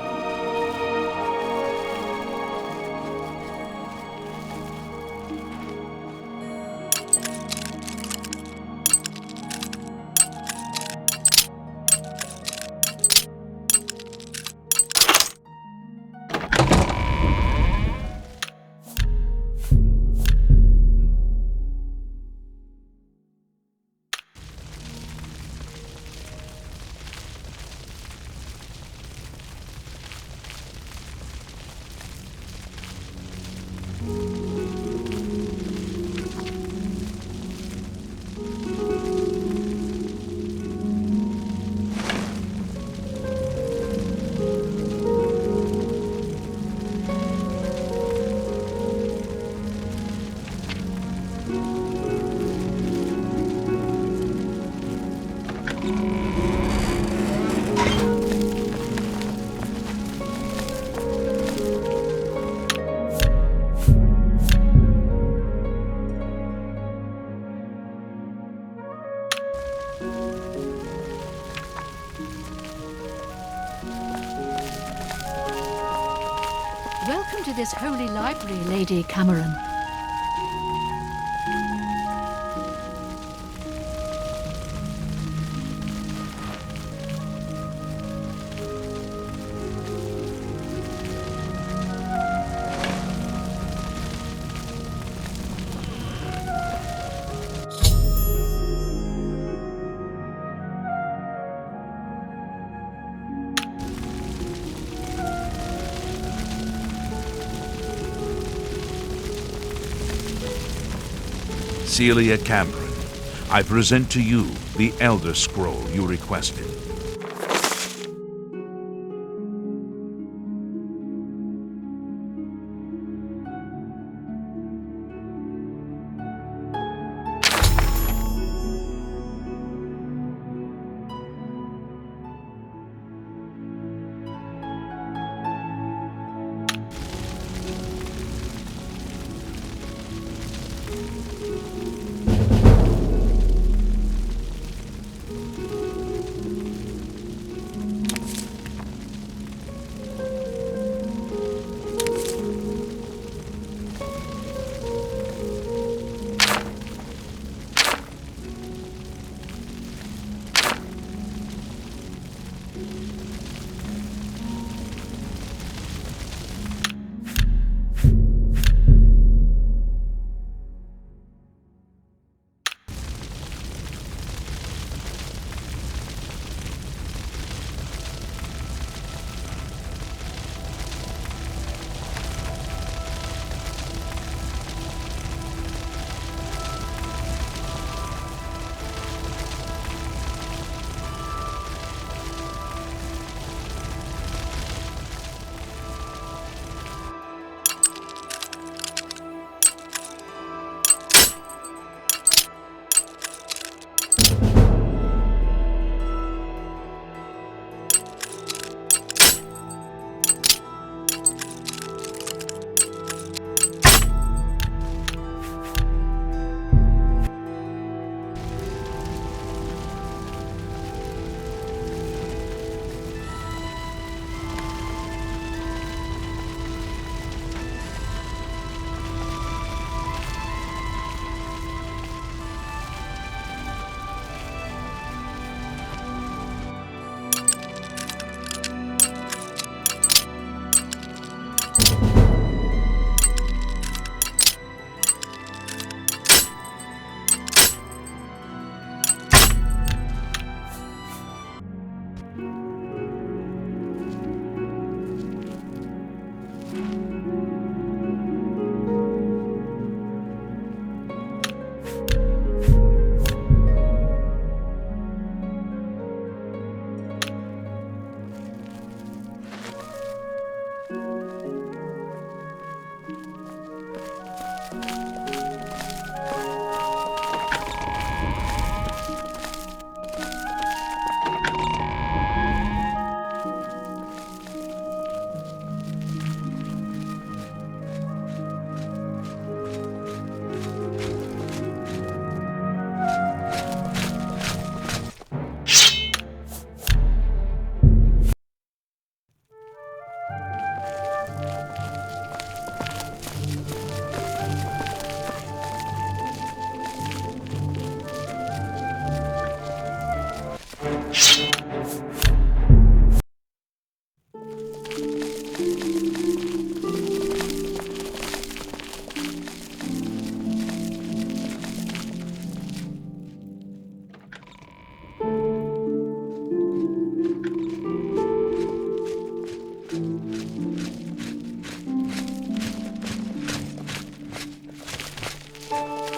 Welcome to this holy library, Lady Cameron. Celia Cameron, I present to you the Elder Scroll you requested.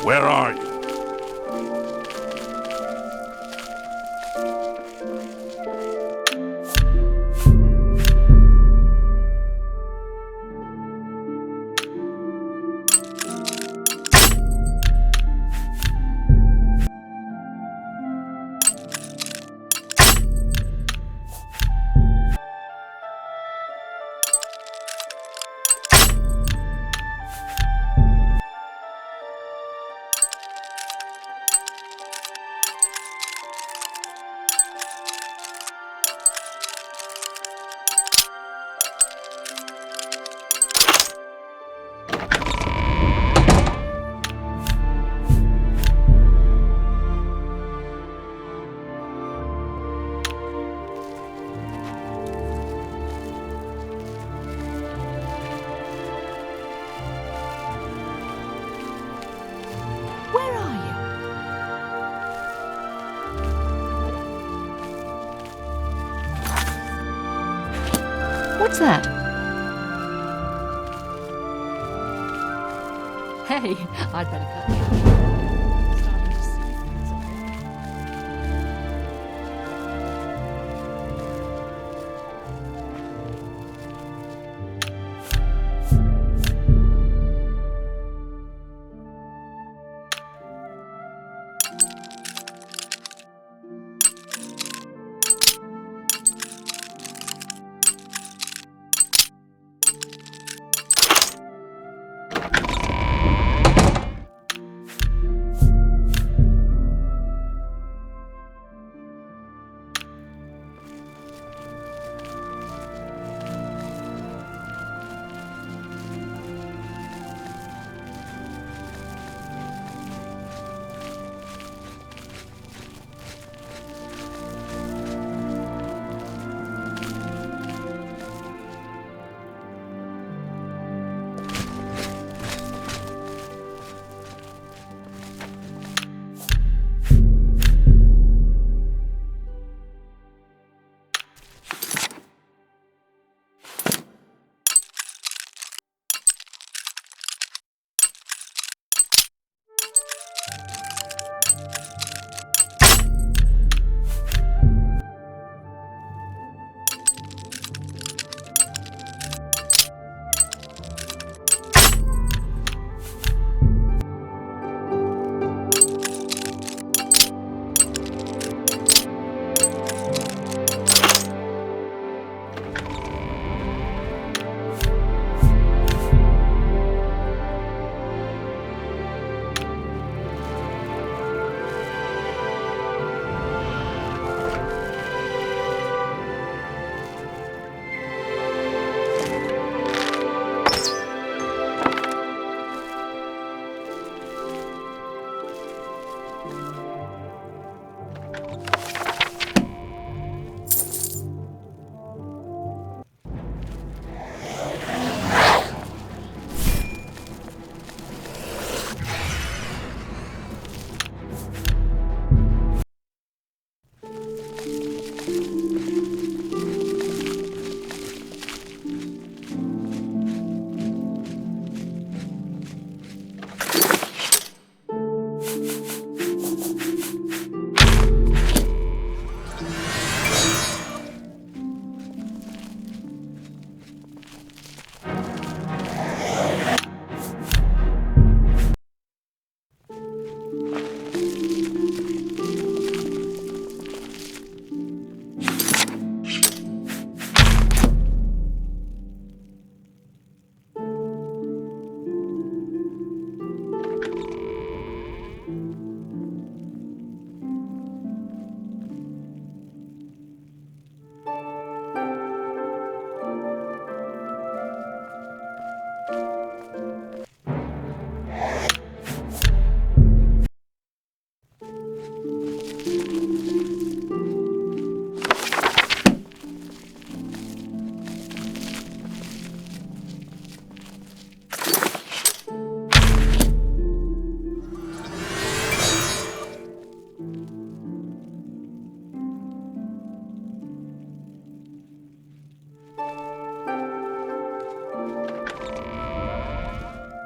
Where are you? Where are you? What's that? Hey, I'd better cut you. Starting to see things again.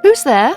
Who's there?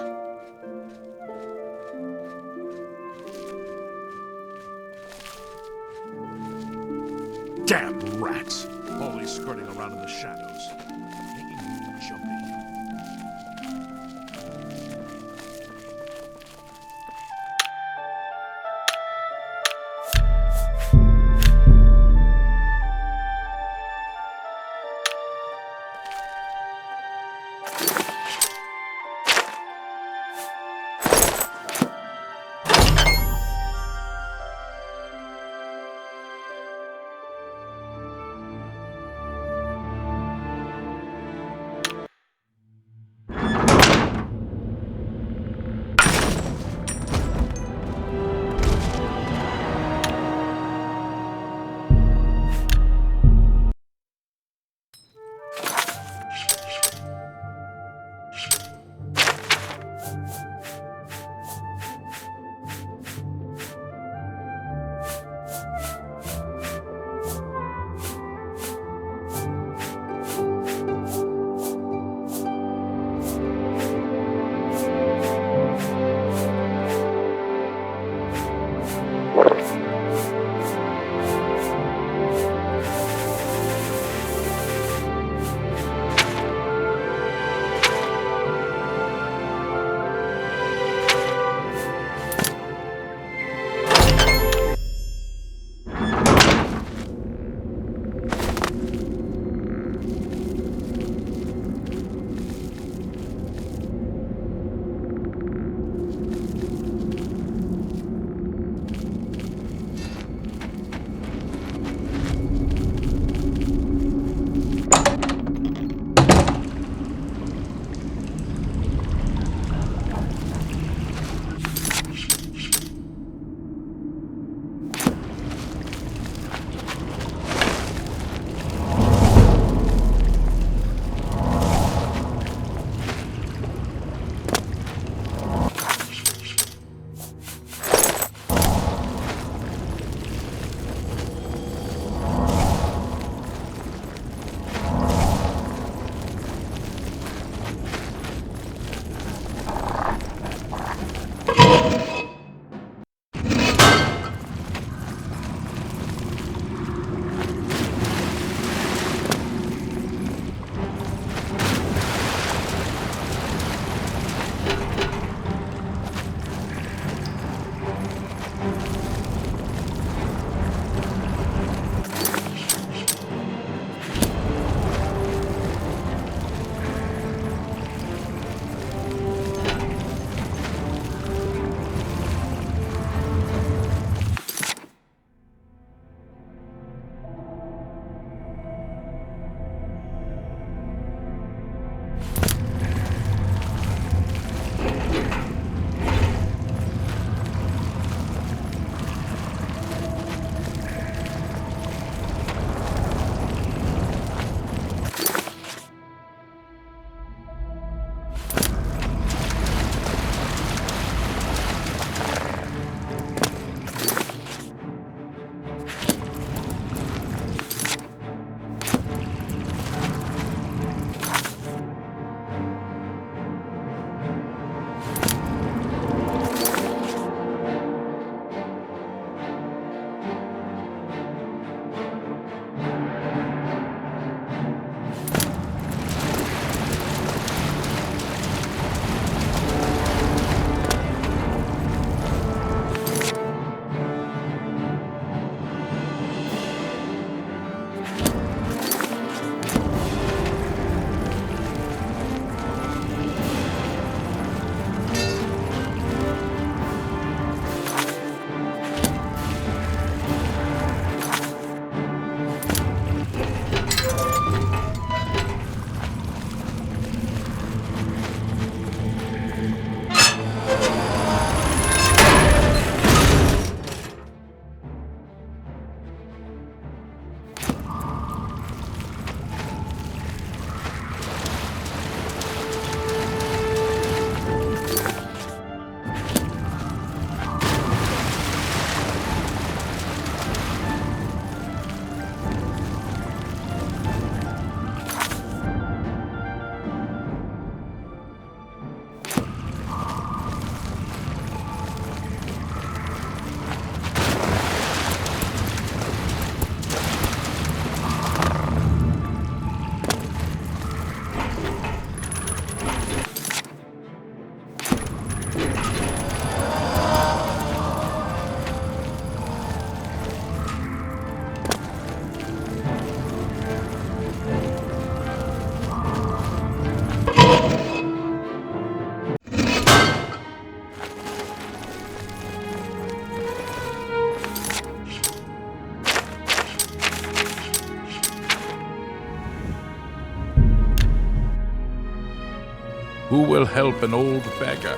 Who will help an old beggar?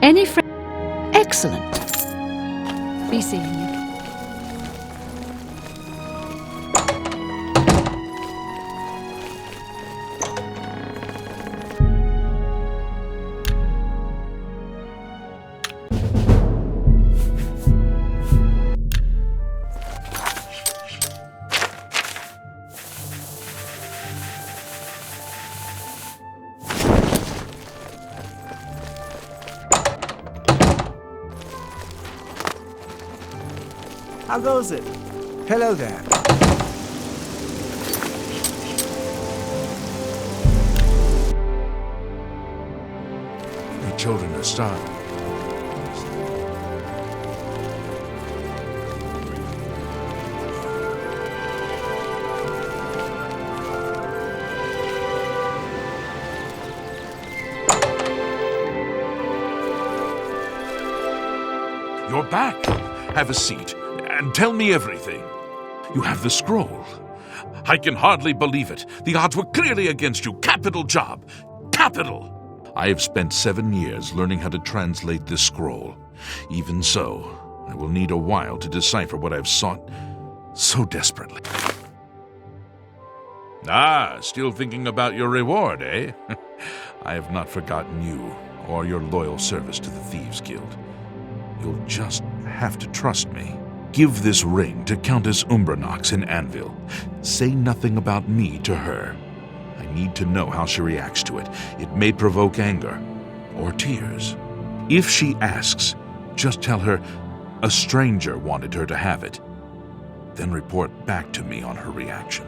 Any friend? Excellent. Be seeing you. How goes it? Hello there. The children are starving. You're back. Have a seat. And tell me everything. You have the scroll. I can hardly believe it. The odds were clearly against you. Capital job. Capital! I have spent 7 years learning how to translate this scroll. Even so, I will need a while to decipher what I've sought so desperately. Ah, still thinking about your reward, eh? I have not forgotten you or your loyal service to the Thieves Guild. You'll just have to trust me. Give this ring to Countess Umbranox in Anvil. Say nothing about me to her. I need to know how she reacts to it. It may provoke anger or tears. If she asks, just tell her a stranger wanted her to have it. Then report back to me on her reaction.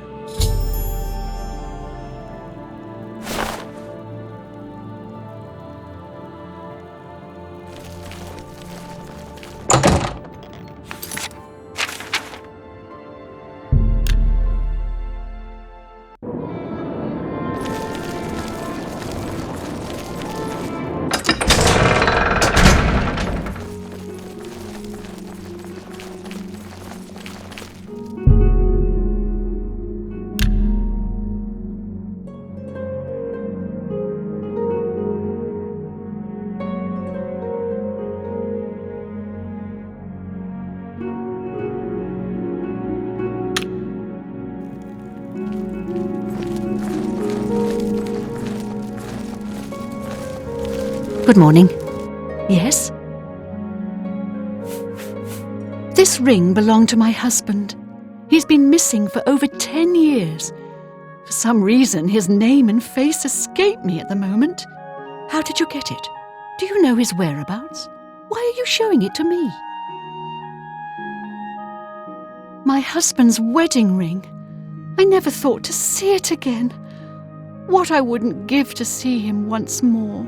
Good morning. Yes? This ring belonged to my husband. He's been missing for over 10 years. For some reason, his name and face escape me at the moment. How did you get it? Do you know his whereabouts? Why are you showing it to me? My husband's wedding ring. I never thought to see it again. What I wouldn't give to see him once more.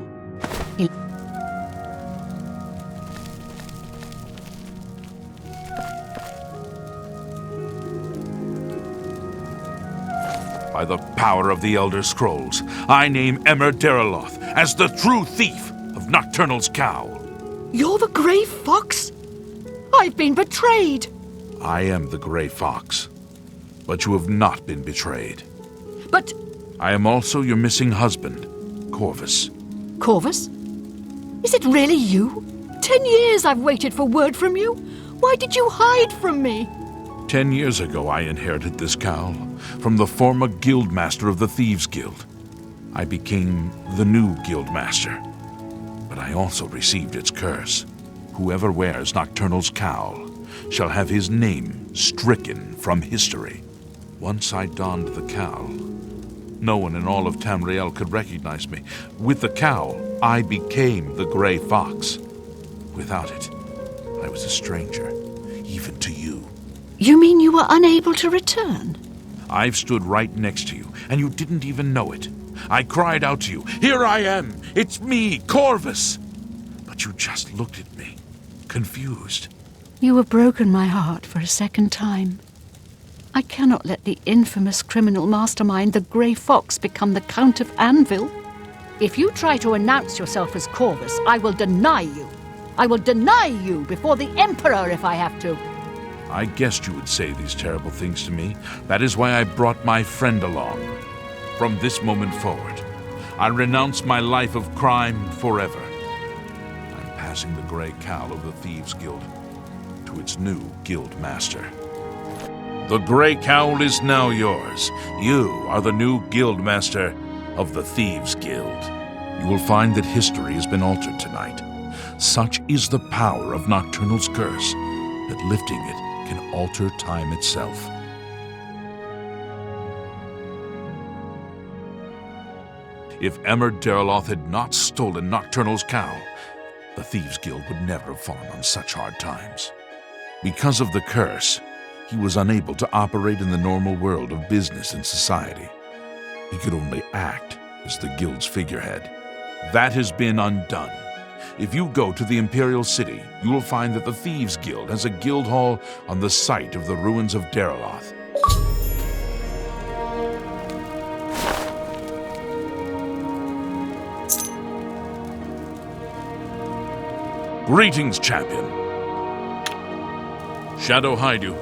By the power of the Elder Scrolls, I name Ermacgerd as the true thief of Nocturnal's cowl. You're the Grey Fox? I've been betrayed. I am the Grey Fox, but you have not been betrayed. But... I am also your missing husband, Corvus. Corvus? Is it really you? 10 years I've waited for word from you. Why did you hide from me? 10 years ago I inherited this cowl from the former guildmaster of the Thieves Guild. I became the new guildmaster, but I also received its curse. Whoever wears Nocturnal's cowl shall have his name stricken from history. Once I donned the cowl, no one in all of Tamriel could recognize me. With the cowl, I became the Grey Fox. Without it, I was a stranger, even to you. You mean you were unable to return? I've stood right next to you, and you didn't even know it. I cried out to you, "Here I am! It's me, Corvus!" But you just looked at me, confused. You have broken my heart for a second time. I cannot let the infamous criminal mastermind, the Grey Fox, become the Count of Anvil. If you try to announce yourself as Corvus, I will deny you. I will deny you before the Emperor if I have to. I guessed you would say these terrible things to me. That is why I brought my friend along. From this moment forward, I renounce my life of crime forever. I'm passing the gray cowl of the Thieves Guild to its new guild master. The gray cowl is now yours. You are the new guild master of the Thieves Guild. You will find that history has been altered tonight. Such is the power of Nocturnal's curse that lifting it can alter time itself. If Ermacgerd Deraloth had not stolen Nocturnal's cowl, the Thieves Guild would never have fallen on such hard times. Because of the curse, he was unable to operate in the normal world of business and society. He could only act as the guild's figurehead. That has been undone. If you go to the Imperial City, you will find that the Thieves Guild has a guild hall on the site of the ruins of Deraloth. Greetings, champion. Shadow hide you.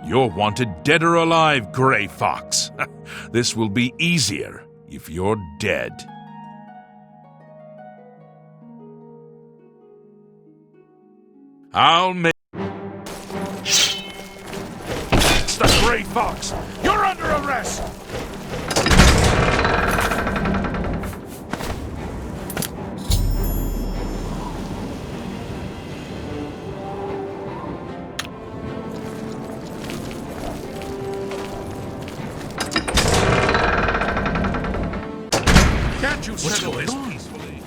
You're wanted dead or alive, Grey Fox. This will be easier if you're dead. I'll make... It's the Grey Fox! You're under arrest! Can't you settle this peacefully?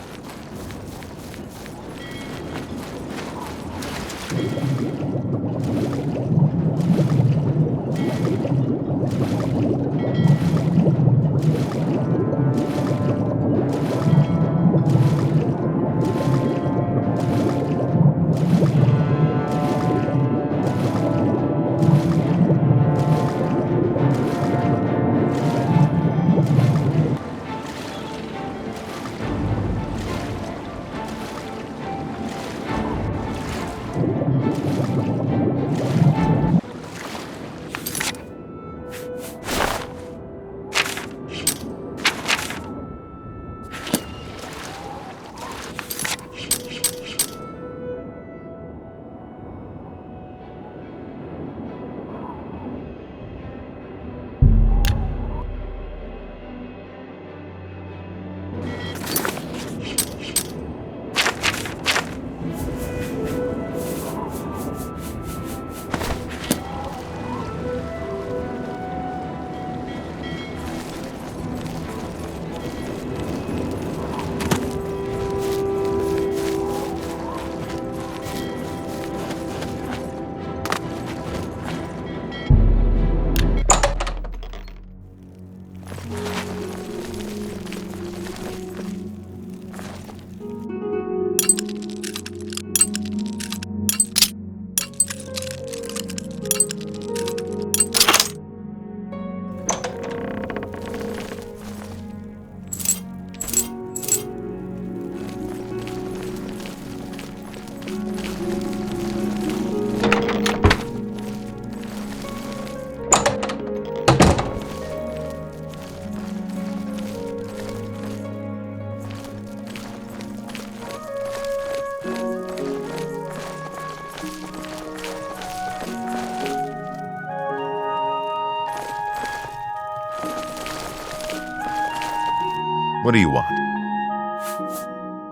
What do you want?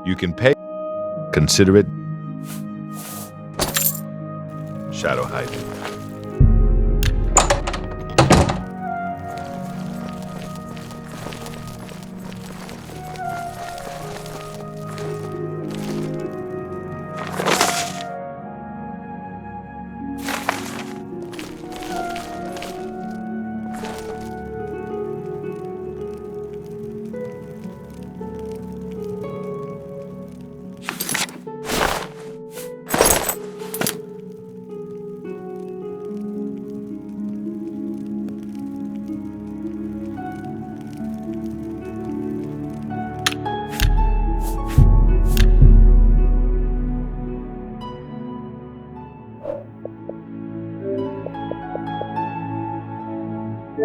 You can pay. Consider it. Shadow hiding.